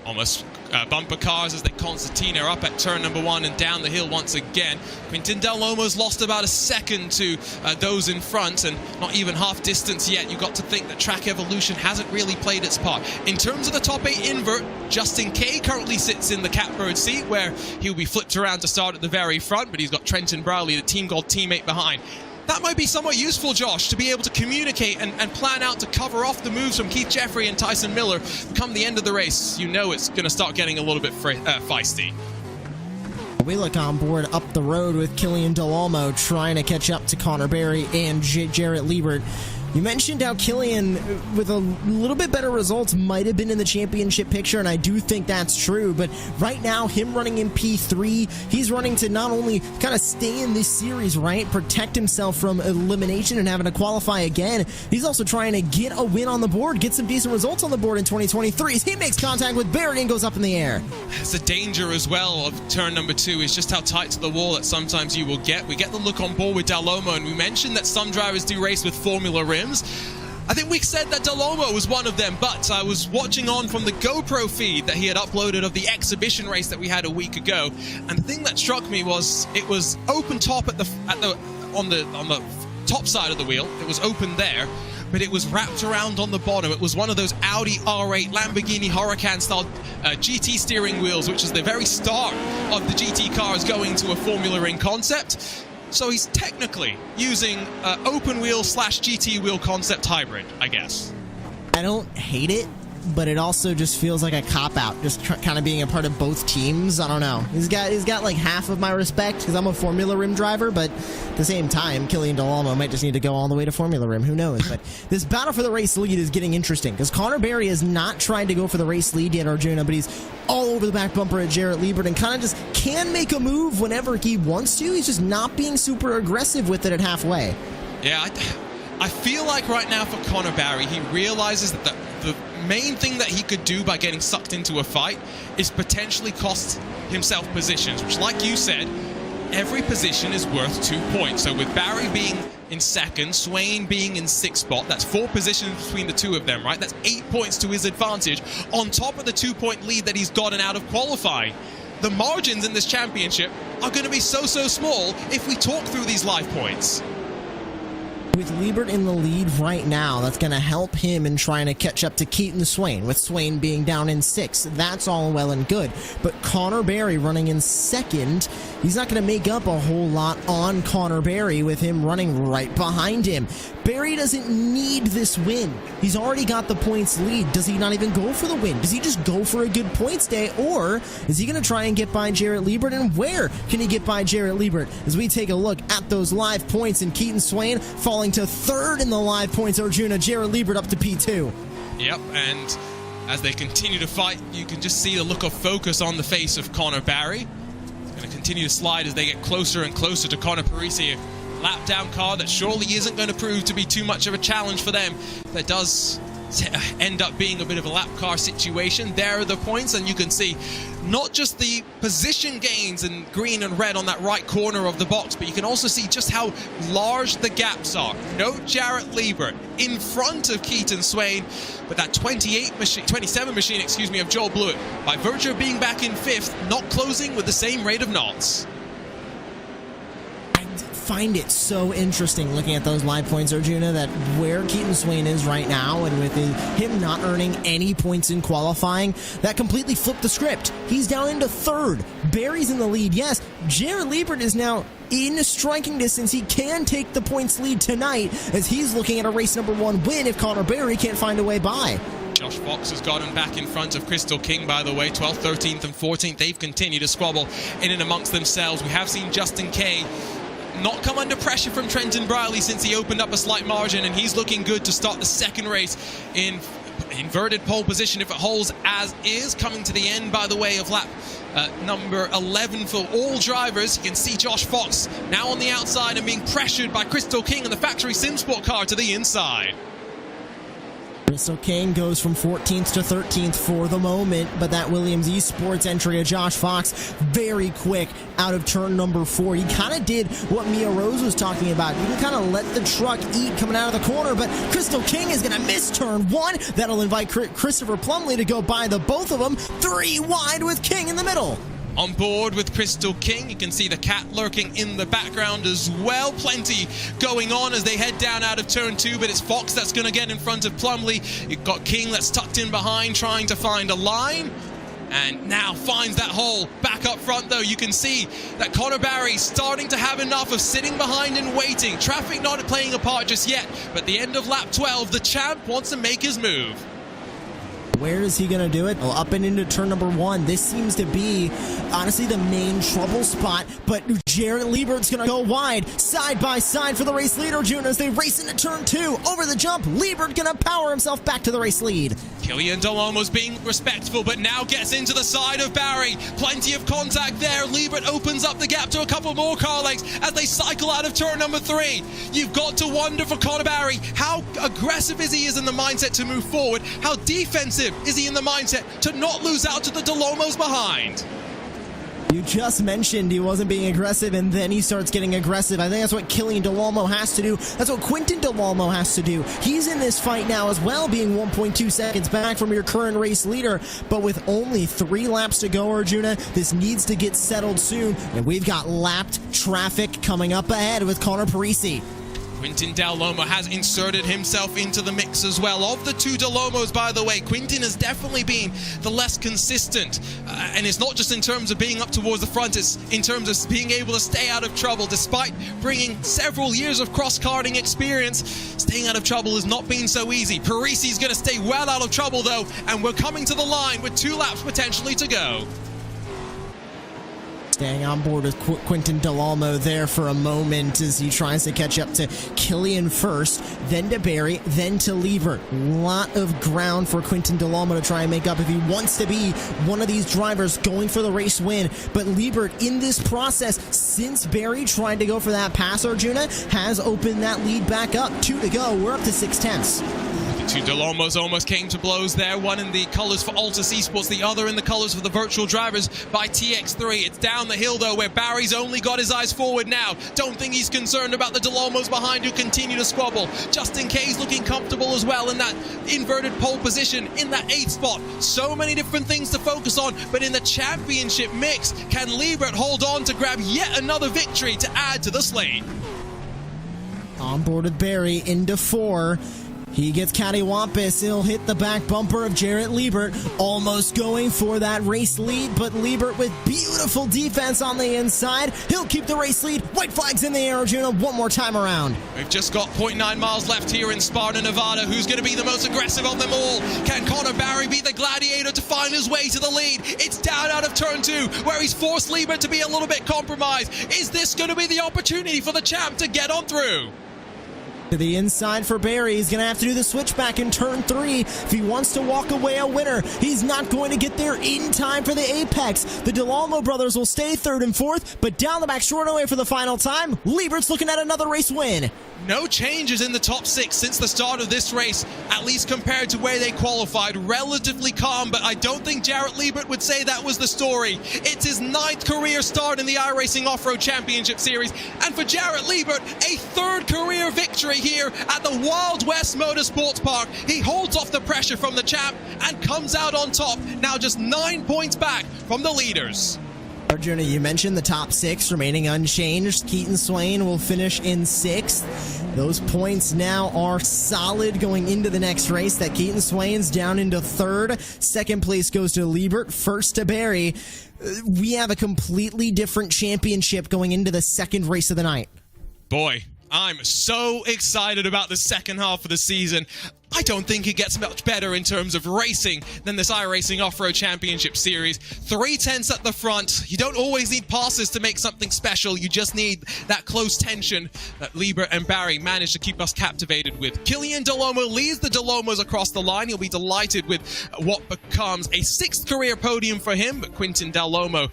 Almost bumper cars as they concertina up at turn number 1 and down the hill once again. Quintin Del Lomo's lost about a second to those in front, and not even half distance yet. You got to think that track evolution hasn't really played its part. In terms of the top 8 invert, Justin Kay currently sits in the catbird seat, where he'll be flipped around to start at the very front, but he's got Trenton Browley, the Team Gold teammate, behind. That might be somewhat useful, Josh, to be able to communicate and plan out to cover off the moves from Keith Jeffrey and Tyson Miller come the end of the race. You know it's going to start getting a little bit feisty. We look on board up the road with Killian Del Olmo trying to catch up to Connor Berry and Jarrett Liebert. You mentioned how Killian, with a little bit better results, might have been in the championship picture, and I do think that's true. But right now, him running in P3, he's running to not only kind of stay in this series, right, protect himself from elimination and having to qualify again, he's also trying to get a win on the board, get some decent results on the board in 2023 as he makes contact with Barry and goes up in the air. It's a danger as well of turn number 2 is just how tight to the wall that sometimes you will get. We get the look on board with Del Olmo, and we mentioned that some drivers do race with Formula rims. I think we said that Del Olmo was one of them, but I was watching on from the GoPro feed that he had uploaded of the exhibition race that we had a week ago, and the thing that struck me was it was open top on the top side of the wheel. It was open there, but it was wrapped around on the bottom. It was one of those Audi R8 Lamborghini Huracan style GT steering wheels, which is the very start of the GT cars going to a Formula Ring concept. So he's technically using open wheel / GT wheel concept hybrid, I guess. I don't hate it, but it also just feels like a cop-out, just kind of being a part of both teams. I don't know. He's got like half of my respect because I'm a Formula Rim driver, but at the same time, Killian Del Olmo might just need to go all the way to Formula Rim. Who knows? But this battle for the race lead is getting interesting because Connor Berry has not tried to go for the race lead yet, Arjuna, but he's all over the back bumper at Jarrett Liebert and kind of just can make a move whenever he wants to. He's just not being super aggressive with it at halfway. Yeah, I feel like right now for Connor Berry, he realizes that the main thing that he could do by getting sucked into a fight is potentially cost himself positions, which, like you said, every position is worth 2 points. So with Barry being in second, Swain being in 6th spot, that's 4 positions between the two of them, right? That's 8 points to his advantage on top of the 2-point lead that he's gotten out of qualifying. The margins in this championship are going to be so small if we talk through these live points. With Liebert in the lead right now, that's going to help him in trying to catch up to Keaton Swain, with Swain being down in 6th. That's all well and good. But Connor Berry running in 2nd, he's not going to make up a whole lot on Connor Berry with him running right behind him. Berry doesn't need this win. He's already got the points lead. Does he not even go for the win? Does he just go for a good points day? Or is he going to try and get by Jarrett Liebert? And where can he get by Jarrett Liebert? As we take a look at those live points, and Keaton Swain falling to 3rd in the live points, Arjuna. Jarrett Liebert up to P2. Yep, and as they continue to fight, you can just see the look of focus on the face of Connor Berry. He's going to continue to slide as they get closer and closer to Connor Parisi. A lap down car that surely isn't going to prove to be too much of a challenge for them. That does end up being a bit of a lap car situation. There are the points, and you can see not just the position gains in green and red on that right corner of the box, but you can also see just how large the gaps are. Note Jarrett Liebert in front of Keaton Swain, but that 27 machine, of Joel Blewett, by virtue of being back in 5th, not closing with the same rate of knots. Find it so interesting looking at those live points, Arjuna, that where Keaton Swain is right now, and with him not earning any points in qualifying, that completely flipped the script. He's down into 3rd. Barry's in the lead, yes. Jarrett Liebert is now in striking distance. He can take the points lead tonight as he's looking at a race number 1 win if Connor Berry can't find a way by. Josh Fox has got him back in front of Crystal King, by the way. 12th, 13th, and 14th. They've continued to squabble in and amongst themselves. We have seen Justin Kay not come under pressure from Trenton Browley since he opened up a slight margin, and he's looking good to start the second race in inverted pole position if it holds as is. Coming to the end, by the way, of lap number 11 for all drivers. You can see Josh Fox now on the outside and being pressured by Crystal King and the factory SimSport car to the inside. Crystal King goes from 14th to 13th for the moment, but that Williams Esports entry of Josh Fox, very quick out of turn number 4. He kind of did what Mia Rose was talking about. You can kind of let the truck eat coming out of the corner, but Crystal King is going to miss turn 1. That'll invite Christopher Plumley to go by the both of them, 3 wide with King in the middle. On board with Crystal King, you can see the cat lurking in the background as well. Plenty going on as they head down out of turn 2, but it's Fox that's going to get in front of Plumley. You've got King that's tucked in behind, trying to find a line, and now finds that hole. Back up front, though, you can see that Connor Barry starting to have enough of sitting behind and waiting. Traffic not playing a part just yet, but at the end of lap 12, the champ wants to make his move. Where is he going to do it? Well, up and into turn number 1. This seems to be, honestly, the main trouble spot. But Jarrett Liebert's going to go wide, side by side for the race leader, June, as they race into turn 2. Over the jump, Liebert going to power himself back to the race lead. Killian Delomo's being respectful, but now gets into the side of Barry. Plenty of contact there. Liebert opens up the gap to a couple more car legs as they cycle out of turn number 3. You've got to wonder for Connor Barry, how aggressive is he in the mindset to move forward? How defensive is he in the mindset to not lose out to the Delomos behind? You just mentioned he wasn't being aggressive, and then he starts getting aggressive. I think that's what Killian Delolmo has to do. That's what Quinton Delolmo has to do. He's in this fight now as well, being 1.2 seconds back from your current race leader. But with only 3 laps to go, Arjuna, this needs to get settled soon. And we've got lapped traffic coming up ahead with Connor Parisi. Quinton Dellomo has inserted himself into the mix as well. Of the 2 Delomos, by the way, Quinton has definitely been the less consistent. And it's not just in terms of being up towards the front, it's in terms of being able to stay out of trouble. Despite bringing several years of cross-karting experience, staying out of trouble has not been so easy. Parisi's going to stay well out of trouble, though, and we're coming to the line with 2 laps potentially to go. Staying on board with Quinton Delolmo there for a moment as he tries to catch up to Killian first, then to Barry, then to Liebert. Lot of ground for Quinton Delolmo to try and make up if he wants to be one of these drivers going for the race win. But Liebert, in this process, since Barry tried to go for that pass, Arjuna, has opened that lead back up. 2 to go. We're up to 6/10. 2 Delomos almost came to blows there. One in the colors for Altus Esports, the other in the colors for the virtual drivers by TX3. It's down the hill, though, where Barry's only got his eyes forward now. Don't think he's concerned about the Delomos behind who continue to squabble. Justin K's looking comfortable as well in that inverted pole position in that 8th spot. So many different things to focus on, but in the championship mix, can Liebert hold on to grab yet another victory to add to the slate? On board with Barry into 4. He gets cattywampus. He'll hit the back bumper of Jarrett Liebert, almost going for that race lead, but Liebert with beautiful defense on the inside. He'll keep the race lead. White flags in the air, Arjuna, one more time around. We've just got 0.9 miles left here in Sparta, Nevada. Who's going to be the most aggressive of them all? Can Connor Barry be the gladiator to find his way to the lead? It's down out of turn 2, where he's forced Liebert to be a little bit compromised. Is this going to be the opportunity for the champ to get on through? To the inside for Barry. He's going to have to do the switchback in turn 3 if he wants to walk away a winner. He's not going to get there in time for the apex. The Delolmo brothers will stay 3rd and 4th, but down the back short away for the final time. Liebert's looking at another race win. No changes in the top 6 since the start of this race, at least compared to where they qualified. Relatively calm, but I don't think Jarrett Liebert would say that was the story. It's his 9th career start in the iRacing Off-Road Championship Series, and for Jarrett Liebert, a 3rd career victory here at the Wild West Motorsports Park. He holds off the pressure from the champ and comes out on top, now just 9 points back from the leaders. Arjuna, you mentioned the top 6 remaining unchanged. Keaton Swain will finish in 6th. Those points now are solid going into the next race. That Keaton Swain's down into 3rd. 2nd place goes to Liebert. 1st to Barry. We have a completely different championship going into the 2nd race of the night. Boy, I'm so excited about the second half of the season. I don't think it gets much better in terms of racing than this iRacing Off-Road Championship Series. 3 tenths at the front. You don't always need passes to make something special. You just need that close tension that Liebert and Barry managed to keep us captivated with. Killian Delolmo leads the Delomos across the line. He'll be delighted with what becomes a 6th career podium for him, but Quinton Delolmo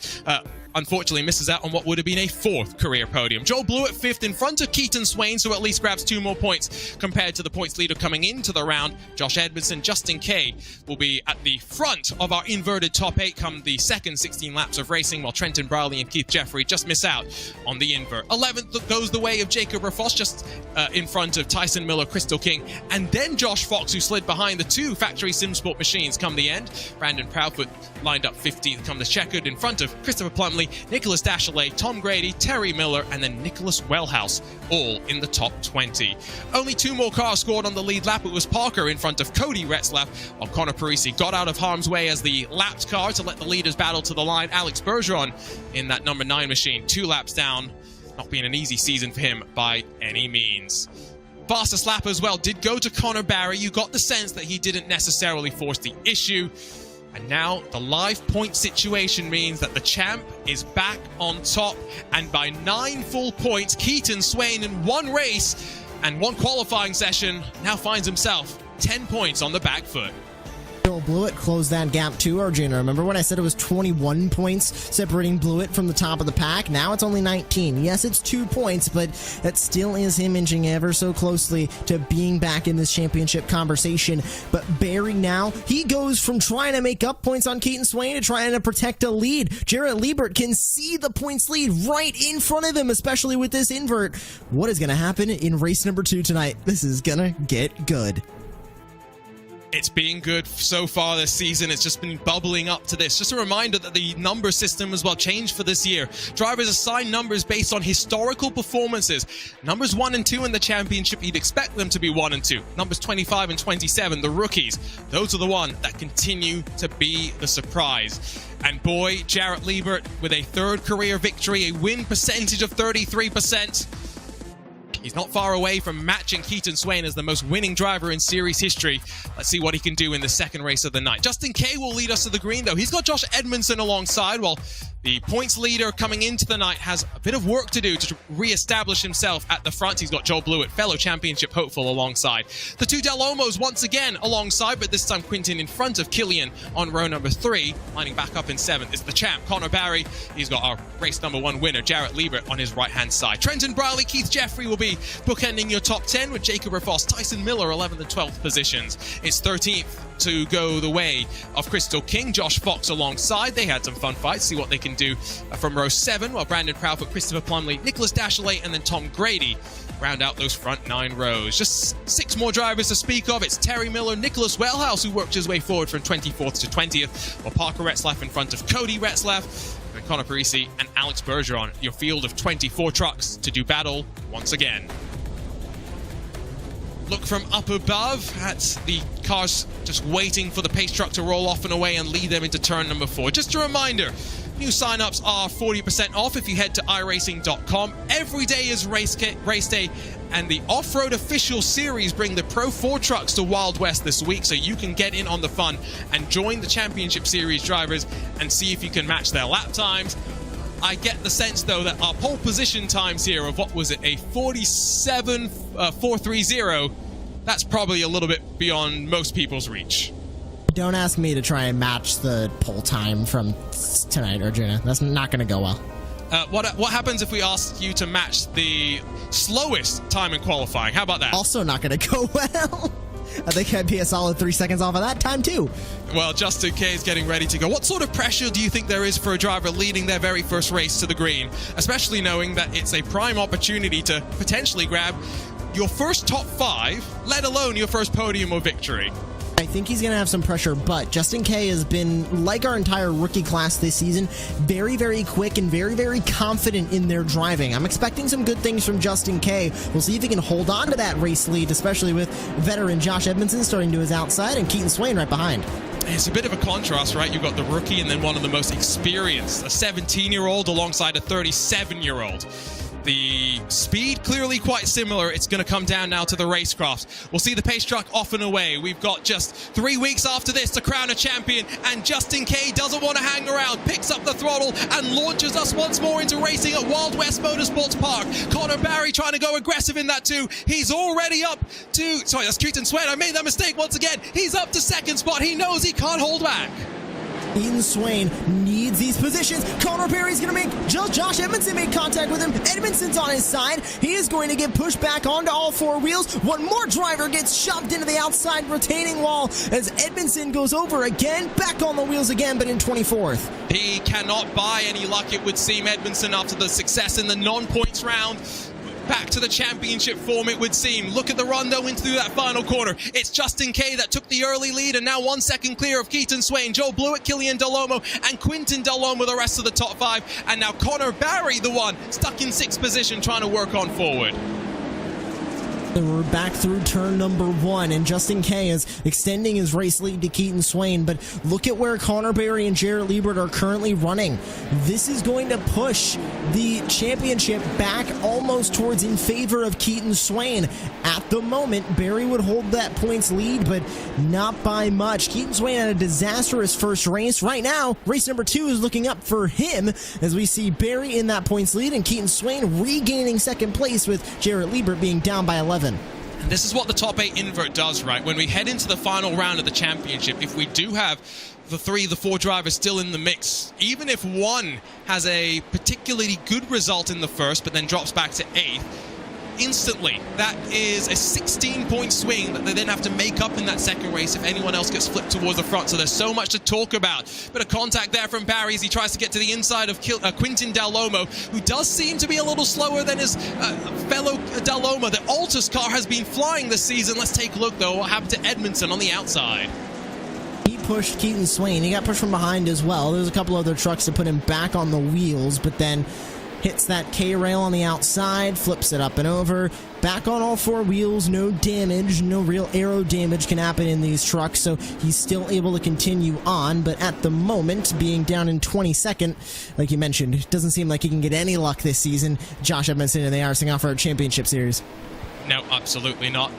unfortunately misses out on what would have been a 4th career podium. Joel Blewett 5th in front of Keaton Swain, so at least grabs 2 more points compared to the points leader coming into the round. Josh Edmondson, Justin Kay will be at the front of our inverted top 8 come the second 16 laps of racing, while Trenton Browley and Keith Jeffrey just miss out on the invert. 11th goes the way of Jacob Rafoss, just in front of Tyson Miller, Crystal King, and then Josh Fox, who slid behind the 2 factory SimSport machines come the end. Brandon Proudfoot lined up 15th come the checkered in front of Christopher Plumley, Nicholas Dashley, Tom Grady, Terry Miller, and then Nicholas Wellhouse, all in the top 20. Only 2 more cars scored on the lead lap. It was Parker in front of Cody Retzlaff, while Connor Parisi got out of harm's way as the lapped car to let the leaders battle to the line. Alex Bergeron in that number 9 machine, 2 laps down. Not being an easy season for him by any means. Fastest lap as well did go to Connor Barry. You got the sense that he didn't necessarily force the issue. And now the live point situation means that the champ is back on top. And by 9 full points, Keaton Swain in 1 race and 1 qualifying session now finds himself 10 points on the back foot. Joel Blewett closed that gap too, Arjuna. Remember when I said it was 21 points separating Blewett from the top of the pack? Now it's only 19. Yes, it's 2 points, but that still is him inching ever so closely to being back in this championship conversation. But Barry now, he goes from trying to make up points on Keaton Swain to trying to protect a lead. Jarrett Liebert can see the points lead right in front of him, especially with this invert. What is going to happen in race number 2 tonight? This is going to get good. It's been good so far this season. It's just been bubbling up to this. Just a reminder that the number system as well changed for this year. Drivers assign numbers based on historical performances. Numbers 1 and 2 in the championship, you'd expect them to be 1 and 2. Numbers 25 and 27, the rookies, those are the ones that continue to be the surprise. And boy, Jarrett Liebert with a 3rd career victory, a win percentage of 33%. He's not far away from matching Keaton Swain as the most winning driver in series history. Let's see what he can do in the second race of the night. Justin Kay will lead us to the green, though. He's got Josh Edmondson alongside, while the points leader coming into the night has a bit of work to do to re-establish himself at the front. He's got Joel Blewett, fellow championship hopeful, alongside. The 2 Del Olmos once again alongside, but this time Quintin in front of Killian on row number 3. Lining back up in 7th is the champ, Connor Barry. He's got our race number 1 winner, Jarrett Liebert, on his right-hand side. Trenton Browley, Keith Jeffrey will be bookending your top 10 with Jacob Rafoss, Tyson Miller, 11th and 12th positions. It's 13th to go the way of Crystal King, Josh Fox alongside. They had some fun fights, see what they can do from row 7, while Brandon Proudfoot, Christopher Plumley, Nicholas Dashley, and then Tom Grady round out those front 9 rows. Just 6 more drivers to speak of. It's Terry Miller, Nicholas Wellhouse, who worked his way forward from 24th to 20th, while Parker Retzlaff in front of Cody Retzlaff, and Connor Parisi and Alex Bergeron, your field of 24 trucks to do battle once again. Look from up above at the cars just waiting for the pace truck to roll off and away and lead them into turn number 4. Just a reminder, new signups are 40% off if you head to iRacing.com. Every day is race day, and the Off-Road Official Series bring the Pro 4 trucks to Wild West this week, so you can get in on the fun and join the Championship Series drivers and see if you can match their lap times. I get the sense, though, that our pole position times here of, what was it, a 47.430, that's probably a little bit beyond most people's reach. Don't ask me to try and match the pole time from tonight, Arjuna. That's not going to go well. What happens if we ask you to match the slowest time in qualifying? How about that? Also not going to go well. I think I'd be a solid 3 seconds off of that time, too. Well, Justin Kay is getting ready to go. What sort of pressure do you think there is for a driver leading their very first race to the green, especially knowing that it's a prime opportunity to potentially grab your first top 5, let alone your first podium or victory? I think he's going to have some pressure, but Justin Kay has been, like our entire rookie class this season, very, very quick and very, very confident in their driving. I'm expecting some good things from Justin Kay. We'll see if he can hold on to that race lead, especially with veteran Josh Edmondson starting to his outside and Keaton Swain right behind. It's a bit of a contrast, right? You've got the rookie and then one of the most experienced, a 17-year-old alongside a 37-year-old. The speed clearly quite similar. It's going to come down now to the racecraft. We'll see the pace truck off and away. We've got just 3 weeks after this to crown a champion, and Justin Kay doesn't want to hang around, picks up the throttle and launches us once more into racing at Wild West Motorsports Park. Connor Barry trying to go aggressive in that too. He's already up to, sorry, that's Keaton Swain. I made that mistake once again. He's up to second spot. He knows he can't hold back. Keaton Swain needs these positions. Connor Berry's going to make Josh Edmondson make contact with him. Edmondson's on his side. He is going to get pushed back onto all four wheels. One more driver gets shoved into the outside retaining wall as Edmondson goes over again, back on the wheels again, but in 24th. He cannot buy any luck, it would seem, Edmondson, after the success in the non-points round. Back to the championship form, it would seem. Look at the run, though, into that final corner. It's Justin Kay that took the early lead, and now 1 second clear of Keaton Swain, Joe Blewett, Killian Delhomme, and Quintin Delhomme, the rest of the top five. And now Connor Barry, the one stuck in 6th position, trying to work on forward. We're back through turn number 1, and Justin Kay is extending his race lead to Keaton Swain, but look at where Connor Barry and Jarrett Liebert are currently running. This is going to push the championship back almost towards in favor of Keaton Swain. At the moment, Barry would hold that points lead, but not by much. Keaton Swain had a disastrous first race. Right now, race number 2 is looking up for him as we see Barry in that points lead and Keaton Swain regaining second place with Jarrett Liebert being down by 11. And this is what the top 8 invert does, right? When we head into the final round of the championship, if we do have the 4 drivers still in the mix, even if one has a particularly good result in the first but then drops back to 8th, instantly that is a 16-point swing that they then have to make up in that second race if anyone else gets flipped towards the front. So there's so much to talk about. Bit of contact there from Barry as he tries to get to the inside of Quintin Delhomme, who does seem to be a little slower than his fellow Delhomme. The Altus car has been flying this season. Let's take a look, though, what happened to Edmondson on the outside. he pushed Keaton Swain. He got pushed from behind as well. There's a couple other trucks to put him back on the wheels, but then hits that K-rail on the outside, flips it up and over, back on all 4 wheels, no damage, no real aero damage can happen in these trucks, so he's still able to continue on, but at the moment, being down in 22nd, like you mentioned, it doesn't seem like he can get any luck this season. Josh Edmondson and the iRacing Off-Road Championship Series. No, absolutely not.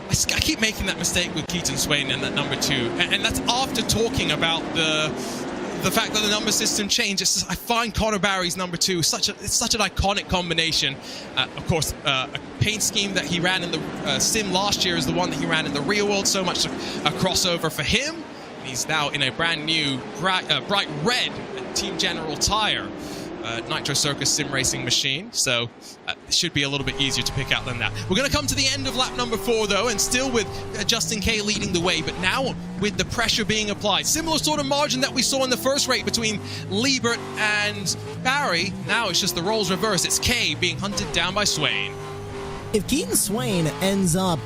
I keep making that mistake with Keaton Swain and that number 2, and that's after talking about the fact that the number system changed. I find Connor Barry's number 2 it's such an iconic combination. Of course, a paint scheme that he ran in the sim last year is the one that he ran in the real world. So much a crossover for him. He's now in a brand new bright red Team General tire. Nitro Circus sim racing machine, so it should be a little bit easier to pick out than that. We're going to come to the end of lap number 4, though, and still with Justin Kay leading the way, but now with the pressure being applied. Similar sort of margin that we saw in the first race between Liebert and Barry. Now it's just the roles reversed. It's Kay being hunted down by Swain. If Keaton Swain ends up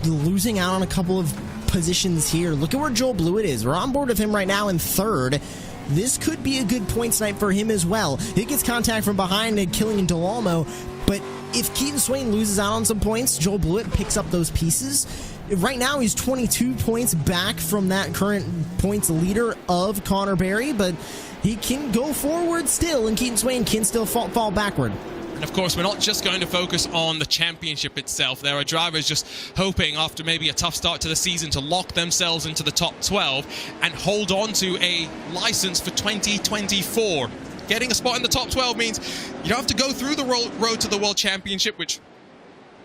losing out on a couple of positions here, look at where Joel Blewett is. We're on board with him right now in 3rd. This could be a good points night for him as well. He gets contact from behind and Killian Delhomme, but if Keaton Swain loses out on some points, Joel Blewett picks up those pieces. Right now, he's 22 points back from that current points leader of Connor Barry, but he can go forward still, and Keaton Swain can still fall backward. And of course, we're not just going to focus on the championship itself. There are drivers just hoping after maybe a tough start to the season to lock themselves into the top 12 and hold on to a license for 2024. Getting a spot in the top 12 means you don't have to go through the road to the World Championship, which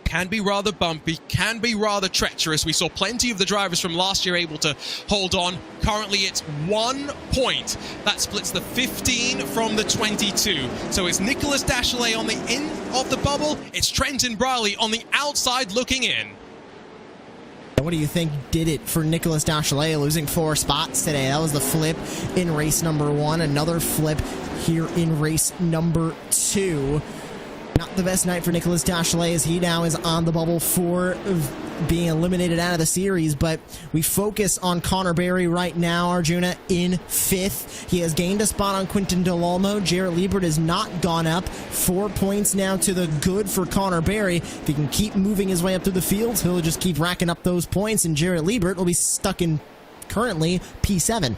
can be rather bumpy, can be rather treacherous. We saw plenty of the drivers from last year able to hold on. Currently, it's 1 point. That splits the 15 from the 22. So it's Nicholas Dachelet on the in of the bubble. It's Trenton Briley on the outside looking in. What do you think did it for Nicholas Dachelet, losing 4 spots today? That was the flip in race number 1. Another flip here in race number 2. Not the best night for Nicholas Dachelet as he now is on the bubble for being eliminated out of the series, but we focus on Connor Barry right now, Arjuna, in 5th. He has gained a spot on Quintin Delhomme. Jarrett Liebert has not gone up. 4 points now to the good for Connor Barry. If he can keep moving his way up through the fields, he'll just keep racking up those points, and Jarrett Liebert will be stuck in currently P7.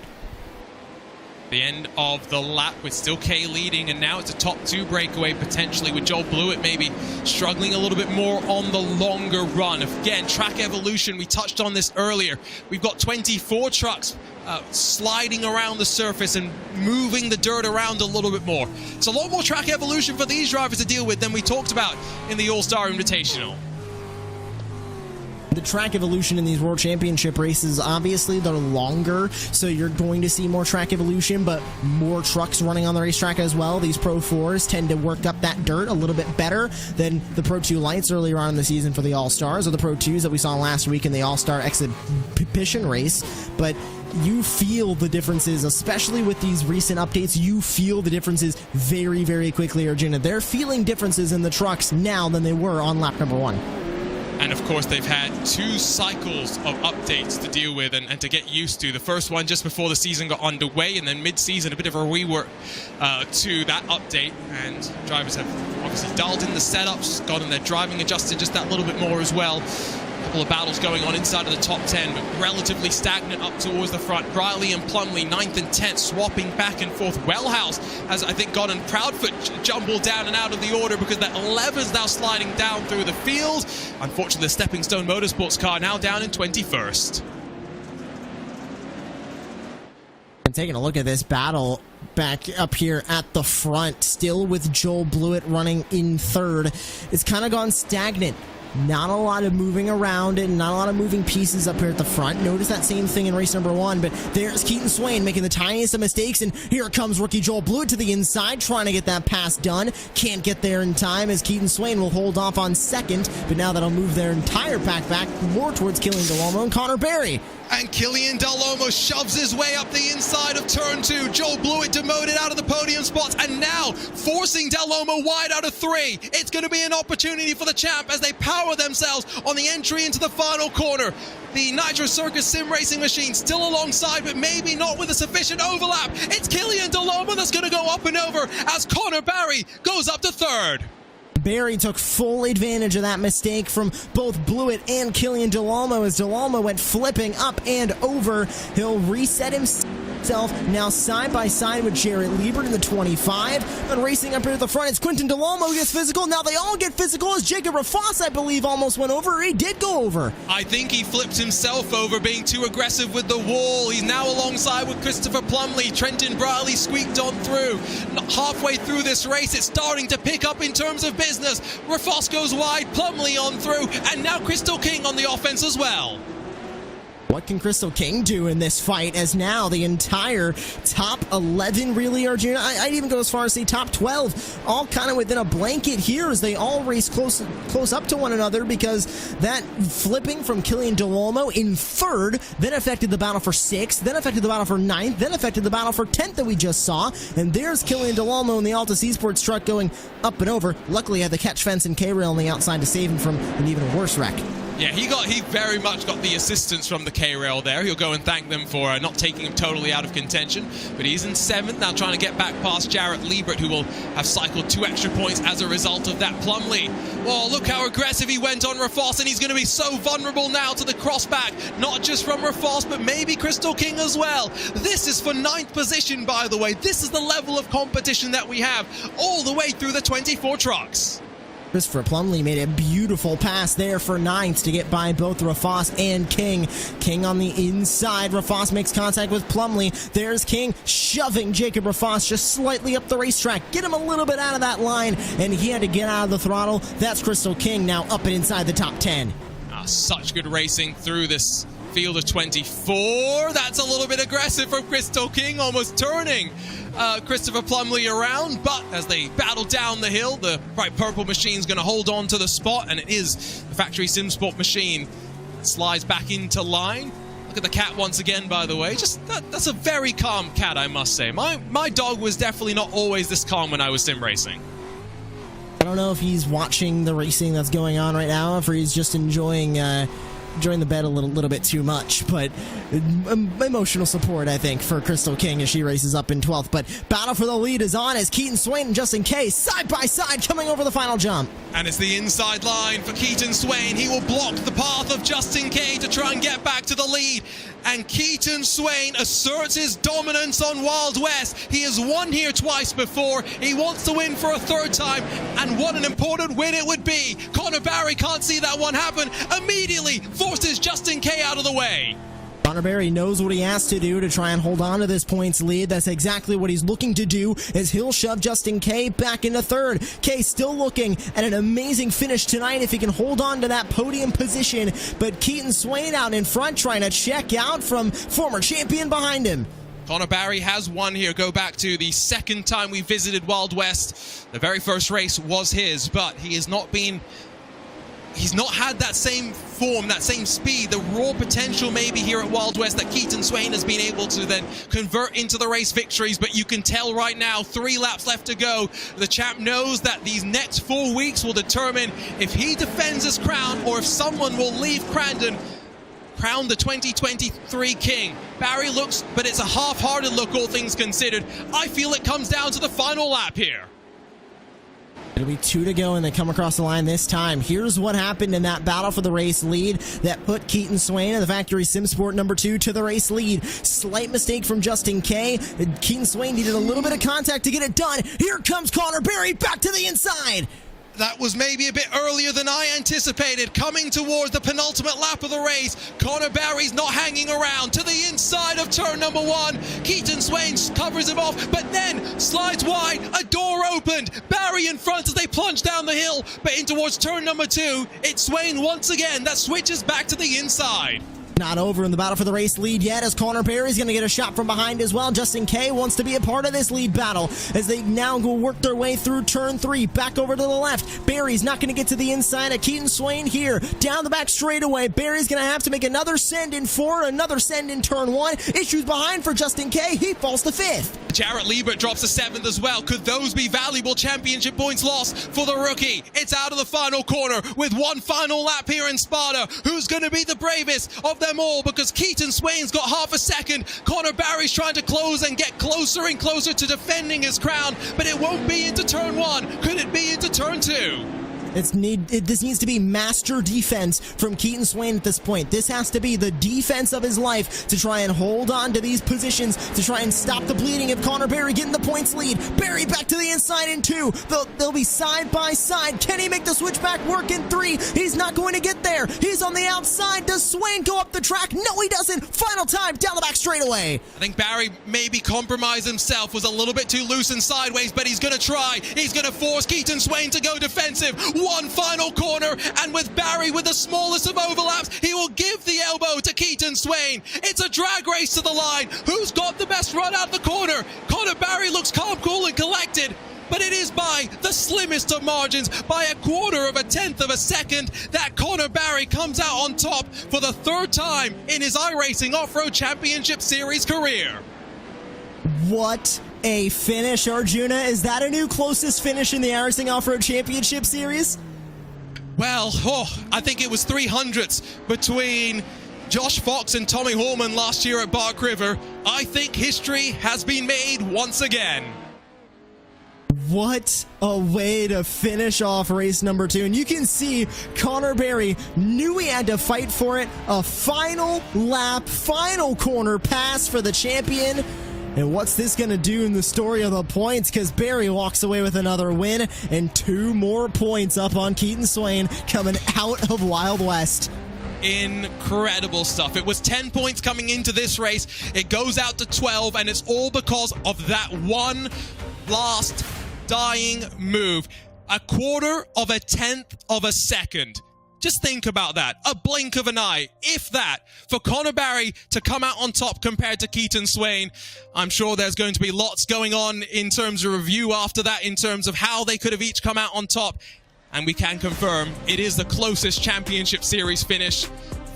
The end of the lap with still Kay leading, and now it's a top 2 breakaway potentially with Joel Blewett maybe struggling a little bit more on the longer run. Again, track evolution, we touched on this earlier. We've got 24 trucks sliding around the surface and moving the dirt around a little bit more. It's a lot more track evolution for these drivers to deal with than we talked about in the All-Star Invitational. The track evolution in these World Championship races, obviously, they're longer, so you're going to see more track evolution, but more trucks running on the racetrack as well. These Pro 4s tend to work up that dirt a little bit better than the Pro 2 Lights earlier on in the season for the All-Stars, or the Pro 2s that we saw last week in the All-Star Exhibition race. But you feel the differences, especially with these recent updates. You feel the differences very, very quickly, Arjuna. They're feeling differences in the trucks now than they were on lap number 1. And of course, they've had 2 cycles of updates to deal with and to get used to. The first one just before the season got underway, and then mid-season, a bit of a rework to that update. And drivers have obviously dialed in the setups, gotten their driving adjusted just that little bit more as well. A couple of battles going on inside of the top 10, but relatively stagnant up towards the front. Riley and Plumley, 9th and 10th, swapping back and forth. Wellhouse has, I think, gotten Proudfoot jumbled down and out of the order because that 11's now sliding down through the field. Unfortunately, the Stepping Stone Motorsports car now down in 21st. And taking a look at this battle back up here at the front, still with Joel Blewett running in 3rd. It's kind of gone stagnant. Not a lot of moving around and not a lot of moving pieces up here at the front. Notice that same thing in race number 1, but there's Keaton Swain making the tiniest of mistakes, and here comes rookie Joel Blewett to the inside, trying to get that pass done. Can't get there in time as Keaton Swain will hold off on 2nd, but now that'll move their entire pack back more towards Killian Delormo and Connor Barry. And Killian Delormo shoves his way up the inside of turn 2. Joel Blewett demoted out of the podium spots, and now forcing Delormo wide out of 3. It's going to be an opportunity for the champ as they power themselves on the entry into the final corner. The Nitro Circus sim racing machine still alongside, but maybe not with a sufficient overlap. It's Killian Delormo that's going to go up and over as Connor Barry goes up to 3rd. Barry took full advantage of that mistake from both Blewett and Killian Delormo as Delormo went flipping up and over. He'll reset himself now side by side with Jarrett Liebert in the 25. And racing up here at the front, it's Quinton Delormo who gets physical. Now they all get physical as Jacob Rafas, I believe, almost went over. He did go over. I think he flipped himself over, being too aggressive with the wall. He's now alongside with Christopher Plumley. Trenton Briley squeaked on through. Halfway through this race, it's starting to pick up in terms of business. Rafas goes wide, Plumley on through, and now Crystal King on the offense as well. What can Crystal King do in this fight as now the entire top 11 really are, I'd even go as far as say top 12, all kind of within a blanket here as they all race close up to one another, because that flipping from Killian Delormo in 3rd then affected the battle for 6th, then affected the battle for 9th, then affected the battle for 10th that we just saw. And there's Killian Delormo in the Altus Esports truck going up and over. Luckily had the catch fence and K-rail on the outside to save him from an even worse wreck. Yeah, he very much got the assistance from the K-Rail there. He'll go and thank them for not taking him totally out of contention. But he's in 7th, now trying to get back past Jarrett Liebert, who will have cycled 2 extra points as a result of that. Plumley, oh, look how aggressive he went on Rafas, and he's going to be so vulnerable now to the crossback. Not just from Rafas, but maybe Crystal King as well. This is for 9th position, by the way. This is the level of competition that we have all the way through the 24 trucks. Christopher Plumley made a beautiful pass there for 9th to get by both Rafas and King. King on the inside. Rafas makes contact with Plumley. There's King shoving Jacob Rafas just slightly up the racetrack. Get him a little bit out of that line, and he had to get out of the throttle. That's Crystal King now up and inside the top 10. Such good racing through this field of 24. That's a little bit aggressive from Crystal King, almost turning Christopher Plumley around, but as they battle down the hill, the bright purple machine's going to hold on to the spot, and it is the factory SimSport machine. Slides back into line. Look at the cat once again, by the way. Just that's a very calm cat, I must say. My dog was definitely not always this calm when I was sim racing. I don't know if he's watching the racing that's going on right now, if he's just enjoying the bed a little bit too much, but emotional support, I think, for Crystal King as she races up in 12th. But battle for the lead is on as Keaton Swain and Justin Kay side by side coming over the final jump. And it's the inside line for Keaton Swain. He will block the path of Justin Kay to try and get back to the lead. And Keaton Swain asserts his dominance on Wild West. He has won here twice before. He wants to win for a 3rd time. And what an important win it would be. Connor Barry can't see that one happen. Immediately forces Justin Kay out of the way. Connor Berry knows what he has to do to try and hold on to this points lead. That's exactly what he's looking to do as he'll shove Justin Kay back into third. Kay still looking at an amazing finish tonight if he can hold on to that podium position, but Keaton Swain out in front trying to check out from former champion behind him. Connor Barry has won here. Go back to the second time we visited Wild West. The very first race was his, but he's not had that same form, that same speed, the raw potential maybe here at Wild West that Keaton Swain has been able to then convert into the race victories. But you can tell right now, 3 laps left to go. The champ knows that these next 4 weeks will determine if he defends his crown or if someone will leave Crandon crowned the 2023 king. Barry looks, but it's a half-hearted look, all things considered. I feel it comes down to the final lap here. It'll be 2 to go, and they come across the line this time. Here's what happened in that battle for the race lead that put Keaton Swain of the Factory Sim Sport number 2 to the race lead. Slight mistake from Justin Kay. Keaton Swain needed a little bit of contact to get it done. Here comes Connor Berry back to the inside. That was maybe a bit earlier than I anticipated. Coming towards the penultimate lap of the race, Connor Barry's not hanging around. To the inside of turn number 1, Keaton Swain covers him off, but then slides wide. A door opened. Barry in front as they plunge down the hill, but in towards turn number 2, it's Swain once again that switches back to the inside. Not over in the battle for the race lead yet, as Connor Berry's going to get a shot from behind as well. Justin Kay wants to be a part of this lead battle as they now go work their way through turn 3, back over to the left. Berry's not going to get to the inside of Keaton Swain here. Down the back straightaway, Berry's going to have to make another send in 4, another send in turn 1. Issues behind for Justin Kay. He falls to 5th. Jarrett Liebert drops to 7th as well. Could those be valuable championship points lost for the rookie? It's out of the final corner with one final lap here in Sparta. Who's going to be the bravest of them all? Because Keaton Swain's got half a second. Connor Barry's trying to close and get closer and closer to defending his crown, but it won't be into turn 1. Could it be into turn 2? This needs to be master defense from Keaton Swain at this point. This has to be the defense of his life to try and hold on to these positions, to try and stop the bleeding of Connor Berry getting the points lead. Berry back to the inside in 2. They'll be side by side. Can he make the switchback work in 3? He's not going to get there. He's on the outside. Does Swain go up the track? No, he doesn't. Final time down the back straightaway. I think Barry maybe compromised himself, was a little bit too loose and sideways, but he's going to try. He's going to force Keaton Swain to go defensive. One final corner, and with Barry with the smallest of overlaps, he will give the elbow to Keaton Swain. It's a drag race to the line. Who's got the best run out the corner? Connor Barry looks calm, cool, and collected, but it is by the slimmest of margins, by 1/4 of a tenth of a second, that Connor Barry comes out on top for the 3rd time in his iRacing Off-Road Championship Series career. What a finish, Arjuna. Is that a new closest finish in the iRacing Off-Road Championship Series? Well, I think it was 300ths between Josh Fox and Tommy Horman last year at Bark River. I think history has been made once again. What a way to finish off race number 2. And you can see Connor Berry knew he had to fight for it. A final lap, final corner pass for the champion. And what's this going to do in the story of the points? Because Berry walks away with another win and 2 more points up on Keaton Swain coming out of Wild West. Incredible stuff. It was 10 points coming into this race. It goes out to 12, and it's all because of that one last dying move. 1/4 of a tenth of a second. Just think about that. A blink of an eye, if that, for Connor Barry to come out on top compared to Keaton Swain. I'm sure there's going to be lots going on in terms of review after that, in terms of how they could have each come out on top. And we can confirm it is the closest championship series finish.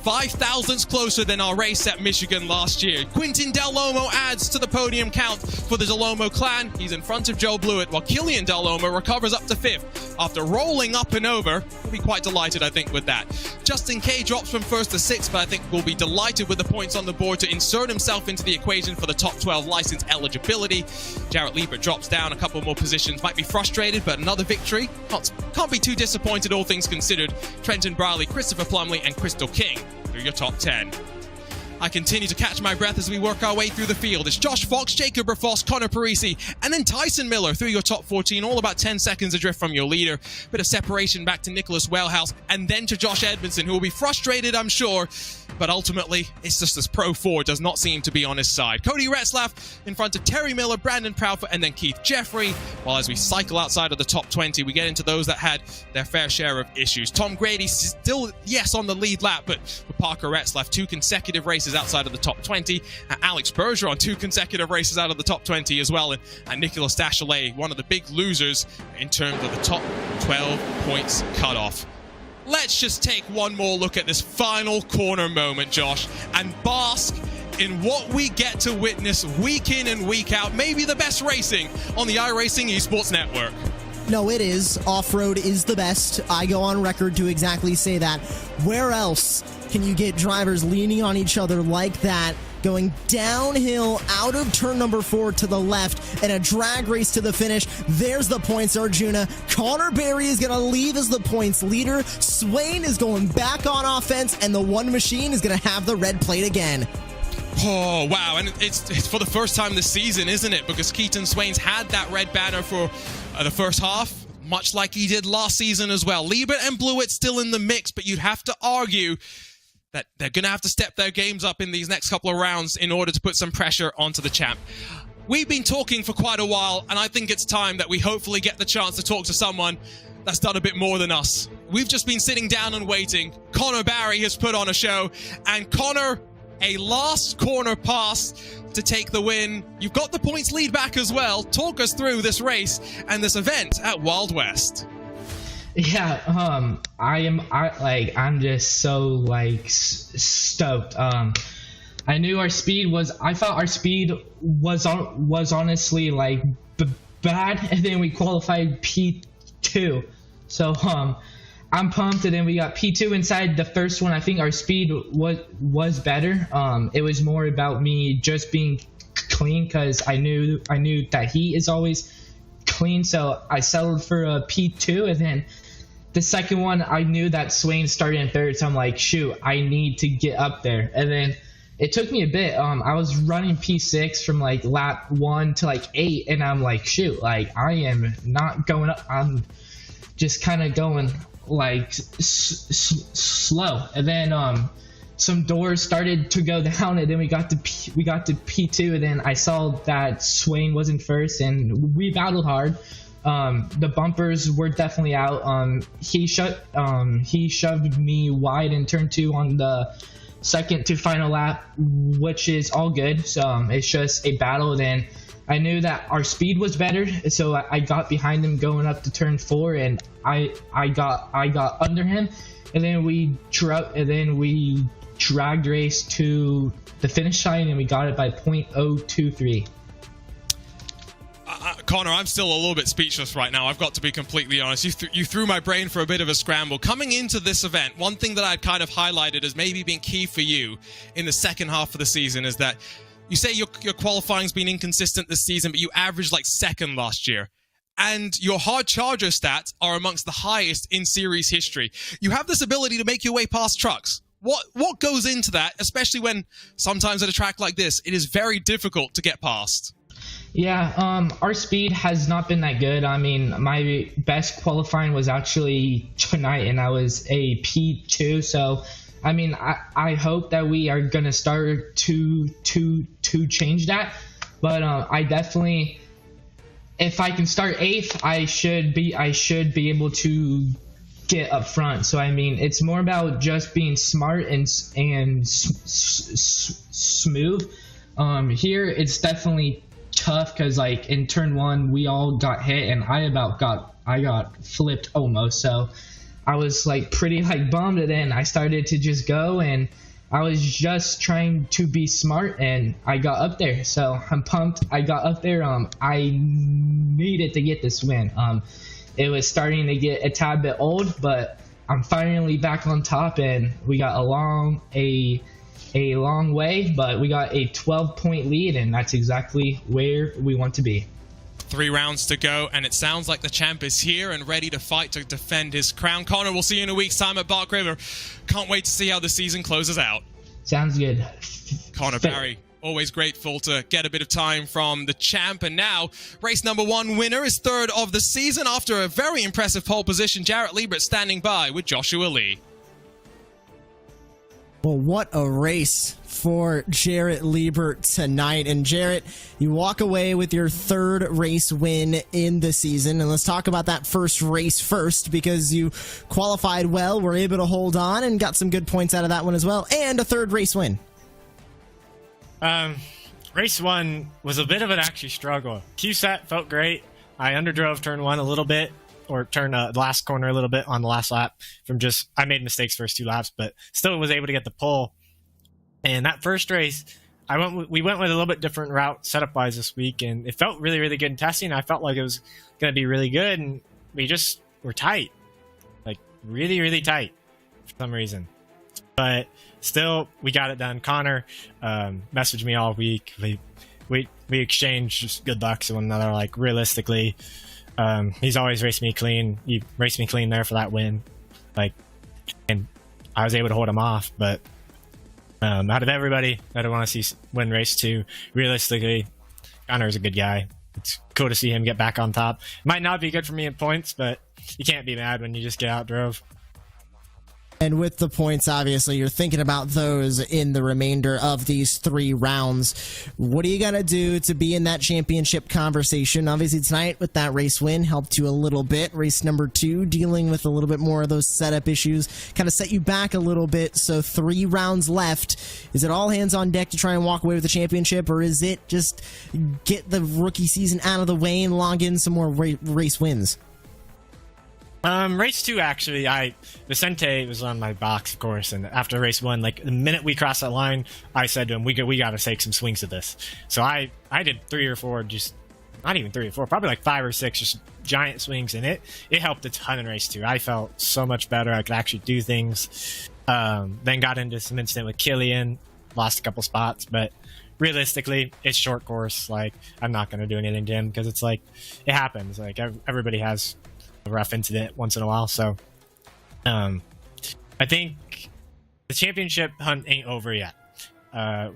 5 thousandths closer than our race at Michigan last year. Quintin Del Lomo adds to the podium count for the Del Lomo clan. He's in front of Joe Blewett, while Killian Del Lomo recovers up to 5th after rolling up and over. We'll be quite delighted, I think, with that. Justin Kay drops from 1st to 6th, but I think we'll be delighted with the points on the board to insert himself into the equation for the top 12 license eligibility. Jarrett Liebert drops down a couple more positions. Might be frustrated, but another victory. Can't be too disappointed, all things considered. Trenton Briley, Christopher Plumley, and Crystal King through your top 10. I continue to catch my breath as we work our way through the field. It's Josh Fox, Jacob Rafoss, Connor Parisi, and then Tyson Miller through your top 14, all about 10 seconds adrift from your leader. Bit of separation back to Nicholas Wellhouse, and then to Josh Edmondson, who will be frustrated, I'm sure, but ultimately, it's just this Pro 4 does not seem to be on his side. Cody Retzlaff in front of Terry Miller, Brandon Proudfoot, and then Keith Jeffrey, while as we cycle outside of the top 20, we get into those that had their fair share of issues. Tom Grady still, yes, on the lead lap, but with Parker Retzlaff, 2 consecutive races outside of the top 20, and Alex Berger on 2 consecutive races out of the top 20 as well, and Nicolas Dachelet, one of the big losers in terms of the top 12 points cutoff. Let's just take one more look at this final corner moment, Josh, and bask in what we get to witness week in and week out. Maybe the best racing on the iRacing Esports Network. No, it is. Off-road is the best. I go on record to exactly say that. Where else can you get drivers leaning on each other like that, going downhill out of turn number 4 to the left in a drag race to the finish? There's the points, Arjuna. Connor Berry is going to leave as the points leader. Swain is going back on offense, and the one machine is going to have the red plate again. Oh, wow. And it's for the first time this season, isn't it? Because Keaton Swain's had that red banner for the first half, much like he did last season as well. Liebert and Blewett still in the mix, but you'd have to argue that they're going to have to step their games up in these next couple of rounds in order to put some pressure onto the champ. We've been talking for quite a while, and I think it's time that we hopefully get the chance to talk to someone that's done a bit more than us. We've just been sitting down and waiting. Connor Barry has put on a show, and Connor, a last corner pass to take the win. You've got the points lead back as well. Talk us through this race and this event at Wild West. Yeah, I'm just so like stoked. I knew our speed was, I thought our speed was honestly like bad, and then we qualified P2. So I'm pumped, and then we got P2 inside the first one. I think our speed was better. It was more about me just being clean, because I knew that he is always clean, so I settled for a P2. And then the second one, I knew that Swain started in third, so I'm like, shoot, I need to get up there. And then it took me a bit. I was running P6 from like lap 1 to like 8, and I'm like, shoot, like I am not going up. I'm just kind of going like slow. And then some doors started to go down, and then we got to P2, and then I saw that Swain was in first, and we battled hard. The bumpers were definitely out. He shoved me wide in turn 2 on the second to final lap, which is all good. So it's just a battle. Then I knew that our speed was better, so I got behind him going up to turn 4, and I got under him, and then we dragged race to the finish line, and we got it by .023. Connor, I'm still a little bit speechless right now. I've got to be completely honest. You threw my brain for a bit of a scramble. Coming into this event, one thing that I'd kind of highlighted as maybe being key for you in the second half of the season is that you say your qualifying's been inconsistent this season, but you averaged like second last year. And your hard charger stats are amongst the highest in series history. You have this ability to make your way past trucks. What goes into that, especially when sometimes at a track like this, it is very difficult to get past? Yeah, our speed has not been that good. I mean, my best qualifying was actually tonight, and I was a P2. So, I mean, I hope that we are gonna start to change that. But I definitely, if I can start 8th, I should be able to get up front. So I mean, it's more about just being smart and smooth. Here it's definitely tough, because like in turn 1 we all got hit, and I got flipped almost. So I was like pretty like bummed, and then I started to just go, and I was just trying to be smart, and I got up there. So I'm pumped. I got up there. I needed to get this win. It was starting to get a tad bit old, but I'm finally back on top, and we got a long way, but we got a 12-point lead, and that's exactly where we want to be. 3 rounds to go, and it sounds like the champ is here and ready to fight to defend his crown. Connor, we'll see you in a week's time at Bark River. Can't wait to see how the season closes out. Sounds good. Connor Barry, always grateful to get a bit of time from the champ. And now, race number 1 winner is 3rd of the season after a very impressive pole position. Jarrett Liebert standing by with Joshua Lee. Well, what a race for Jarrett Liebert tonight. And Jarrett, you walk away with your third race win in the season. And let's talk about that first race first, because you qualified well, were able to hold on, and got some good points out of that one as well, and a third race win. Race 1 was a bit of an actually struggle. QSAT felt great. I underdrove turn 1 a little bit, or turn the last corner a little bit on the last lap I made mistakes first 2 laps, but still was able to get the pole. And that first race, we went with a little bit different route setup wise this week, and it felt really, really good in testing. I felt like it was going to be really good, and we just were tight, like really, really tight for some reason. But still, we got it done. Connor messaged me all week. We exchanged just good luck to one another. Like, realistically, he's always raced me clean. He raced me clean there for that win. Like, and I was able to hold him off. But out of everybody that I want to see win race 2, realistically, Connor's a good guy. It's cool to see him get back on top. Might not be good for me in points, but you can't be mad when you just get outdrove. And with the points, obviously, you're thinking about those in the remainder of these 3 rounds. What do you got to do to be in that championship conversation? Obviously, tonight with that race win helped you a little bit. Race number 2, dealing with a little bit more of those setup issues, kind of set you back a little bit. So 3 rounds left. Is it all hands on deck to try and walk away with the championship, or is it just get the rookie season out of the way and log in some more race wins? Race 2, actually, Vicente was on my box, of course, and after race 1, like, the minute we crossed that line, I said to him, we got to take some swings at this. So I did 3 or 4, just, not even 3 or 4, probably like 5 or 6, just giant swings, and it helped a ton in race 2. I felt so much better. I could actually do things. Then got into some incident with Killian, lost a couple spots, but realistically, it's short course. Like, I'm not going to do anything to him, because it's like, it happens. Like, everybody has a rough incident once in a while. So I think the championship hunt ain't over yet.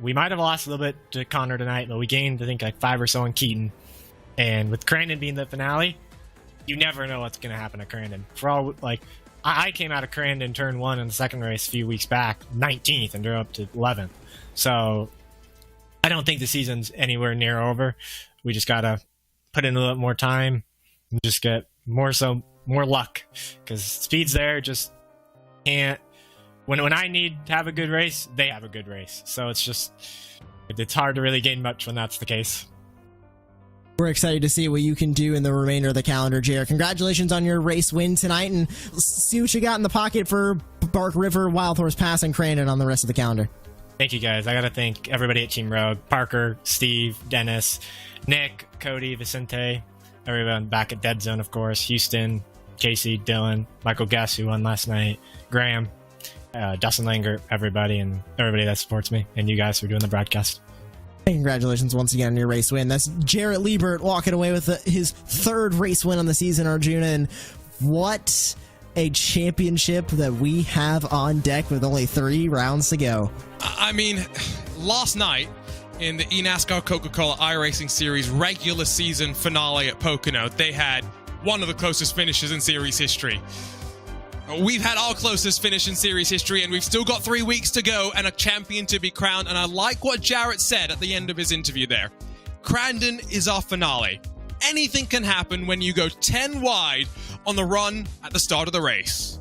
We might have lost a little bit to Connor tonight, but we gained, I think, like 5 or so in Keaton. And with Crandon being the finale, you never know what's going to happen to Crandon. For all, like, I came out of Crandon turn 1 in the second race a few weeks back, 19th, and they're up to 11th. So I don't think the season's anywhere near over. We just got to put in a little more time and just get more luck, because speed's there. Just can't, when I need to have a good race, they have a good race. So it's hard to really gain much when that's the case. We're excited to see what you can do in the remainder of the calendar, Jared. Congratulations on your race win tonight, and see what you got in the pocket for Bark River, Wild Horse Pass, and Crandon on the rest of the calendar. Thank you, guys. I gotta thank everybody at Team Rogue: Parker, Steve, Dennis, Nick, Cody, Vicente, everyone back at Dead Zone, of course, Houston, Casey, Dylan, Michael Guess, who won last night, Graham, Dustin Langer, everybody that supports me, and you guys for doing the broadcast. Congratulations once again on your race win. That's Jarrett Liebert walking away with his 3rd race win on the season, Arjuna, and what a championship that we have on deck with only 3 rounds to go. I mean, last night in the eNASCAR Coca-Cola iRacing Series regular season finale at Pocono, they had one of the closest finishes in series history. We've had our closest finish in series history, and we've still got 3 weeks to go and a champion to be crowned. And I like what Jarrett said at the end of his interview there. Crandon is our finale. Anything can happen when you go 10 wide on the run at the start of the race.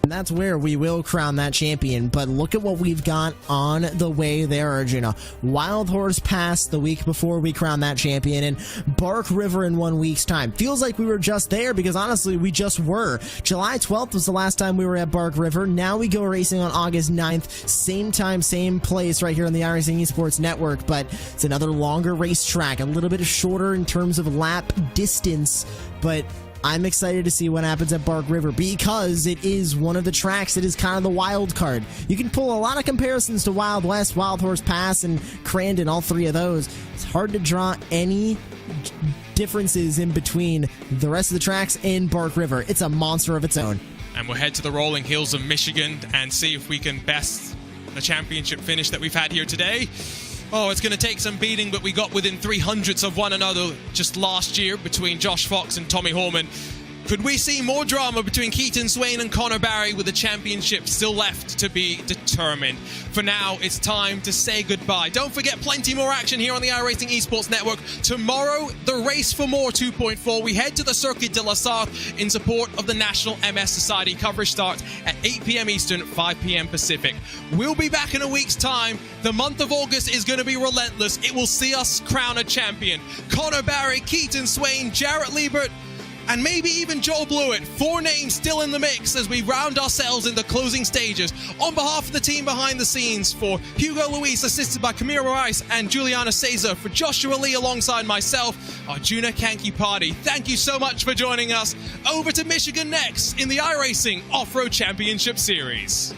And that's where we will crown that champion. But look at what we've got on the way there, Arjuna. Wild Horse Pass the week before we crown that champion, and Bark River in 1 week's time. Feels like we were just there, because honestly, we just were. July 12th was the last time we were at Bark River. Now we go racing on August 9th. Same time, same place, right here on the iRacing Esports Network. But it's another longer racetrack, a little bit shorter in terms of lap distance. But I'm excited to see what happens at Bark River, because it is one of the tracks that is kind of the wild card. You can pull a lot of comparisons to Wild West, Wild Horse Pass, and Crandon, all 3 of those. It's hard to draw any differences in between the rest of the tracks and Bark River. It's a monster of its own. And we'll head to the rolling hills of Michigan and see if we can best the championship finish that we've had here today. Oh, it's going to take some beating, but we got within 300ths of one another just last year between Josh Fox and Tommy Horman. Could we see more drama between Keaton Swain and Connor Barry with the championship still left to be determined? For now, it's time to say goodbye. Don't forget, plenty more action here on the iRacing Esports Network. Tomorrow, the Race for More 2.4. We head to the Circuit de la Sarthe in support of the National MS Society. Coverage starts at 8 p.m. Eastern, 5 p.m. Pacific. We'll be back in a week's time. The month of August is going to be relentless. It will see us crown a champion. Connor Barry, Keaton Swain, Jarrett Liebert, and maybe even Joel Blewett. 4 names still in the mix as we round ourselves in the closing stages. On behalf of the team behind the scenes, for Hugo Luis, assisted by Camila Rice and Juliana Cesar, for Joshua Lee alongside myself, Arjuna Kanki Party, thank you so much for joining us. Over to Michigan next in the iRacing Off-Road Championship Series.